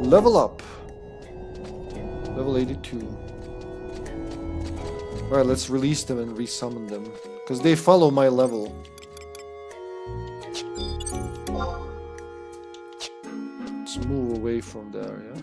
Level up. Level 82. Alright, let's release them and resummon them. Because they follow my level. Let's move away from there, yeah?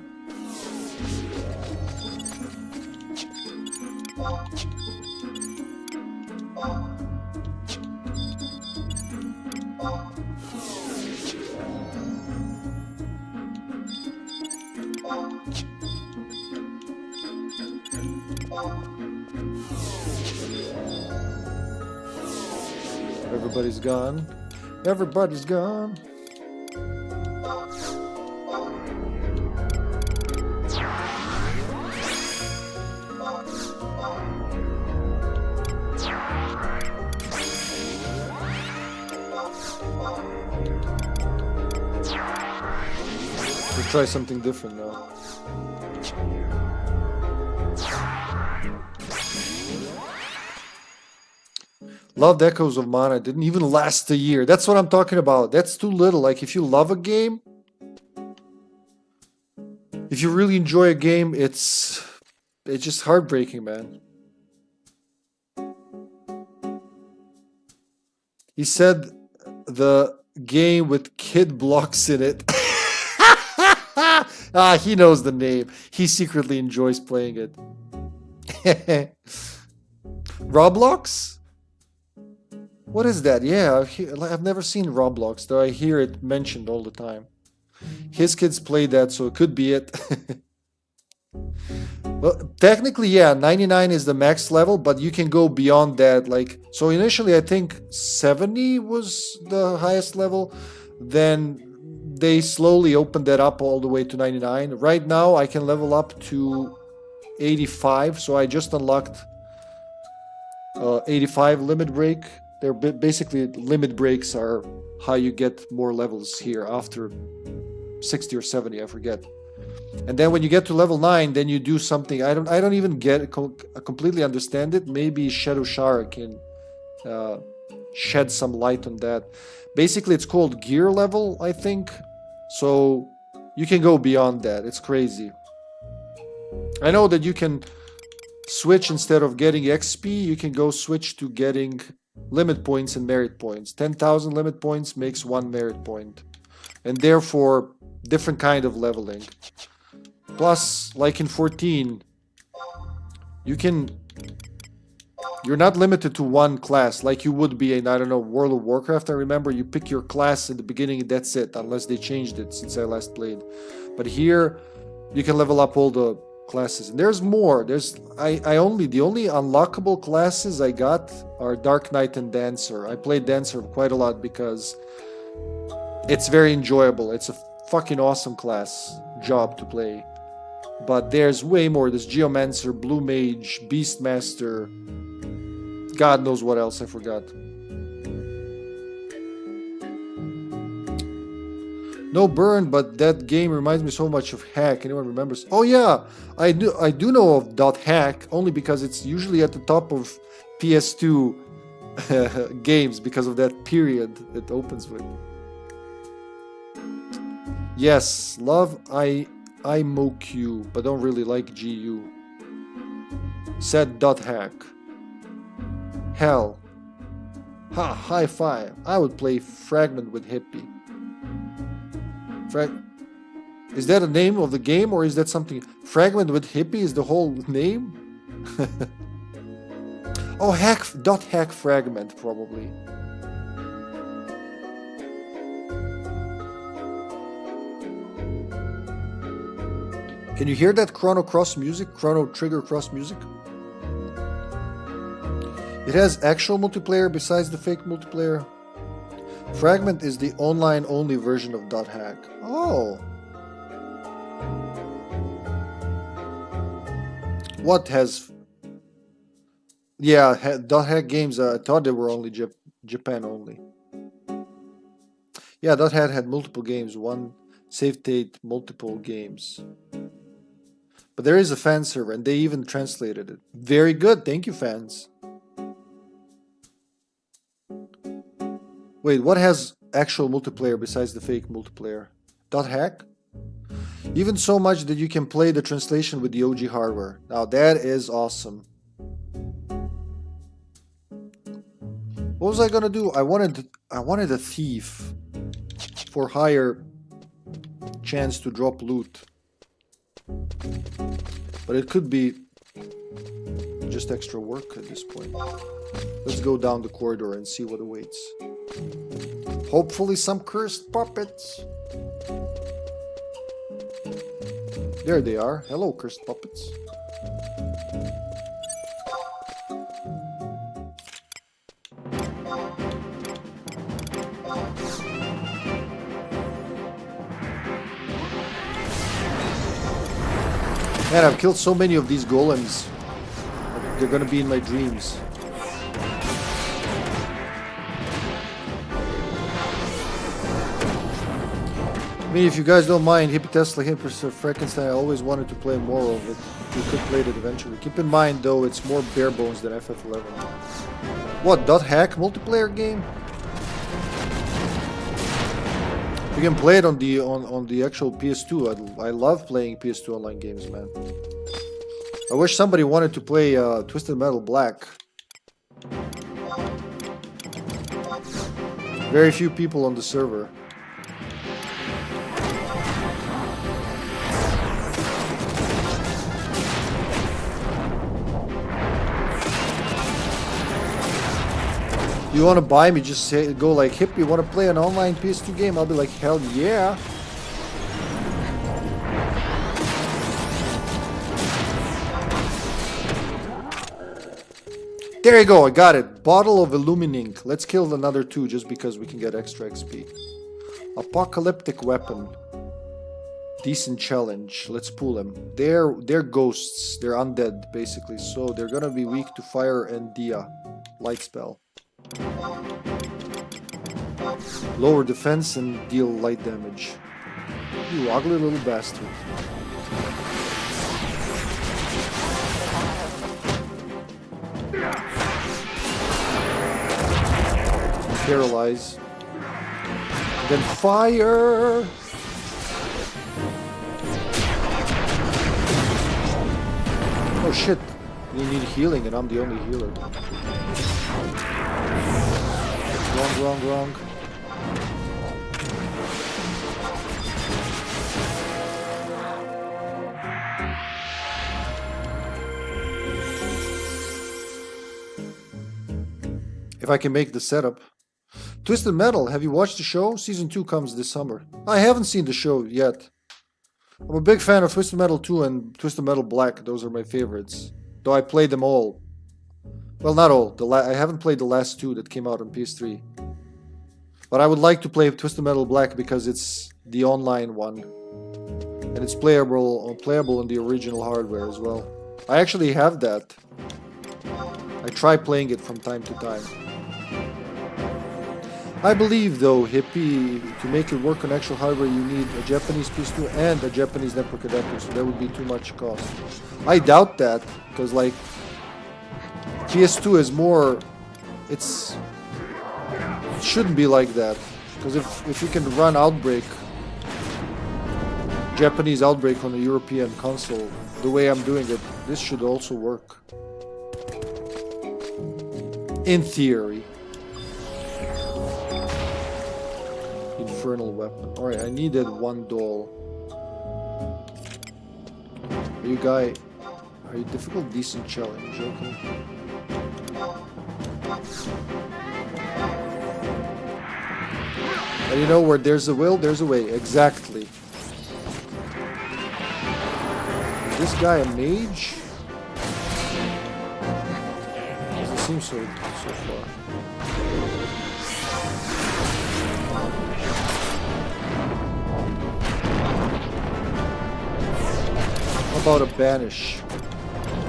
Everybody's gone. Everybody's gone. Let's try something different now. Loved Echoes of Mana. Didn't even last a year. That's what I'm talking about. That's too little. Like, if you love a game, if you really enjoy a game, it's just heartbreaking, man. He said the game with kid blocks in it. He knows the name. He secretly enjoys playing it. Roblox? What is that? Yeah, I've never seen Roblox, though I hear it mentioned all the time. His kids play that, so it could be it. Well, technically, yeah, 99 is the max level, but you can go beyond that. Like, so initially, I think 70 was the highest level. Then they slowly opened that up all the way to 99. Right now, I can level up to 85, so I just unlocked 85 limit break. They're basically, limit breaks are how you get more levels here after 60 or 70, I forget. And then when you get to level 9, then you do something. I don't even completely understand it. Maybe Shadow Shara can shed some light on that. Basically, it's called gear level, I think. So you can go beyond that. It's crazy. I know that you can switch, instead of getting XP, you can go switch to getting limit points and merit points. 10,000 limit points makes 1 merit point. And therefore, different kind of leveling. Plus, like in 14, you're not limited to one class like you would be in, I don't know, World of Warcraft. I remember you pick your class in the beginning and that's it, unless they changed it since I last played. But here, you can level up all the classes. And there's more. The only unlockable classes I got are Dark Knight and Dancer. I played Dancer quite a lot because it's very enjoyable. It's a fucking awesome class job to play. But there's way more. There's Geomancer, Blue Mage, Beastmaster, God knows what else I forgot. No burn, but that game reminds me so much of Hack. Anyone remembers? Oh yeah, I do know of .hack, only because it's usually at the top of PS2 games because of that period it opens with. Yes, love IMOQ, but don't really like GU. Said .hack. Hell. Ha, high five. I would play Fragment with Hippie. Is that a name of the game, or is that something? Fragment with Hippie is the whole name? Oh, hack fragment, probably. Can you hear that Chrono Trigger cross music? It has actual multiplayer besides the fake multiplayer. Fragment is the online-only version of .hack. Oh. What has... Yeah, .hack games, I thought they were only Japan only. Yeah, .hack had multiple games. One save state, multiple games. But there is a fan server, and they even translated it. Very good, thank you, fans. Wait, what has actual multiplayer besides the fake multiplayer? .hack? Even so much that you can play the translation with the OG hardware. Now that is awesome. What was I gonna do? I wanted a thief for higher chance to drop loot. But it could be just extra work at this point. Let's go down the corridor and see what awaits. Hopefully some cursed puppets. There they are. Hello, cursed puppets. Man, I've killed so many of these golems. They're gonna be in my dreams. I mean, if you guys don't mind, HippyTesla, FFXI, I always wanted to play more of it. We could play it eventually. Keep in mind, though, it's more bare bones than FF11. What, .hack multiplayer game? You can play it on the actual PS2. I love playing PS2 online games, man. I wish somebody wanted to play Twisted Metal Black. Very few people on the server. You want to buy me, just say, go like, Hippie, want to play an online PS2 game? I'll be like, hell yeah. There you go, I got it. Bottle of Illuminink. Let's kill another 2 just because we can get extra XP. Apocalyptic weapon. Decent challenge. Let's pull them. They're ghosts. They're undead, basically. So they're gonna be weak to fire and Dia. Light spell. Lower defense and deal light damage. You ugly little bastard. Paralyze. Then fire! Oh shit. You need healing and I'm the only healer. Wrong. If I can make the setup. Twisted Metal, have you watched the show? Season 2 comes this summer. I haven't seen the show yet. I'm a big fan of Twisted Metal 2 and Twisted Metal Black. Those are my favorites. Though I played them all. Well, not all. I haven't played the last 2 that came out on PS3. But I would like to play Twisted Metal Black because it's the online one. And it's playable on the original hardware as well. I actually have that. I try playing it from time to time. I believe, though, Hippie, to make it work on actual hardware, you need a Japanese PS2 and a Japanese network adapter, so that would be too much cost. I doubt that, because, like, PS2 is more... It shouldn't be like that, because if you can run Outbreak, Japanese Outbreak on a European console, the way I'm doing it, this should also work. In theory. Infernal weapon. Alright, I needed 1 doll. Are you difficult? Decent challenge, okay. And you know where there's a will, there's a way. Exactly. Is this guy a mage? Doesn't seem so far. How about a banish?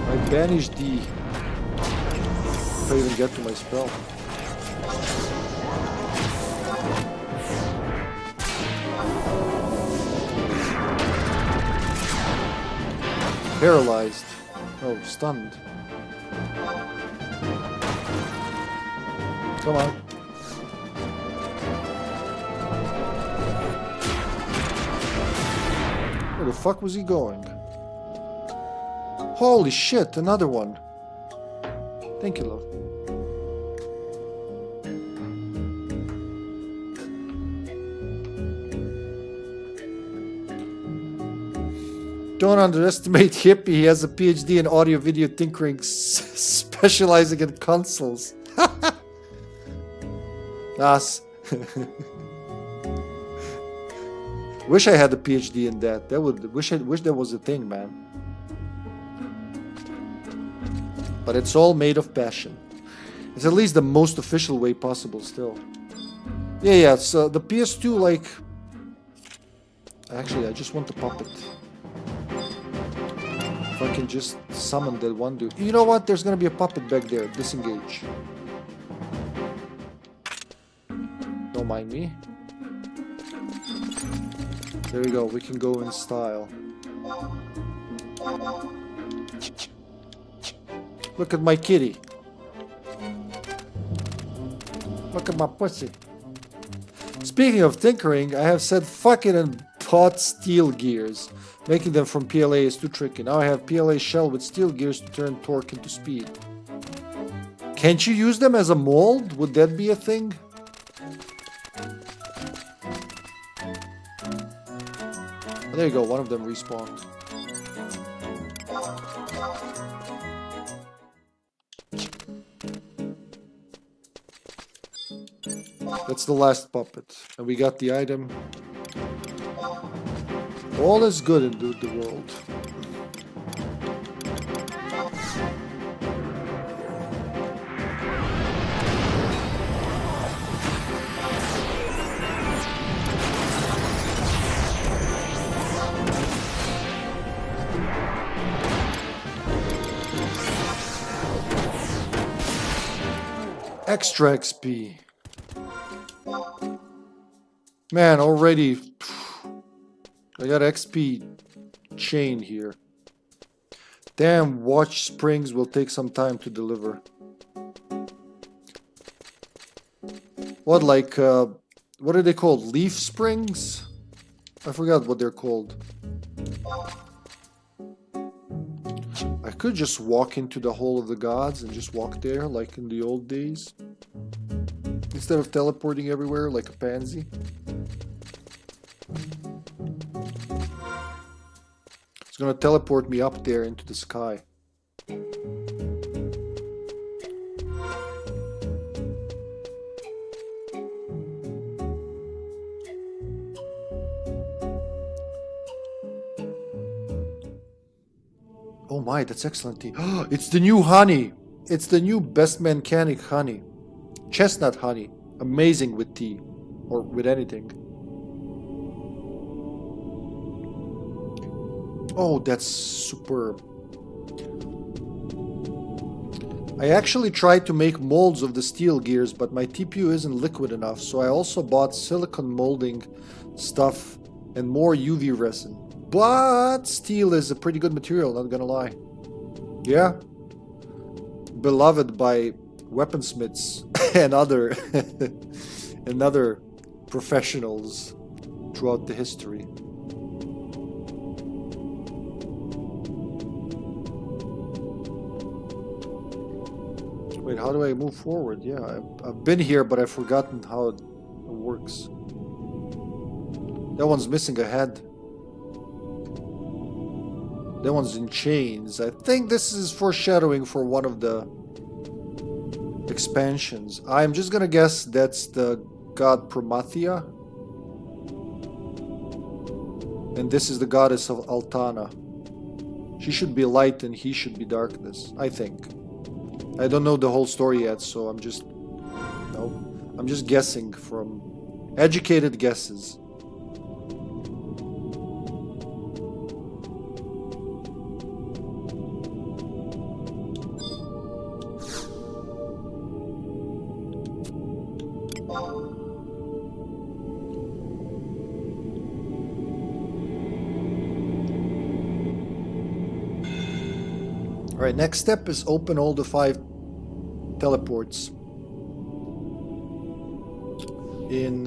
I banish D. If I even get to my spell. Paralyzed. Oh, stunned. Come on. Where the fuck was he going? Holy shit, another one. Thank you, love. Don't underestimate Hippie. He has a PhD in audio-video tinkering, specializing in consoles. Wish I had a PhD in that. That would wish that was a thing, man. But it's all made of passion. It's at least the most official way possible still. Yeah, so the PS2, like... Actually, I just want the puppet. If I can just summon that one dude. You know what? There's gonna be a puppet back there. Disengage. Don't mind me. There we go. We can go in style. Look at my kitty. Look at my pussy. Speaking of tinkering, I have said fuck it and bought steel gears. Making them from PLA is too tricky. Now I have PLA shell with steel gears to turn torque into speed. Can't you use them as a mold? Would that be a thing? Oh, there you go, one of them respawned. That's the last puppet. And we got the item. All is good in the world. Extra XP. Man, already I got XP chain here. Damn, watch springs will take some time to deliver. What, like, what are they called? Leaf springs? I forgot what they're called. I could just walk into the Hall of the Gods and just walk there like in the old days. Instead of teleporting everywhere like a pansy. It's gonna teleport me up there into the sky. Oh my, that's excellent tea. It's the new honey. It's the new best mechanic honey. Chestnut honey. Amazing with tea. Or with anything. Oh, that's superb. I actually tried to make molds of the steel gears, but my TPU isn't liquid enough, so I also bought silicone molding stuff and more UV resin. But steel is a pretty good material, not gonna lie. Yeah. Beloved by weaponsmiths and other and other professionals throughout the history. Wait, how do I move forward? Yeah, I've been here, but I've forgotten how it works. That one's missing a head. That one's in chains. I think this is foreshadowing for one of the expansions. I'm just gonna guess that's the god Promathea. And this is the goddess of Altana. She should be light and he should be darkness, I think. I don't know the whole story yet, so I'm just guessing from educated guesses. Alright, next step is open all the 5 teleports in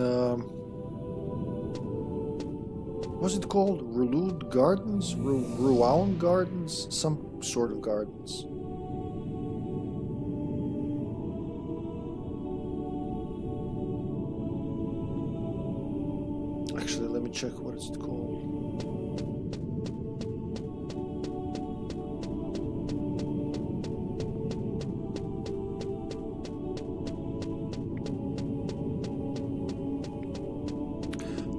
what's it called? Rulud Gardens? Ruaun Gardens? Some sort of gardens. Actually, let me check what it's called.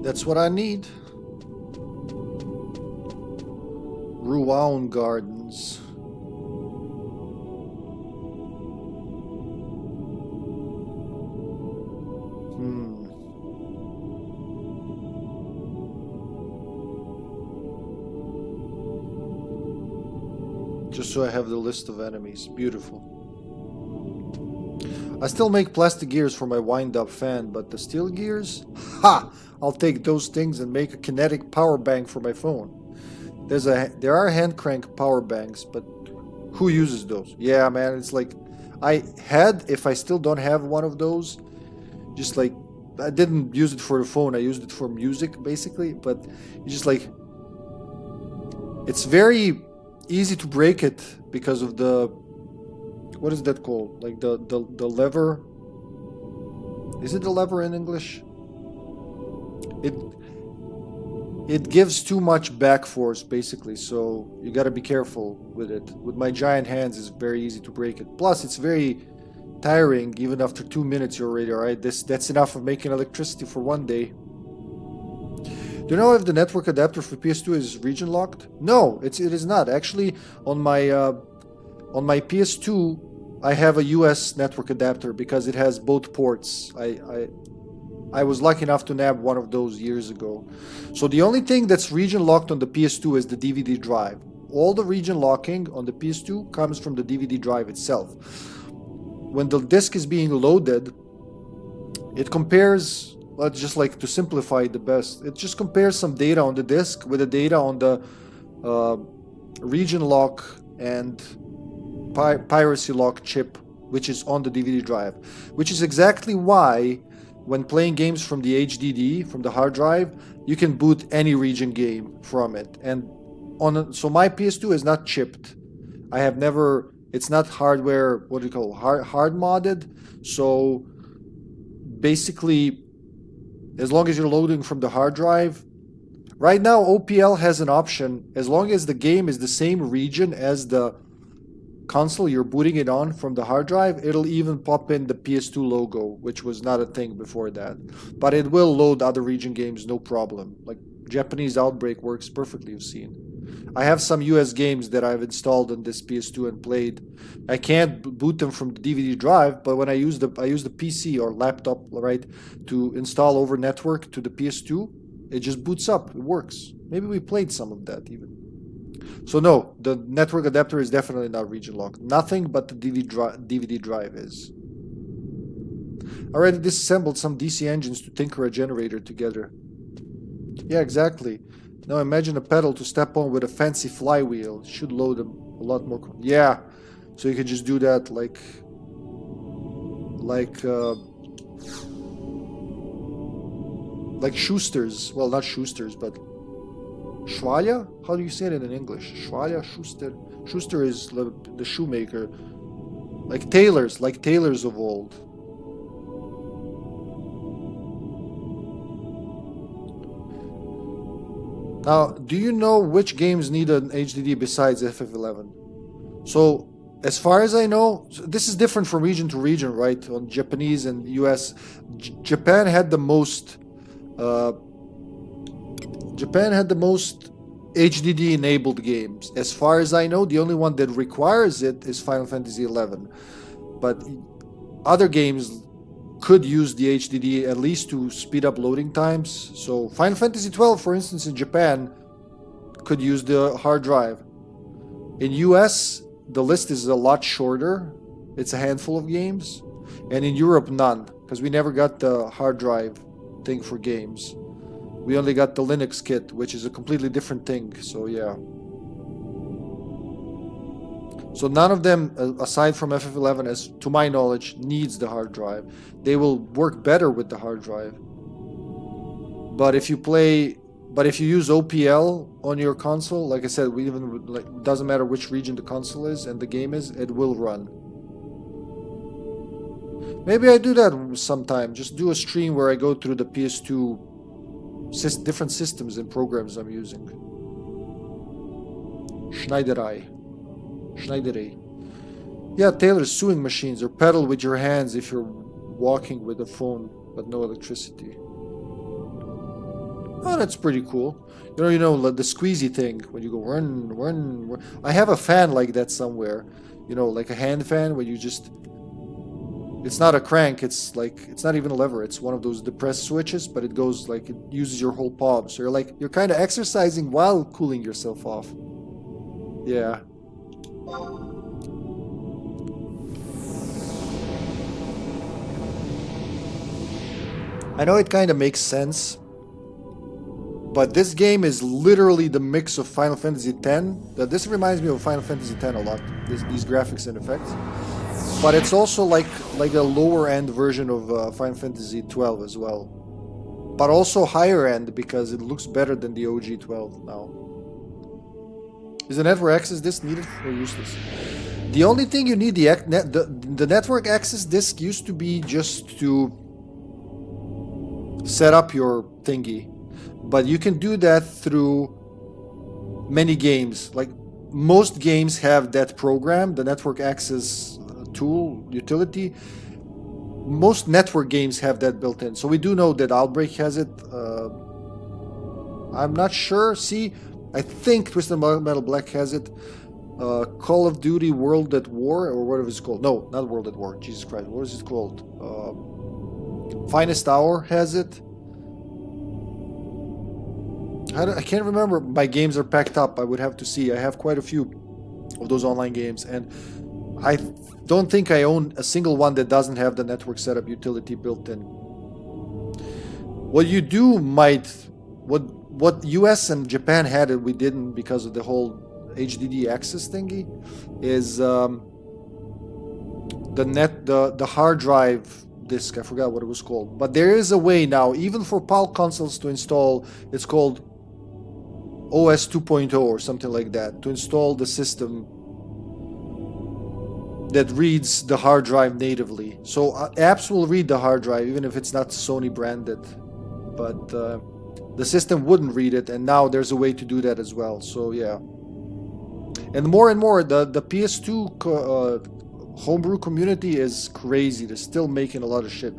That's what I need. Ruan Gardens. Just so I have the list of enemies. Beautiful. I still make plastic gears for my wind-up fan, but the steel gears? Ha! I'll take those things and make a kinetic power bank for my phone. There are hand crank power banks, but who uses those? Yeah, man, it's like if I still don't have one of those, just like I didn't use it for the phone, I used it for music basically, but you just like it's very easy to break it because of the what is that called? Like the lever. Is it the lever in English? It gives too much back force basically, so you gotta be careful with it. With my giant hands it's very easy to break it. Plus it's very tiring. Even after 2 minutes you're already alright. That's enough of making electricity for one day. Do you know if the network adapter for PS2 is region locked? No, it is not. Actually, on my PS2 I have a US network adapter because it has both ports. I was lucky enough to nab one of those years ago. So the only thing that's region locked on the PS2 is the DVD drive. All the region locking on the PS2 comes from the DVD drive itself. When the disc is being loaded, it compares, let's just like to simplify it the best, it just compares some data on the disc with the data on the region lock and piracy lock chip, which is on the DVD drive. Which is exactly why when playing games from the HDD, from the hard drive, you can boot any region game from it. And so my PS2 is not chipped. I have never, it's not hardware, what do you call, hard modded. So basically, as long as you're loading from the hard drive, right now OPL has an option, as long as the game is the same region as the console you're booting it on from the hard drive, it'll even pop in the PS2 logo, which was not a thing before that. But it will load other region games, no problem. Like Japanese Outbreak works perfectly, you've seen. I have some US games that I've installed on this PS2 and played. I can't boot them from the DVD drive, but when I use the PC or laptop, right, to install over network to the PS2, it just boots up. It works. Maybe we played some of that even. So no, the network adapter is definitely not region locked. Nothing but the DVD drive is. I already disassembled some DC engines to tinker a generator together. Yeah, exactly. Now imagine a pedal to step on with a fancy flywheel. Should load a lot more. Yeah, so you can just do that like Schuster's. Well, not Schuster's, but Schwalya? How do you say it in English? Schwalya, Schuster. Schuster is the shoemaker. Like tailors of old. Now, do you know which games need an HDD besides FF11? So, as far as I know, this is different from region to region, right? On Japanese and US, Japan had the most HDD enabled games. As far as I know, the only one that requires it is Final Fantasy XI. But other games could use the HDD at least to speed up loading times. So Final Fantasy XII, for instance, in Japan, could use the hard drive. In US, the list is a lot shorter. It's a handful of games. And in Europe, none, because we never got the hard drive thing for games. We only got the Linux kit, which is a completely different thing, so yeah. So none of them, aside from FF11, as to my knowledge, needs the hard drive. They will work better with the hard drive. But if you use OPL on your console, like I said, doesn't matter which region the console is and the game is, it will run. Maybe I do that sometime. Just do a stream where I go through the PS2 different systems and programs I'm using. Schneiderei. Yeah, tailors, sewing machines, or pedal with your hands if you're walking with a phone but no electricity. Oh, that's pretty cool. You know, like the squeezy thing when you go run, run, run. I have a fan like that somewhere. You know, like a hand fan where you just. It's not a crank. It's like it's not even a lever. It's one of those depressed switches, but it goes like it uses your whole palm. So you're kind of exercising while cooling yourself off. Yeah. I know it kind of makes sense, but this game is literally the mix of Final Fantasy X. This reminds me of Final Fantasy X a lot, these graphics and effects. But it's also like a lower end version of Final Fantasy XII as well. But also higher end because it looks better than the OG 12 now. Is the network access disc needed or useless? The only thing you need, the network access disc used to be just to set up your thingy, but you can do that through many games. Like most games have that program, the network access tool utility. Most network games have that built in, so we do know that Outbreak has it. I'm not sure. See, I think Twisted Metal Black has it. Call of Duty World at War, or whatever it's called. No, not World at War. Jesus Christ, what is it called? Finest Hour has it. I can't remember. My games are packed up. I would have to see. I have quite a few of those online games, and I don't think I own a single one that doesn't have the network setup utility built in. What you do might... What US and Japan had it, we didn't because of the whole HDD access thingy, is the hard drive disk. I forgot what it was called, but there is a way now, even for PAL consoles, to install. It's called OS 2.0 or something like that, to install the system that reads the hard drive natively. So apps will read the hard drive even if it's not Sony branded, but the system wouldn't read it, and now there's a way to do that as well. So yeah, and more the PS2 homebrew community is crazy. They're still making a lot of shit.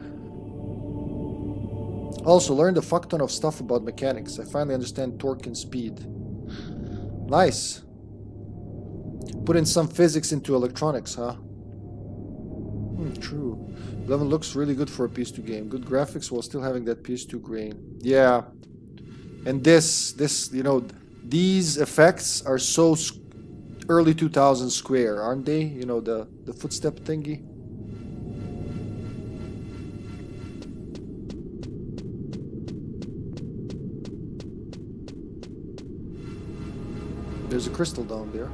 Also learned a fuck ton of stuff about mechanics. I finally understand torque and speed. Nice. Put in some physics into electronics, huh? True. 11 looks really good for a PS2 game. Good graphics while still having that PS2 grain. Yeah. And this, you know, these effects are so early 2000s Square, aren't they? You know, the footstep thingy. There's a crystal down there.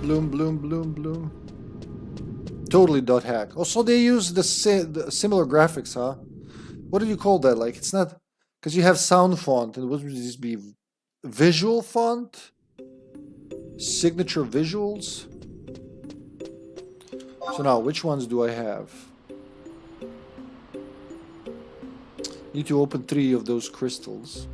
Bloom, bloom, bloom, bloom. Totally dot hack. Also, they use the similar graphics, huh? What do you call that? Like, it's not... Because you have sound font, and what would this be? Visual font? Signature visuals? So now, which ones do I have? Need to open 3 of those crystals.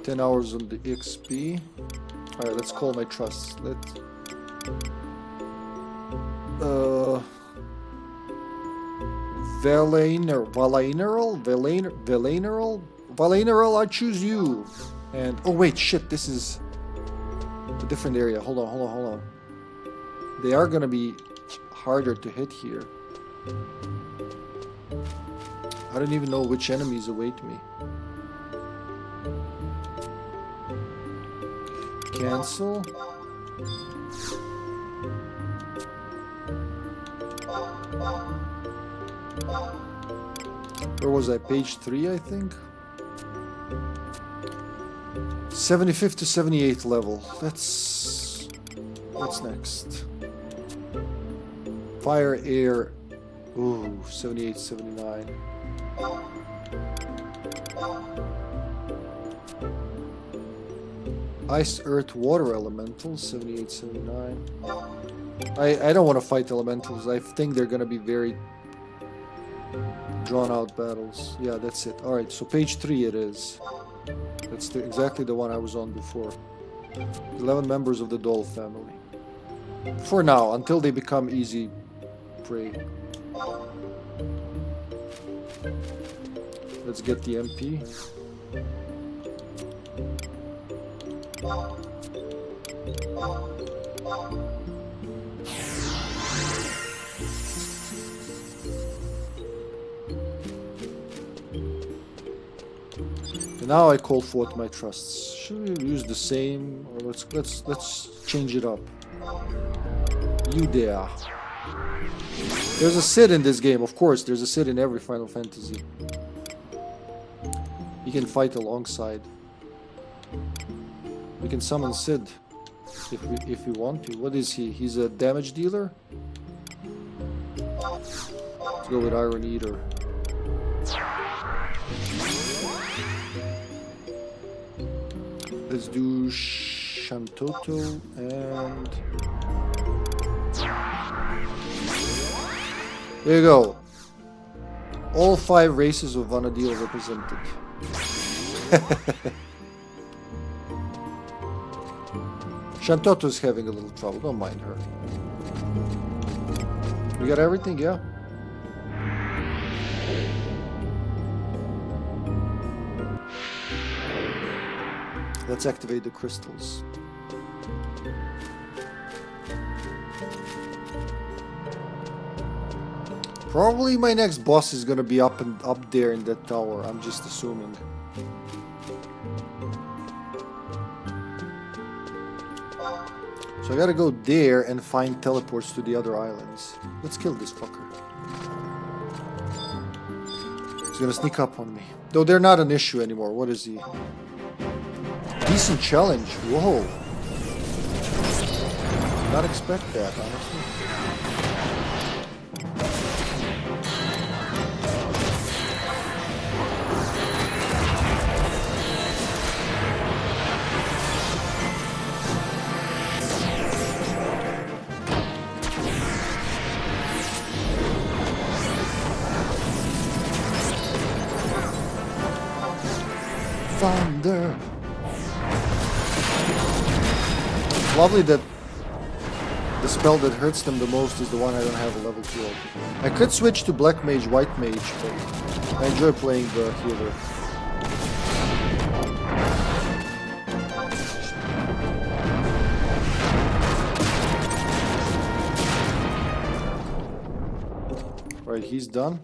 $10 on the XP. Alright, let's call my trusts. Let's... Valaneral, I choose you. And, oh wait, shit, this is a different area. Hold on. They are gonna be harder to hit here. I don't even know which enemies await me. Cancel. Where was I? Page 3, I think. 75th to 78th level. That's... What's next? Fire, air. Ooh, 78, 79. Ice, earth, water elementals. 78, 79. I don't want to fight elementals. I think they're gonna be very drawn out battles. Yeah, that's it. Alright, so page 3 it is. That's exactly the one I was on before. 11 members of the doll family. For now, until they become easy prey. Let's get the MP. And now I call forth my trusts. Should we use the same, or let's change it up? You there. There's a Sid in this game, of course. There's a Sid in every Final Fantasy. You can fight alongside. We can summon Sid if we want to. What is he? He's a damage dealer? Let's go with Iron Eater. Let's do Shantoto and... There you go. All 5 races of Vana'diel represented. Shantoto's having a little trouble, don't mind her. We got everything, yeah? Let's activate the crystals. Probably my next boss is gonna be up there in that tower. I'm just assuming. So I gotta go there and find teleports to the other islands. Let's kill this fucker. He's gonna sneak up on me. Though they're not an issue anymore. What is he? Decent challenge. Whoa. Did not expect that, honestly. Thunder. Lovely that the spell that hurts them the most is the one I don't have a level 2 of. I could switch to Black Mage, White Mage, but I enjoy playing the healer. Right, he's done.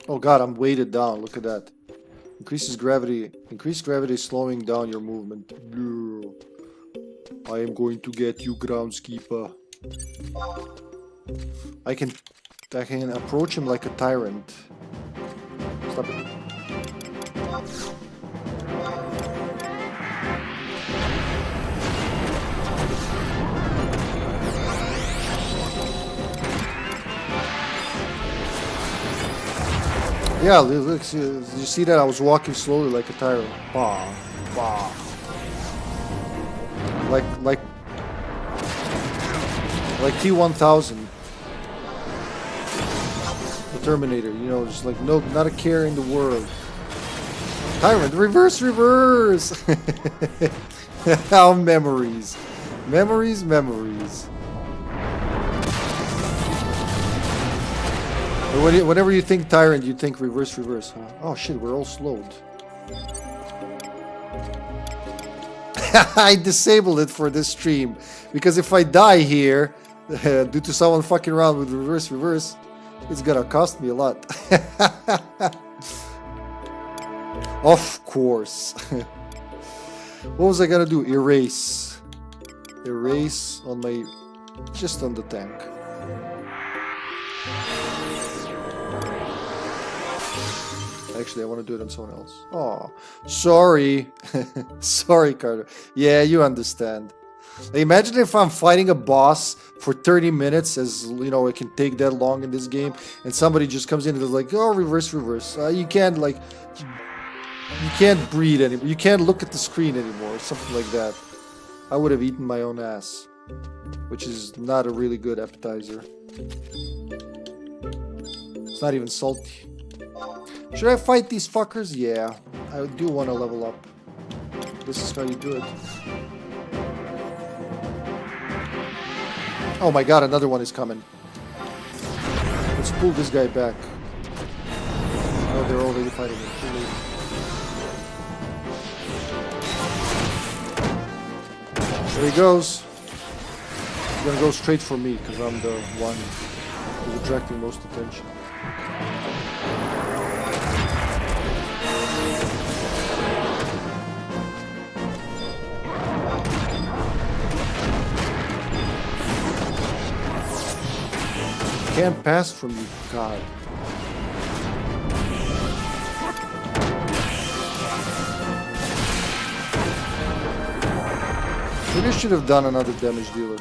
Oh god, I'm weighted down, look at that. Increases gravity. Increased gravity slowing down your movement. I am going to get you, groundskeeper. I can approach him like a tyrant. Stop it. Yeah, look, you see that? I was walking slowly like a tyrant. Bah, bah. Like T-1000. The Terminator, you know, just like no, not a care in the world. Tyrant, reverse, reverse! How memories. Memories, memories. Whenever you think Tyrant, you think reverse, reverse, huh? Oh shit, we're all slowed. I disabled it for this stream, because if I die here, due to someone fucking around with reverse, reverse, it's gonna cost me a lot. Of course. What was I gonna do? Erase. Erase on my... just on the tank. Actually, I want to do it on someone else. Oh, sorry. Sorry, Carter. Yeah, you understand. Imagine if I'm fighting a boss for 30 minutes, as you know, it can take that long in this game, and somebody just comes in and is like, oh, reverse, reverse. You can't, like, you can't breathe anymore. You can't look at the screen anymore, something like that. I would have eaten my own ass, which is not a really good appetizer. It's not even salty. Should I fight these fuckers? Yeah. I do want to level up. This is how you do it. Oh my god, another one is coming. Let's pull this guy back. Oh, they're already fighting him. Too late. There he goes. He's gonna go straight for me because I'm the one who's attracting most attention. Can't pass from you, God. Maybe I should have done another damage dealer.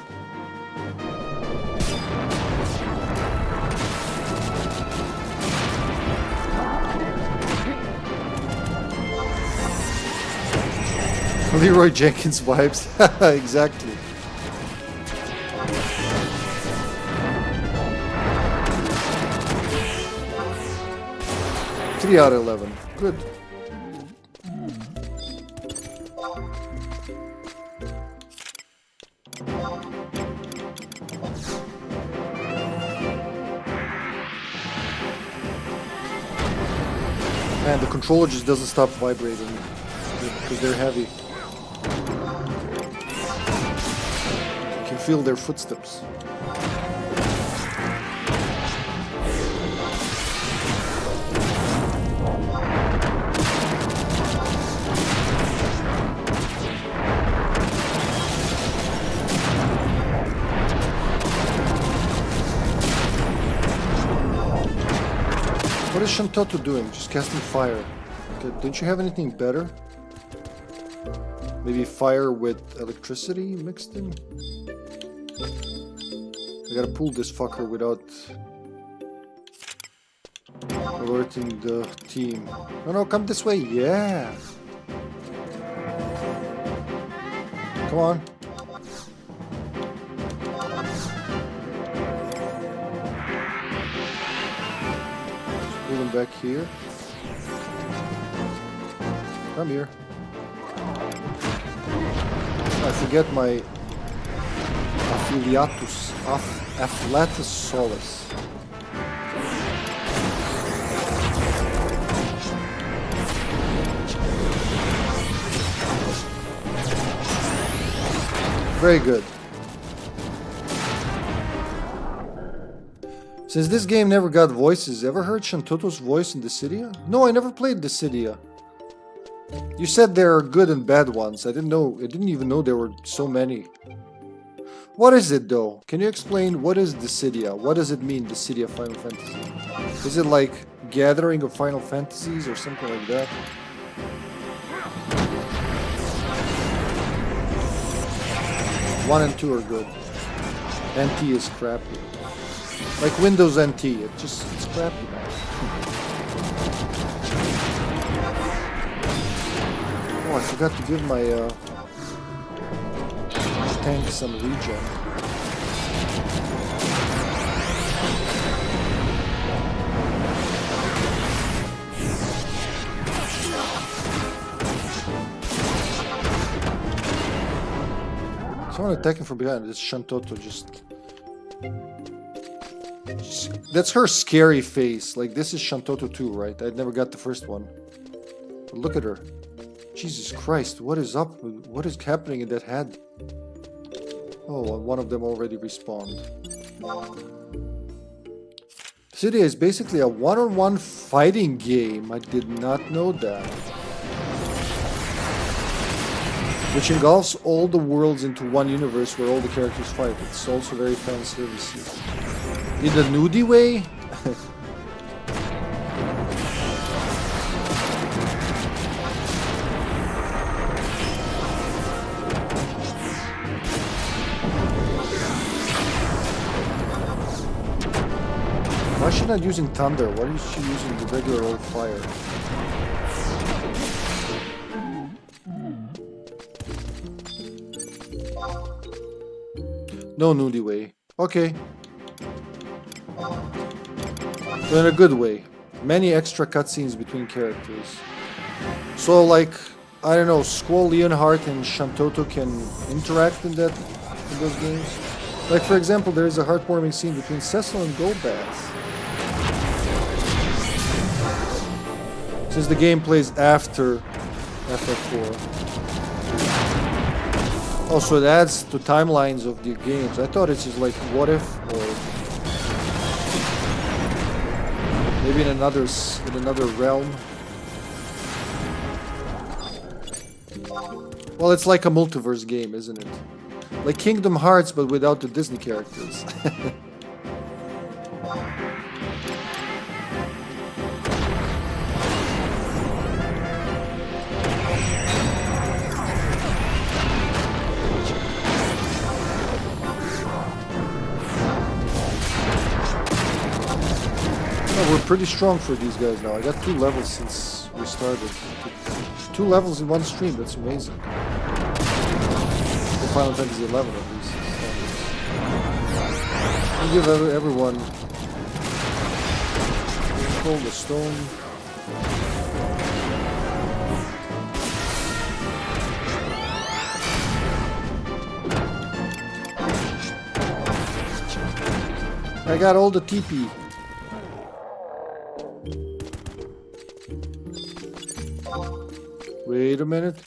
Leroy Jenkins vibes. Exactly. Three out of 11. Good. Man, the controller just doesn't stop vibrating because they're heavy. You can feel their footsteps. What is Shantoto doing? Just casting fire. Okay, don't you have anything better? Maybe fire with electricity mixed in? I gotta pull this fucker without alerting the team. No, no, come this way. Yeah. Come on. Pull them back here. Come here. I forget my afflatus solus. Very good. Since this game never got voices, ever heard Shantoto's voice in Dissidia? No, I never played Dissidia. You said there are good and bad ones. I didn't even know there were so many. What is it though? Can you explain what is Dissidia? What does it mean, Dissidia Final Fantasy? Is it like gathering of Final Fantasies or something like that? One and two are good. NT is crappy. Like Windows NT, it's crappy, man. Oh, I forgot to give my tank some regen. Someone attacking from behind. It's Shantoto just... That's her scary face. Like, this is Shantoto 2, right? I never got the first one. But look at her. Jesus Christ, what is up? What is happening in that head? Oh, one of them already respawned. Dissidia is basically a one-on-one fighting game. I did not know that. Which engulfs all the worlds into one universe where all the characters fight. It's also very fan servicey. In the nudie way? Why is she not using thunder? Why is she using the regular old fire? No nudie way. Okay. But in a good way. Many extra cutscenes between characters. So, like, I don't know, Squall, Leonhardt, and Shantoto can interact in those games. Like, for example, there is a heartwarming scene between Cecil and Golbaz. Since the game plays after FF4. Also, it adds to timelines of the games. I thought it's just like what if, or maybe in another realm. Well, it's like a multiverse game, isn't it? Like Kingdom Hearts, but without the Disney characters. We're pretty strong for these guys now. I got 2 levels since we started. 2 levels in one stream, that's amazing. For Final Fantasy 11 at least. I'll give everyone hold the stone. I got all the TP. Wait a minute.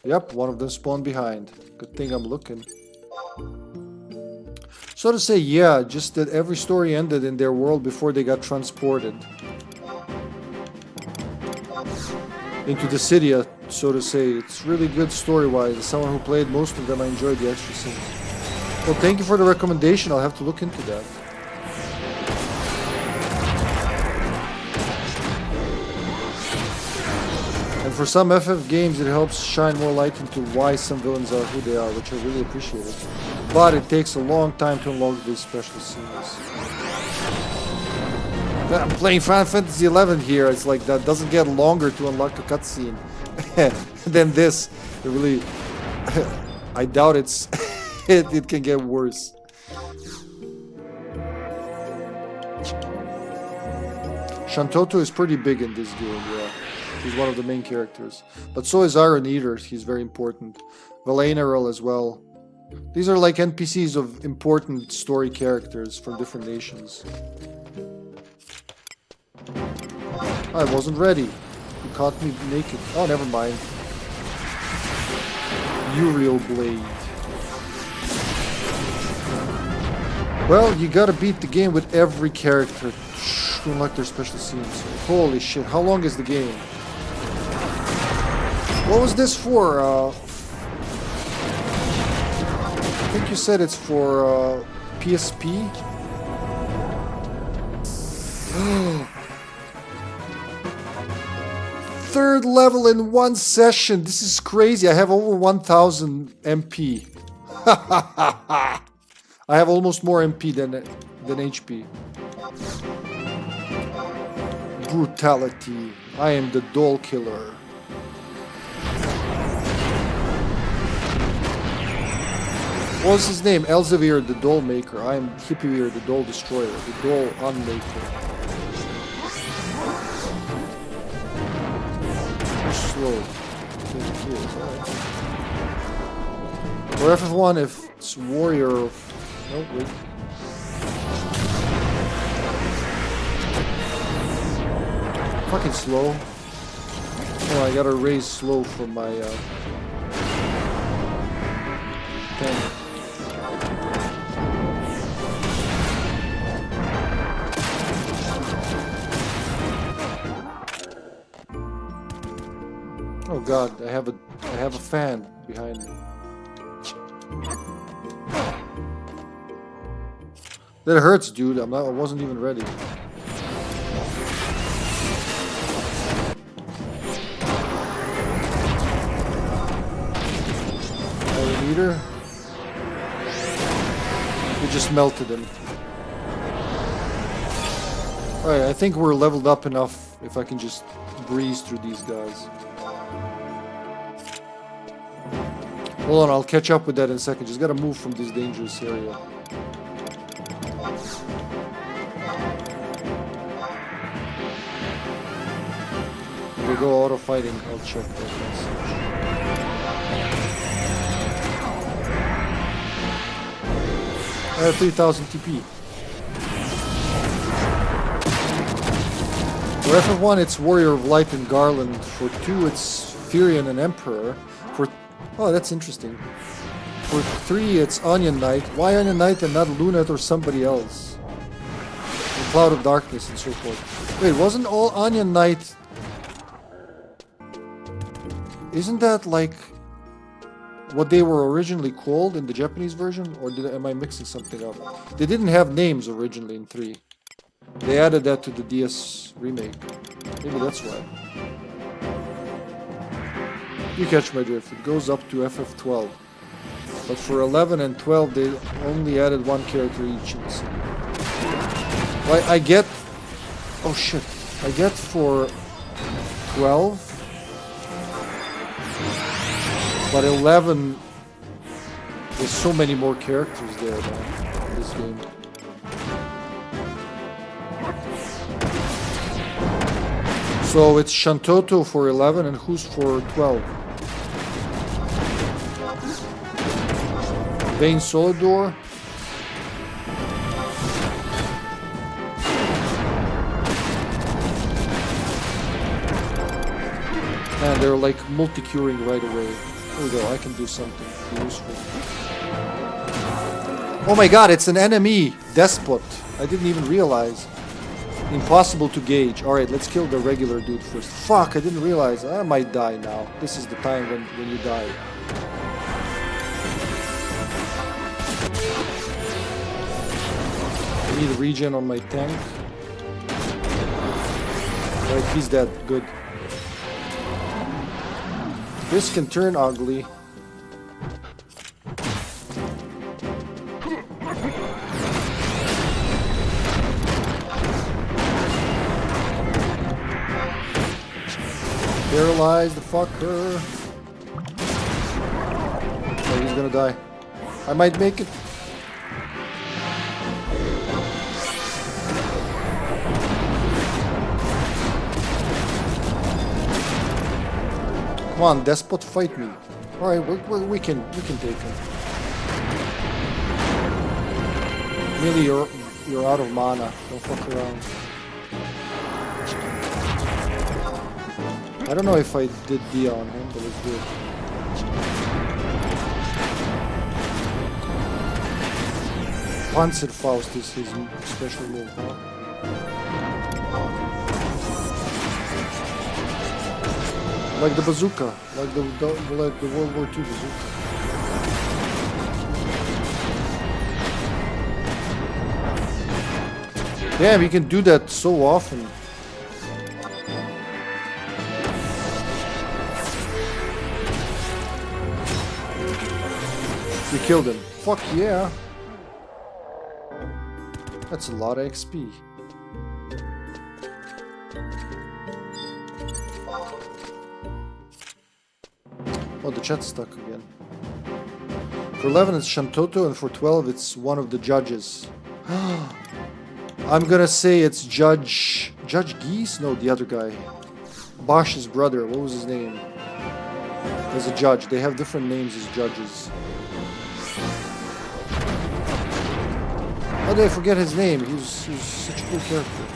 Yep, one of them spawned behind. Good thing I'm looking. So to say, yeah, just that every story ended in their world before they got transported into the city, so to say. It's really good story-wise. As someone who played most of them, I enjoyed the extra scenes. Well, thank you for the recommendation. I'll have to look into that. And for some FF games, it helps shine more light into why some villains are who they are, which I really appreciate. But it takes a long time to unlock these special scenes. I'm playing Final Fantasy 11 here. It's like that doesn't get longer to unlock a cutscene than this. It really, I doubt it's it can get worse. Shantoto is pretty big in this game, yeah. He's one of the main characters. But so is Iron Eater, he's very important. Vana'diel as well. These are like NPCs of important story characters from different nations. I wasn't ready. You caught me naked. Oh, never mind. Uriel Blade. Well, you gotta beat the game with every character to unlock their special scenes. Holy shit, how long is the game? What was this for? I think you said it's for PSP? Third level in one session. This is crazy. I have over 1000 MP. I have almost more MP than HP. Brutality. I am the doll killer. What was his name? Elsevier the doll maker. I am HippyTesla the doll destroyer. The doll unmaker. Slow. Or FF1 if it's warrior of... Oh, wait. Fucking slow. Oh, I gotta raise slow for my tank. Oh god, I have a fan behind me. That hurts, dude. I wasn't even ready. Iron Eater. We just melted him. Alright, I think we're leveled up enough if I can just breeze through these guys. Hold on, I'll catch up with that in a second. Just gotta move from this dangerous area. go auto fighting, I'll check that message. I have 3000 TP. For FF1 it's Warrior of Light and Garland. For 2 it's Furion and Emperor. For oh, that's interesting. For 3 it's Onion Knight. Why Onion Knight and not Lunat or somebody else? And Cloud of Darkness and so forth. Wait, wasn't all Onion Knight... Isn't that like what they were originally called in the Japanese version? Or am I mixing something up? They didn't have names originally in 3. They added that to the DS remake. Maybe that's why. You catch my drift. It goes up to FF12. But for 11 and 12 they only added one character each in the city. Well, I get... Oh shit. I get for 12... But 11, there's so many more characters there now in this game. So it's Shantoto for 11 and who's for 12? Vayne Solidor. And they're like multi-curing right away. There we go, I can do something useful. Oh my god, it's an enemy! Despot. I didn't even realize. Impossible to gauge. Alright, let's kill the regular dude first. Fuck, I didn't realize. I might die now. This is the time when you die. I need a regen on my tank. Alright, he's dead. Good. This can turn ugly. Paralyze the fucker. Oh, he's gonna die. I might make it. Come on, Despot, fight me. Alright, we can take him. Really, you're out of mana. Don't fuck around. I don't know if I did D on him, but it's good. Panzerfaust is his special move, huh? Like the bazooka, like the World War II bazooka. Damn, you can do that so often. We killed him. Fuck yeah. That's a lot of XP. Oh, the chat's stuck again. For 11 it's Shantoto and for 12 it's one of the judges. I'm gonna say it's Judge Geese? No, the other guy. Bosch's brother, what was his name? As a judge. They have different names as judges. How did I forget his name? He was such a cool character.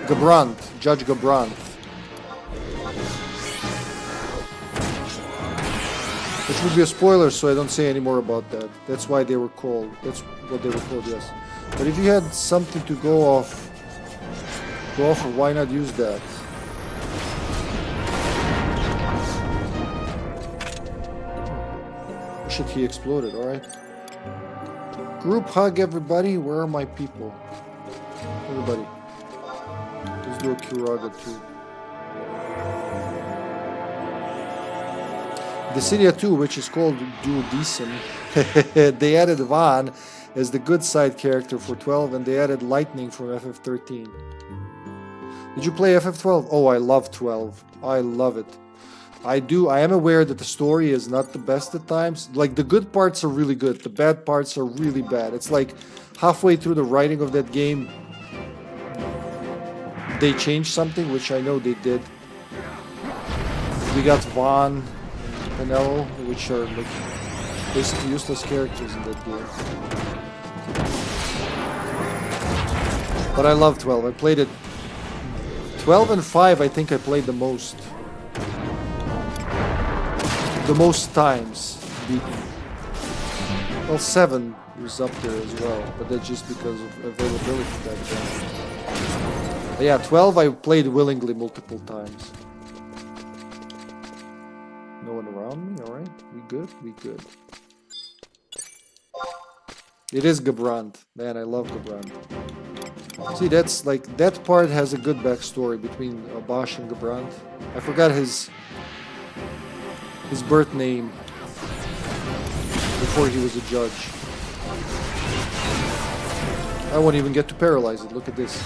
Gabrant, Judge Gabrant. Which would be a spoiler, so I don't say any more about that. That's why they were called. That's what they were called, yes. But if you had something to go off, or why not use that? Shit, he exploded, alright. Group hug, everybody. Where are my people? Everybody. Let's do a Kuraga too. Dissidia 2, which is called Duodecim, they added Van as the good side character for 12, and they added Lightning from FF13. Did you play FF12? Oh, I love 12. I love it. I am aware that the story is not the best at times. Like, the good parts are really good. The bad parts are really bad. It's like halfway through the writing of that game, they changed something, which I know they did. We got Vaughn and Penelo, which are like basically useless characters in that game. But I love 12. I played it 12 and 5. I think I played the most. The most times beaten. Well, 7 was up there as well, but that's just because of availability back then. But yeah, 12 I played willingly multiple times. No one around me? Alright, we good? We good. It is Gabrand. Man, I love Gabrand. See, that's like, that part has a good backstory between Bosch and Gabrand. I forgot his birth name before he was a judge. I won't even get to paralyze it. Look at this.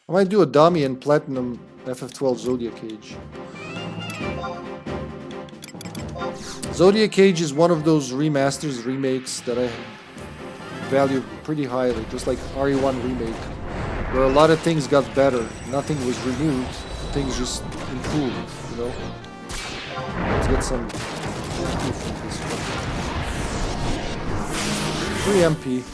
I might do a dummy and platinum FF12 Zodiac Cage. Zodiac Cage is one of those remasters, remakes that I value pretty highly, just like RE1 Remake, where a lot of things got better. Nothing was removed, things just improved, you know? Let's get some MP from this one. 3 MP.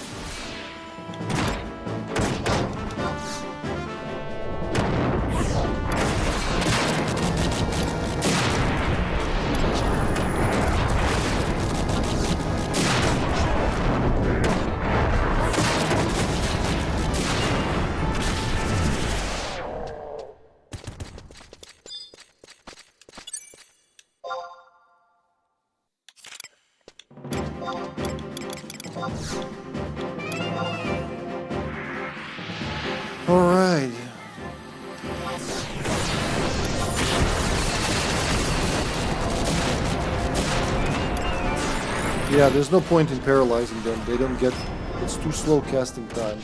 Alright. Yeah, there's no point in paralyzing them. They don't get... It's too slow casting time.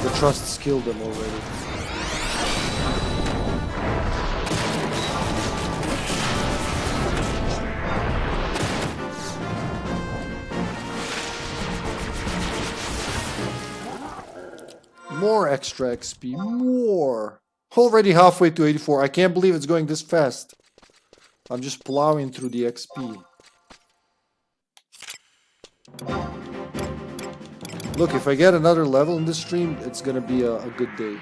The trusts killed them already. More extra XP, more! Already halfway to 84, I can't believe it's going this fast. I'm just plowing through the XP. Look, if I get another level in this stream, it's gonna be a good day.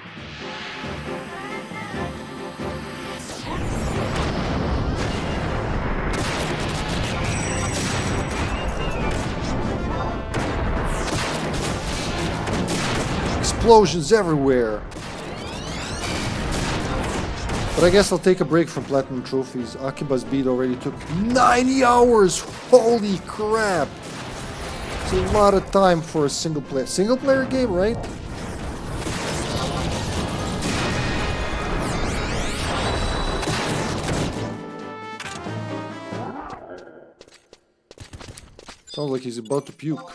Explosions everywhere. But I guess I'll take a break from Platinum Trophies. Akiba's beat already took 90 hours! Holy crap! It's a lot of time for a single player game, right? Sounds like he's about to puke.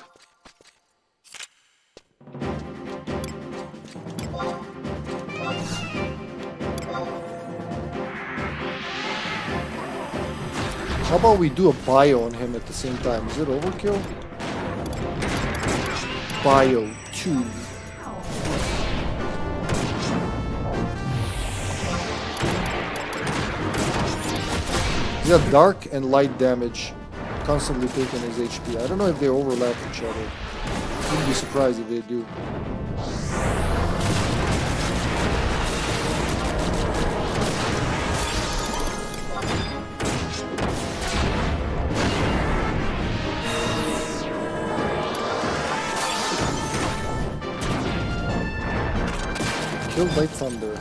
How about we do a bio on him at the same time? Is it overkill? Bio 2. He's got dark and light damage, constantly taking his HP. I don't know if they overlap each other. Wouldn't be surprised if they do. Killed by thunder.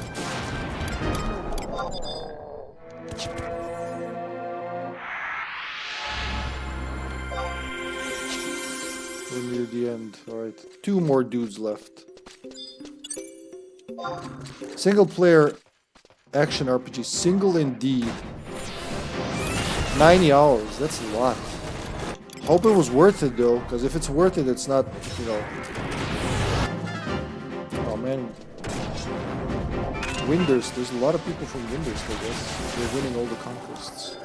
We're near the end. Alright. 2 more dudes left. Single player action RPG. Single indeed. 90 hours. That's a lot. Hope it was worth it though, because if it's worth it, it's not, you know. Oh man. Winders. There's a lot of people from Winders, I guess. They're winning all the conquests.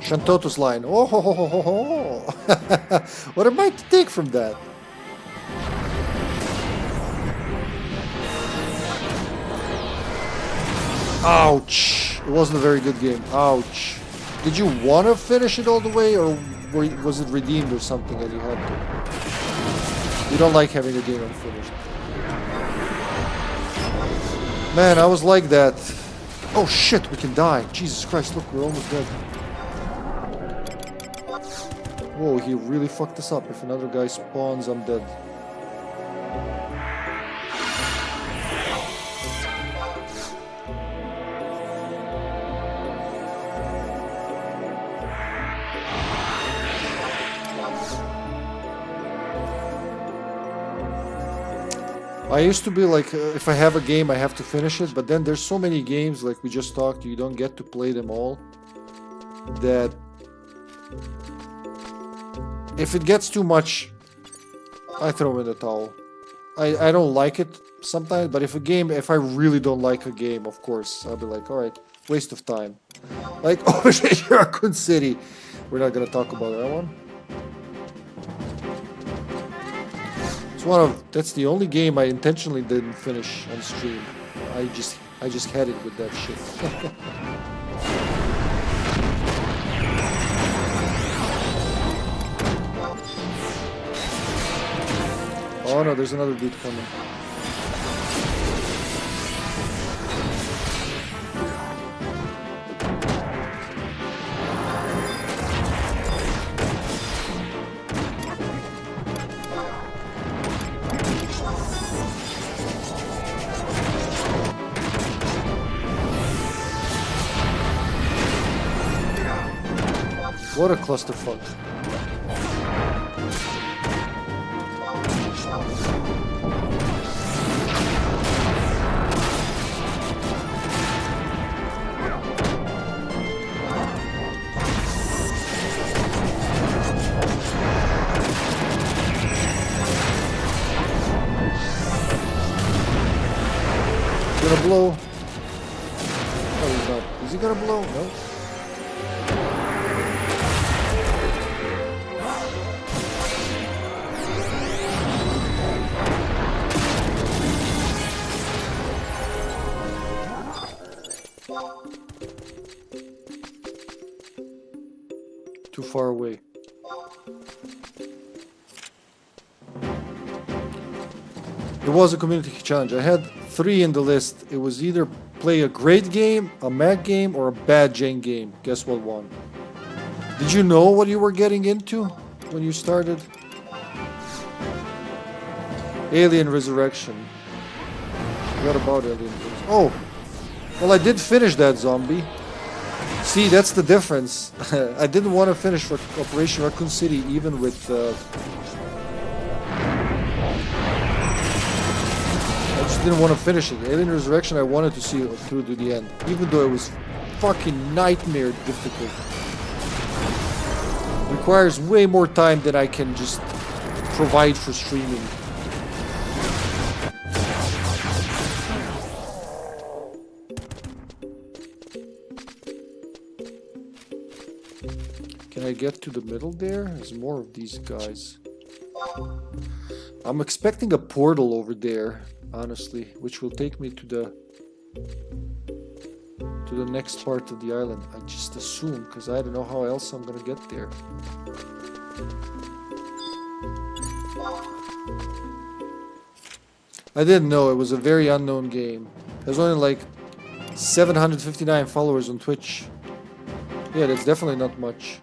Shantoto's line. Oh ho ho ho ho ho. What am I to take from that? Ouch. It wasn't a very good game. Ouch. Did you want to finish it all the way, or was it redeemed or something that you had to? You don't like having the game unfinished. Man, I was like that. Oh shit, we can die. Jesus Christ, look, we're almost dead. Whoa, he really fucked us up. If another guy spawns, I'm dead. I used to be like, if I have a game, I have to finish it. But then there's so many games, like we just talked, you don't get to play them all. That if it gets too much, I throw in the towel. I don't like it sometimes, but if I really don't like a game, of course, I'll be like, alright, waste of time. Like, Raccoon City. We're not gonna talk about that one. That's the only game I intentionally didn't finish on stream. I just had it with that shit. Oh no, there's another dude coming. What a clusterfuck. Gonna blow. No, he's not. Is he gonna blow? No. Too far away. It was a community challenge. I had 3 in the list. It was either play a great game, a mad game, or a bad Jane game. Guess what won? Did you know what you were getting into when you started? Alien Resurrection. What about Alien Resurrection? Oh! Well, I did finish that zombie. See, that's the difference. I didn't want to finish Operation Raccoon City even with... I just didn't want to finish it. Alien Resurrection, I wanted to see it through to the end. Even though it was fucking nightmare difficult. Requires way more time than I can just provide for streaming. Can I get to the middle there? There's more of these guys. I'm expecting a portal over there, honestly, which will take me to the next part of the island. I just assume, because I don't know how else I'm gonna get there. I didn't know. It was a very unknown game. There's only like 759 followers on Twitch. Yeah, that's definitely not much.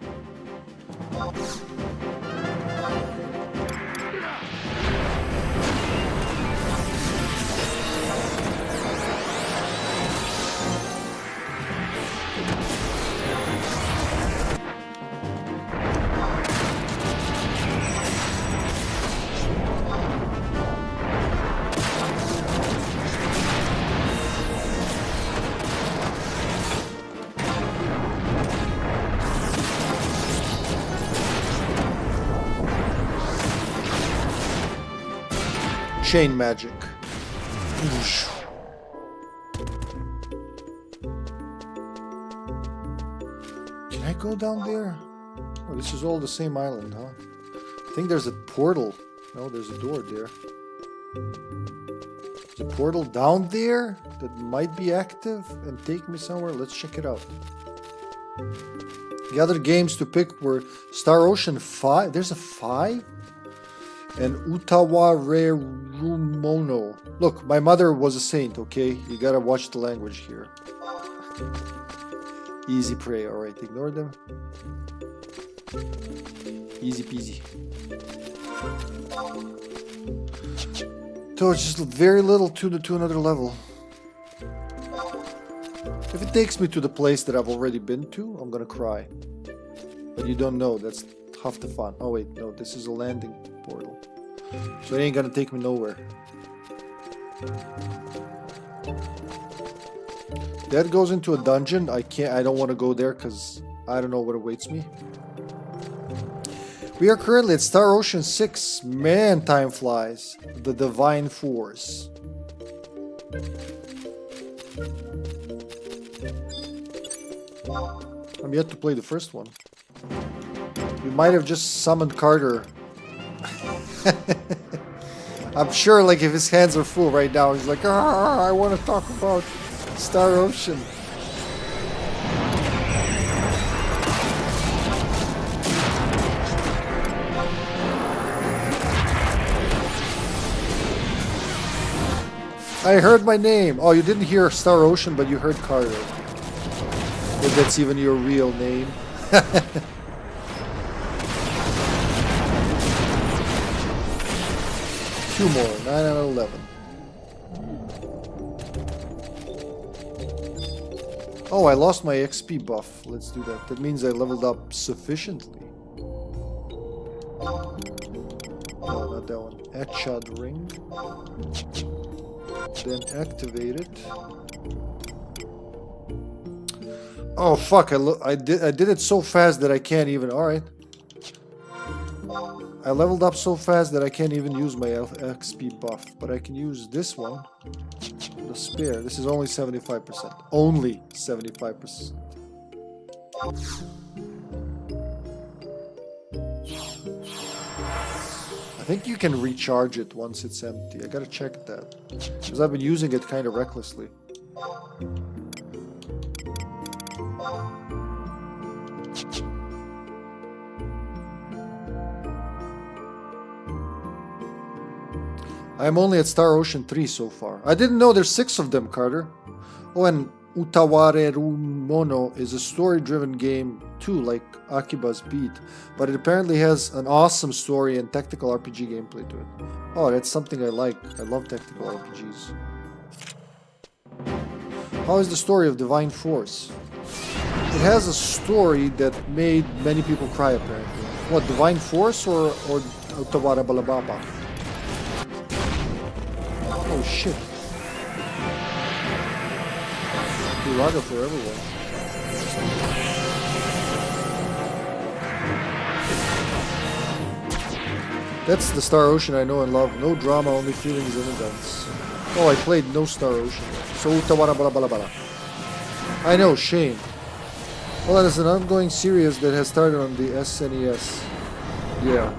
Chain magic. Can I go down there? Oh, this is all the same island, huh? I think there's a portal. No, there's a door there. There's a portal down there that might be active and take me somewhere. Let's check it out. The other games to pick were Star Ocean 5. There's a 5? And Utawarerumono. Look, my mother was a saint, okay? You gotta watch the language here. Easy prey, alright, ignore them. Easy peasy. So it's just very little to another level. If it takes me to the place that I've already been to, I'm gonna cry. But you don't know, that's half the fun. Oh wait, no, this is a landing portal. So it ain't gonna take me nowhere. That goes into a dungeon. I don't want to go there because I don't know what awaits me. We are currently at Star Ocean 6. Man, time flies. The Divine Force. I'm yet to play the first one. We might have just summoned Carter. I'm sure, like, if his hands are full right now, he's like, I want to talk about Star Ocean. I heard my name. Oh, you didn't hear Star Ocean, but you heard Carter. If that's even your real name. Two more, 9 out of 11. Oh, I lost my XP buff. Let's do that. That means I leveled up sufficiently. No, not that one. Etchad ring. Then activate it. Oh fuck! I did it so fast that I can't even. All right. I leveled up so fast that I can't even use my XP buff, but I can use this one, the spare. This is only 75%. Only 75%. I think you can recharge it once it's empty. I gotta check that, because I've been using it kind of recklessly. I'm only at Star Ocean 3 so far. I didn't know there's 6 of them, Carter. Oh, and Utawarerumono is a story-driven game too, like Akiba's Beat, but it apparently has an awesome story and tactical RPG gameplay to it. Oh, that's something I like. I love tactical RPGs. How is the story of Divine Force? It has a story that made many people cry, apparently. What, Divine Force or Utawara Balababa? Oh shit. Raga for everyone. That's the Star Ocean I know and love. No drama, only feelings and events. Oh, I played no Star Ocean. So Utawara Balabala. I know, shame. Well, that is an ongoing series that has started on the SNES. Yeah.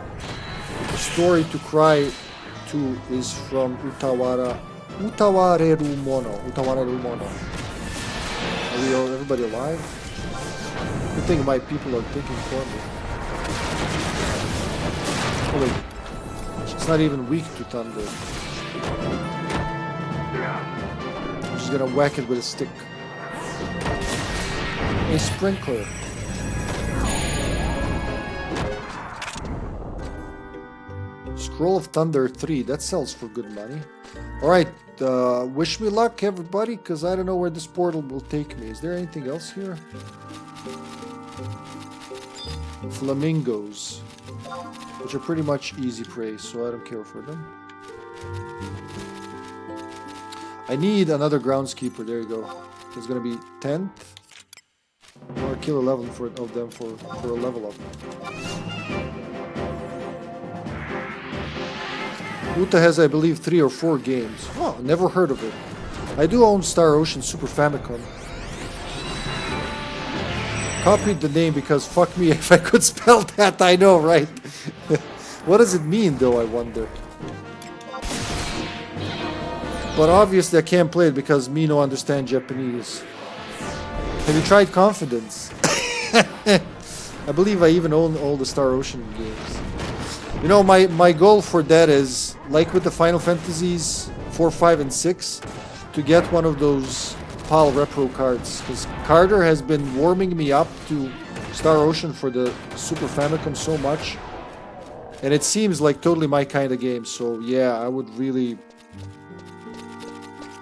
The story to cry to is from Utawarerumono. Are we all, everybody alive? Good thing my people are thinking for me. Oh wait. It's not even weak to thunder. I'm just gonna whack it with a stick. A sprinkler. Scroll of Thunder 3. That sells for good money. Alright. Wish me luck, everybody, because I don't know where this portal will take me. Is there anything else here? Flamingos, which are pretty much easy prey, so I don't care for them. I need another groundskeeper. There you go. It's gonna be 10th. I want to kill 11 of them for a level up. Uta has, I believe, 3 or 4 games. Oh, never heard of it. I do own Star Ocean Super Famicom. Copied the name because fuck me if I could spell that, I know, right? What does it mean, though, I wonder? But obviously I can't play it because me no understand Japanese. Have you tried Confidence? I believe I even own all the Star Ocean games. You know, my goal for that is, like with the Final Fantasies 4, 5, and 6, to get one of those PAL Repro cards. Because Carter has been warming me up to Star Ocean for the Super Famicom so much. And it seems like totally my kind of game. So yeah, I would really...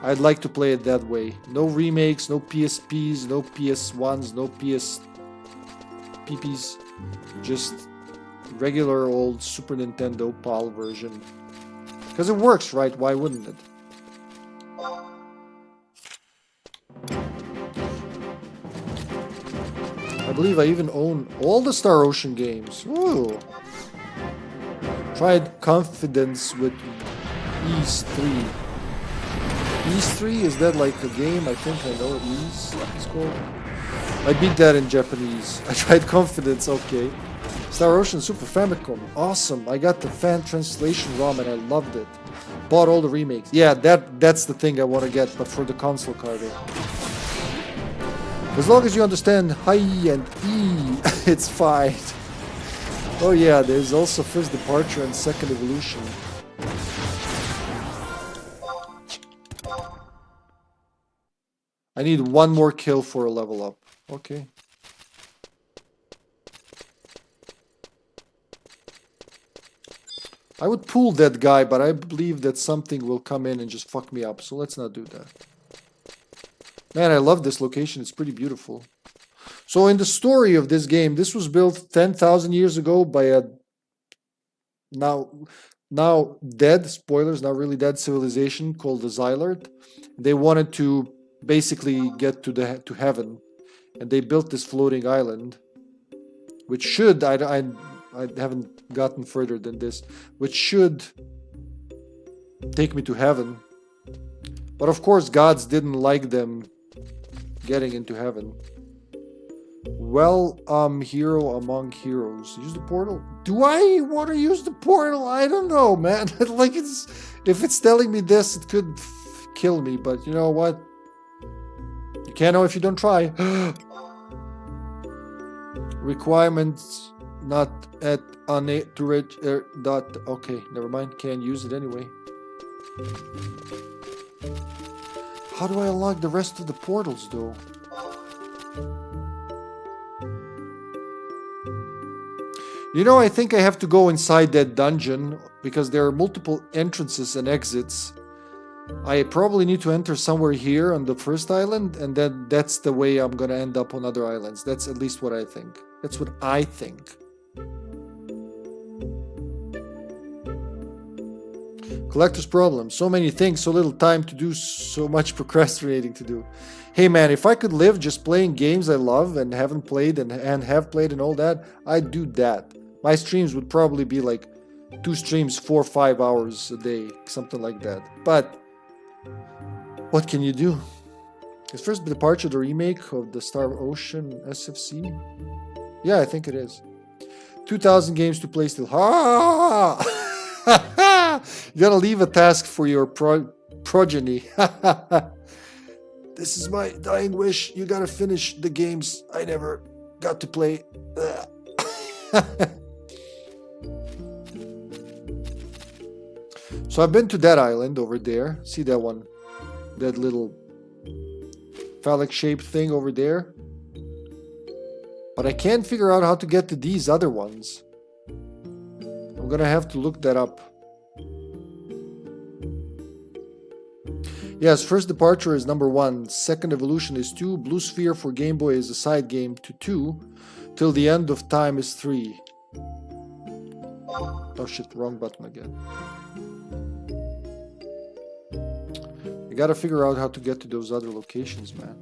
I'd like to play it that way. No remakes, no PSPs, no PS1s, no PSPs. Just regular old Super Nintendo PAL version. Because it works, right? Why wouldn't it? I believe I even own all the Star Ocean games. Ooh. Tried Confidence with Ease 3. Ease 3, is that like a game? I think I know Ease, it's called. I beat that in Japanese. I tried Confidence, okay. Star Ocean Super Famicom, awesome. I got the fan translation ROM and I loved it. Bought all the remakes. Yeah, that's the thing I want to get, but for the console card. As long as you understand Hi and E, it's fine. Oh yeah, there's also First Departure and Second Evolution. I need one more kill for a level up. Okay. I would pull that guy, but I believe that something will come in and just fuck me up. So let's not do that. Man, I love this location. It's pretty beautiful. So in the story of this game, this was built 10,000 years ago by a now dead, spoilers, not really dead civilization called the Zilart. They wanted to basically get to heaven, and they built this floating island, which should I haven't gotten further than this, which should take me to heaven. But of course, gods didn't like them getting into heaven. Well, hero among heroes. Use the portal. Do I want to use the portal? I don't know, man. Like, if it's telling me this, it could kill me. But you know what? You can't know if you don't try. Requirements not at to reach dot. Okay, never mind. Can't use it anyway. How do I unlock the rest of the portals, though? You know, I think I have to go inside that dungeon because there are multiple entrances and exits. I probably need to enter somewhere here on the first island, and then that's the way I'm gonna end up on other islands. That's at least what I think. That's what I think. Collector's problem. So many things, so little time to do, so much procrastinating to do. Hey man, if I could live just playing games I love and haven't played and have played and all that, I'd do that. My streams would probably be like 2 streams, 4 or 5 hours a day, something like that. But what can you do? Is First Departure the remake of the Star Ocean SFC? Yeah, I think it is. 2,000 games to play still. Ha! You gotta leave a task for your progeny. This is my dying wish. You gotta finish the games I never got to play. So I've been to that island over there. See that one? That little phallic shaped thing over there. But I can't figure out how to get to these other ones. I'm gonna have to look that up. Yes, First Departure is number 1. Second Evolution is 2. Blue Sphere for Game Boy is a side game to 2. Till the End of Time is 3. Oh shit, wrong button again. I gotta figure out how to get to those other locations, man.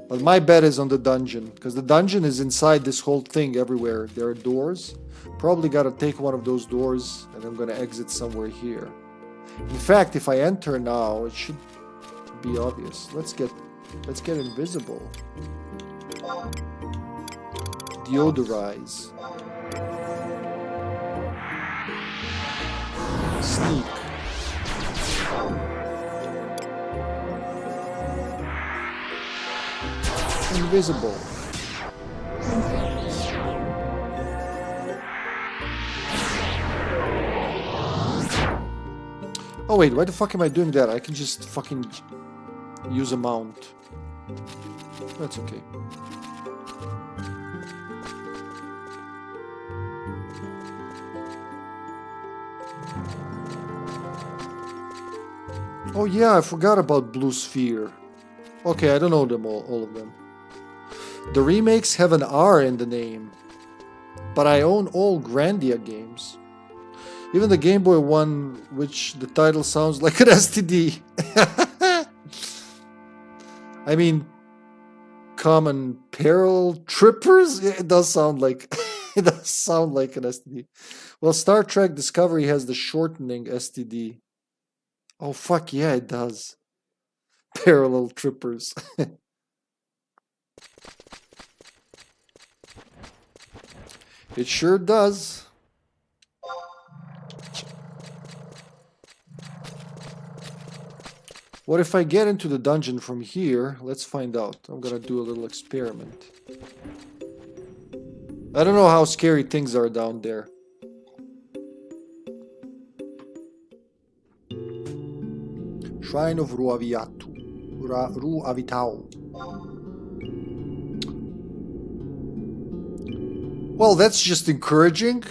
But my bet is on the dungeon, because the dungeon is inside this whole thing everywhere. There are doors. Probably gotta take one of those doors, and I'm gonna exit somewhere here. In fact, if I enter now, it should be obvious. Let's get invisible. Deodorize. Sneak. Invisible. Oh wait, why the fuck am I doing that? I can just fucking use a mount. That's okay. Oh yeah, I forgot about Blue Sphere. Okay, I don't know them all of them. The remakes have an R in the name, but I own all Grandia games. Even the Game Boy one, which the title sounds like an STD. I mean, Common Peril Trippers? It does sound like it does sound like an STD. Well, Star Trek Discovery has the shortening STD. Oh fuck yeah, it does. Parallel Trippers. It sure does. What if I get into the dungeon from here? Let's find out. I'm gonna do a little experiment. I don't know how scary things are down there. Shrine of Ruavitao. Well, that's just encouraging.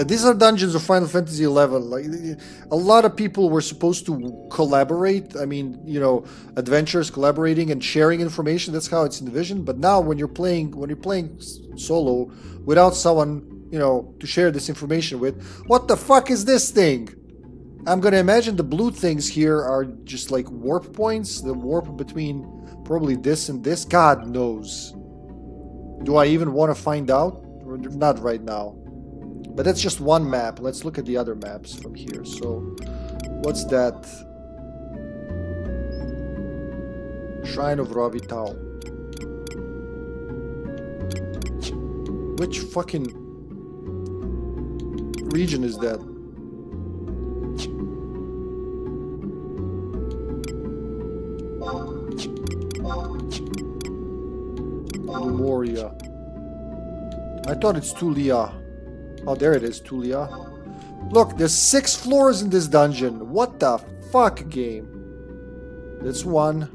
These are dungeons of Final Fantasy XI. Like, a lot of people were supposed to collaborate. I mean, you know, adventurers collaborating and sharing information. That's how it's envisioned. But now, when you're playing solo without someone, you know, to share this information with, what the fuck is this thing? I'm gonna imagine the blue things here are just like warp points. The warp between probably this and this. God knows. Do I even want to find out? Not right now. But that's just one map. Let's look at the other maps from here. So, what's that? Shrine of Ravitao. Which fucking region is that? Lumoria. I thought it's Tulia. Oh, there it is, Tulia. Look, there's 6 floors in this dungeon. What the fuck, game? That's one.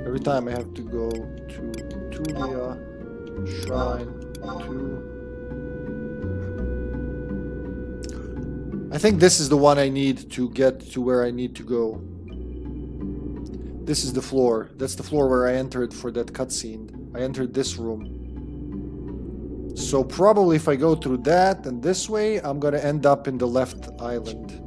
Every time I have to go to Tulia, Shrine 2. I think this is the one I need to get to where I need to go. This is the floor. That's the floor where I entered for that cutscene. I entered this room. So probably if I go through that and this way, I'm gonna end up in the left island.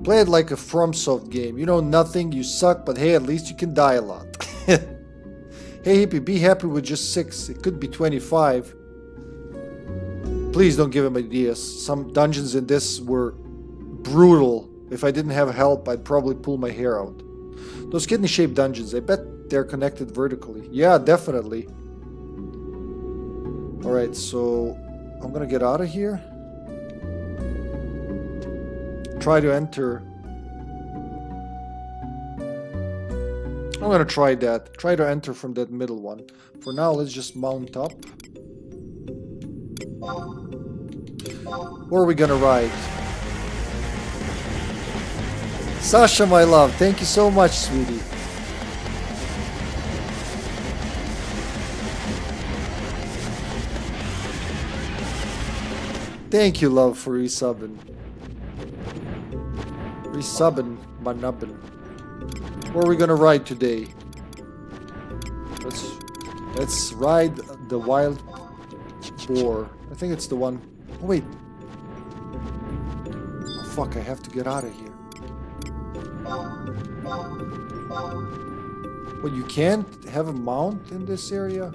Play it like a FromSoft game. You know nothing, you suck, but hey, at least you can die a lot. Hey Hippie, be happy with just 6. It could be 25. Please don't give him ideas. Some dungeons in this were brutal. If I didn't have help, I'd probably pull my hair out. Those kidney-shaped dungeons, I bet they're connected vertically. Yeah, definitely. Alright, so I'm gonna get out of here. Try to enter. I'm gonna try that. Try to enter from that middle one. For now, let's just mount up. Where are we gonna ride? Sasha, my love, thank you so much, sweetie. Thank you, love, for resubbing. Resubbing, manubbing. Where are we gonna ride today? Let's ride the wild 4. I think it's the one. Oh, wait. Oh, fuck, I have to get out of here. But you can't have a mount in this area?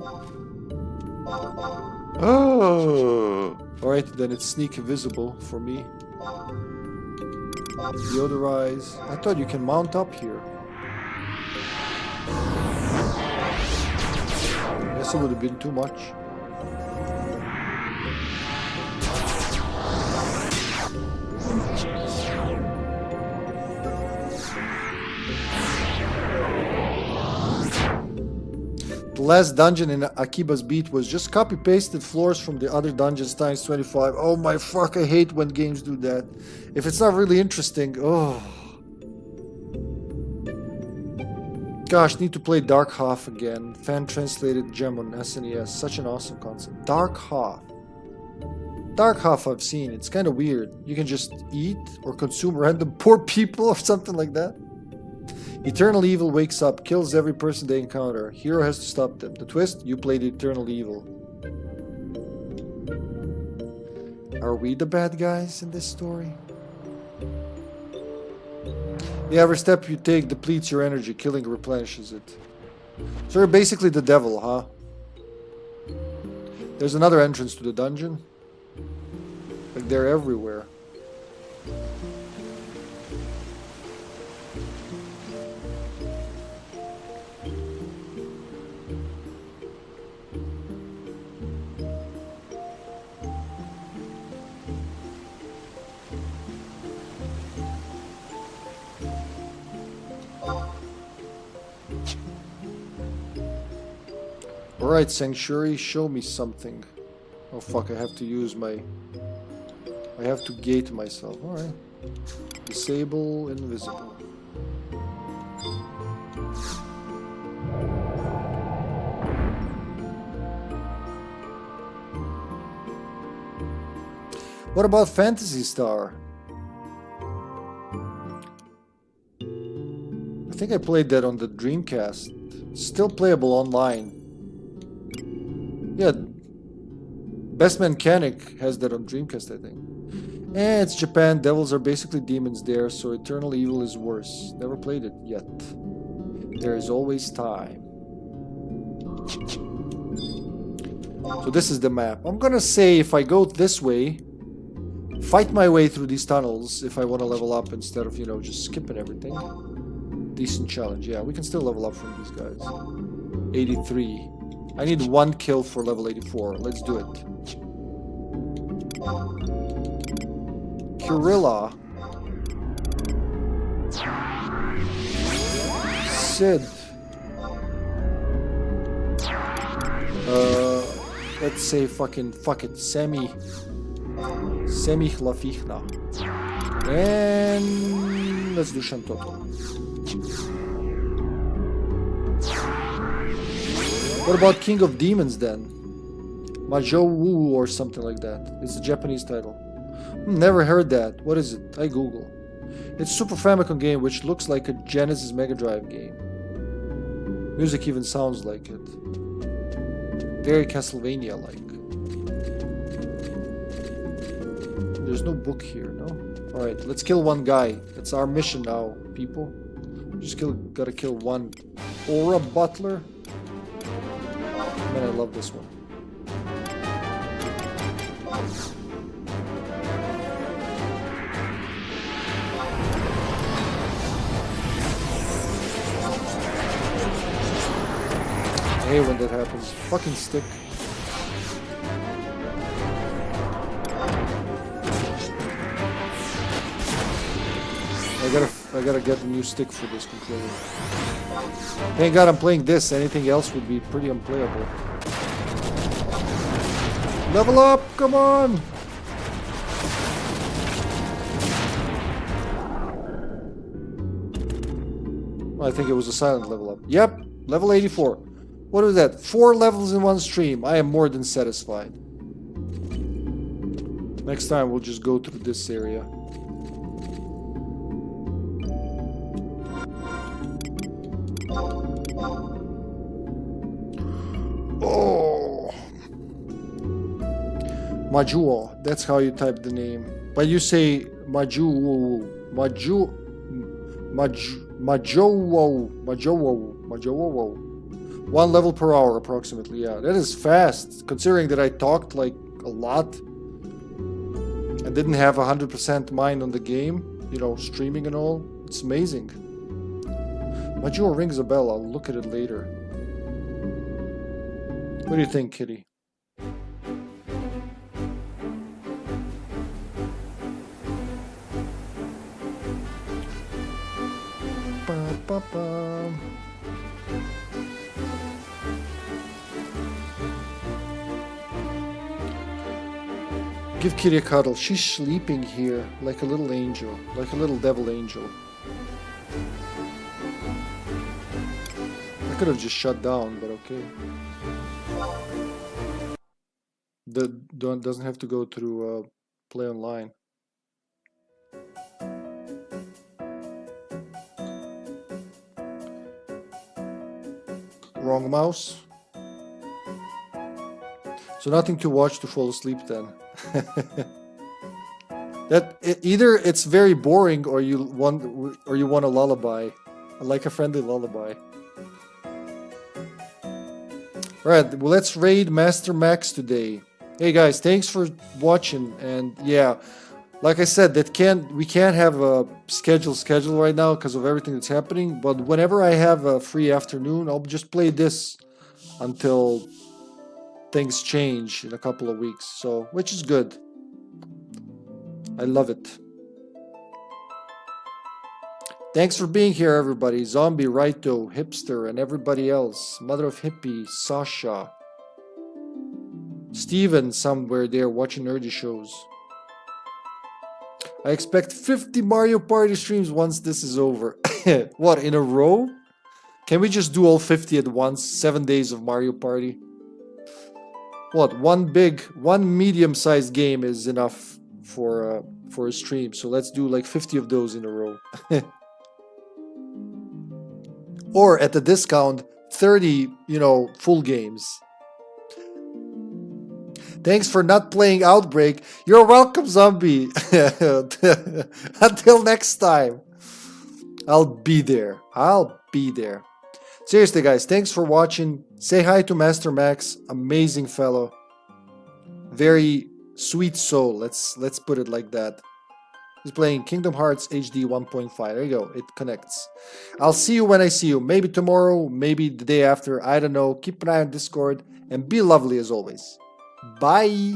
Oh! Alright, then it's sneak invisible for me. Deodorize. I thought you can mount up here. I guess it would have been too much. The last dungeon in Akiba's Beat was just copy-pasted floors from the other dungeons times 25. Oh my fuck, I hate when games do that. If it's not really interesting, oh. Gosh, need to play Dark Half again. Fan-translated gem on SNES. Such an awesome concept. Dark Half. Dark Half I've seen. It's kind of weird. You can just eat or consume random poor people or something like that. Eternal Evil wakes up, kills every person they encounter. Hero has to stop them. The twist? You play the Eternal Evil. Are we the bad guys in this story? The every step you take depletes your energy, killing replenishes it. So you're basically the devil, huh? There's another entrance to the dungeon. Like they're everywhere. Alright, Sanctuary, show me something. Oh fuck, I have to use my... I have to gate myself. Alright. Disable invisible. What about Phantasy Star? I think I played that on the Dreamcast. It's still playable online. Yeah, Best Mechanic has that on Dreamcast, I think. It's Japan. Devils are basically demons there, so Eternal Evil is worse. Never played it yet. There is always time. So this is the map. I'm gonna say if I go this way, fight my way through these tunnels if I want to level up instead of, you know, just skipping everything. Decent challenge. Yeah, we can still level up from these guys. 83. I need 1 kill for level 84. Let's do it. Kurilla. Sid. Let's say fuck it. Semi Hlafichna. And let's do Shantoto. What about King of Demons then? Majou or something like that. It's the Japanese title. Never heard that. What is it? I Google. It's a Super Famicom game which looks like a Genesis Mega Drive game. Music even sounds like it. Very Castlevania-like. There's no book here, no? Alright, let's kill one guy. That's our mission now, people. Just gotta kill one Aura Butler. Man, I love this one. I hate when that happens. Fucking stick. I gotta get a new stick for this controller. Thank God I'm playing this. Anything else would be pretty unplayable. Level up! Come on! I think it was a silent level up. Yep, level 84. What is that? 4 levels in one stream. I am more than satisfied. Next time we'll just go through this area. Oh. Majuo, that's how you type the name. But you say Majuo. Majowo. 1 level per hour approximately, yeah. That is fast, considering that I talked like a lot. I didn't have 100% mind on the game, you know, streaming and all. It's amazing. Majuo rings a bell, I'll look at it later. What do you think, Kitty? Ba-ba-ba. Give Kitty a cuddle. She's sleeping here like a little angel, like a little devil angel. I could have just shut down, but okay. Doesn't have to go through play online. Wrong mouse. So nothing to watch to fall asleep then. Either it's very boring or you want a lullaby, like a friendly lullaby. Alright, well, let's raid Master Max today. Hey guys, thanks for watching, and yeah, like I said, we can't have a schedule right now because of everything that's happening, but whenever I have a free afternoon, I'll just play this until things change in a couple of weeks, so which is good. I love it. Thanks for being here, everybody. Zombie, Raito, Hipster, and everybody else. Mother of Hippie, Sasha, Steven somewhere there watching nerdy shows. I expect 50 Mario Party streams once this is over. What, in a row? Can we just do all 50 at once? 7 days of Mario Party? What, one medium-sized game is enough for a stream, so let's do like 50 of those in a row. Or at the discount, 30, full games. Thanks for not playing Outbreak. You're welcome, Zombie. Until next time. I'll be there. Seriously, guys, thanks for watching. Say hi to Master Max. Amazing fellow. Very sweet soul. Let's put it like that. He's playing Kingdom Hearts HD 1.5. There you go. It connects. I'll see you when I see you. Maybe tomorrow, maybe the day after. I don't know. Keep an eye on Discord and be lovely as always. Bye.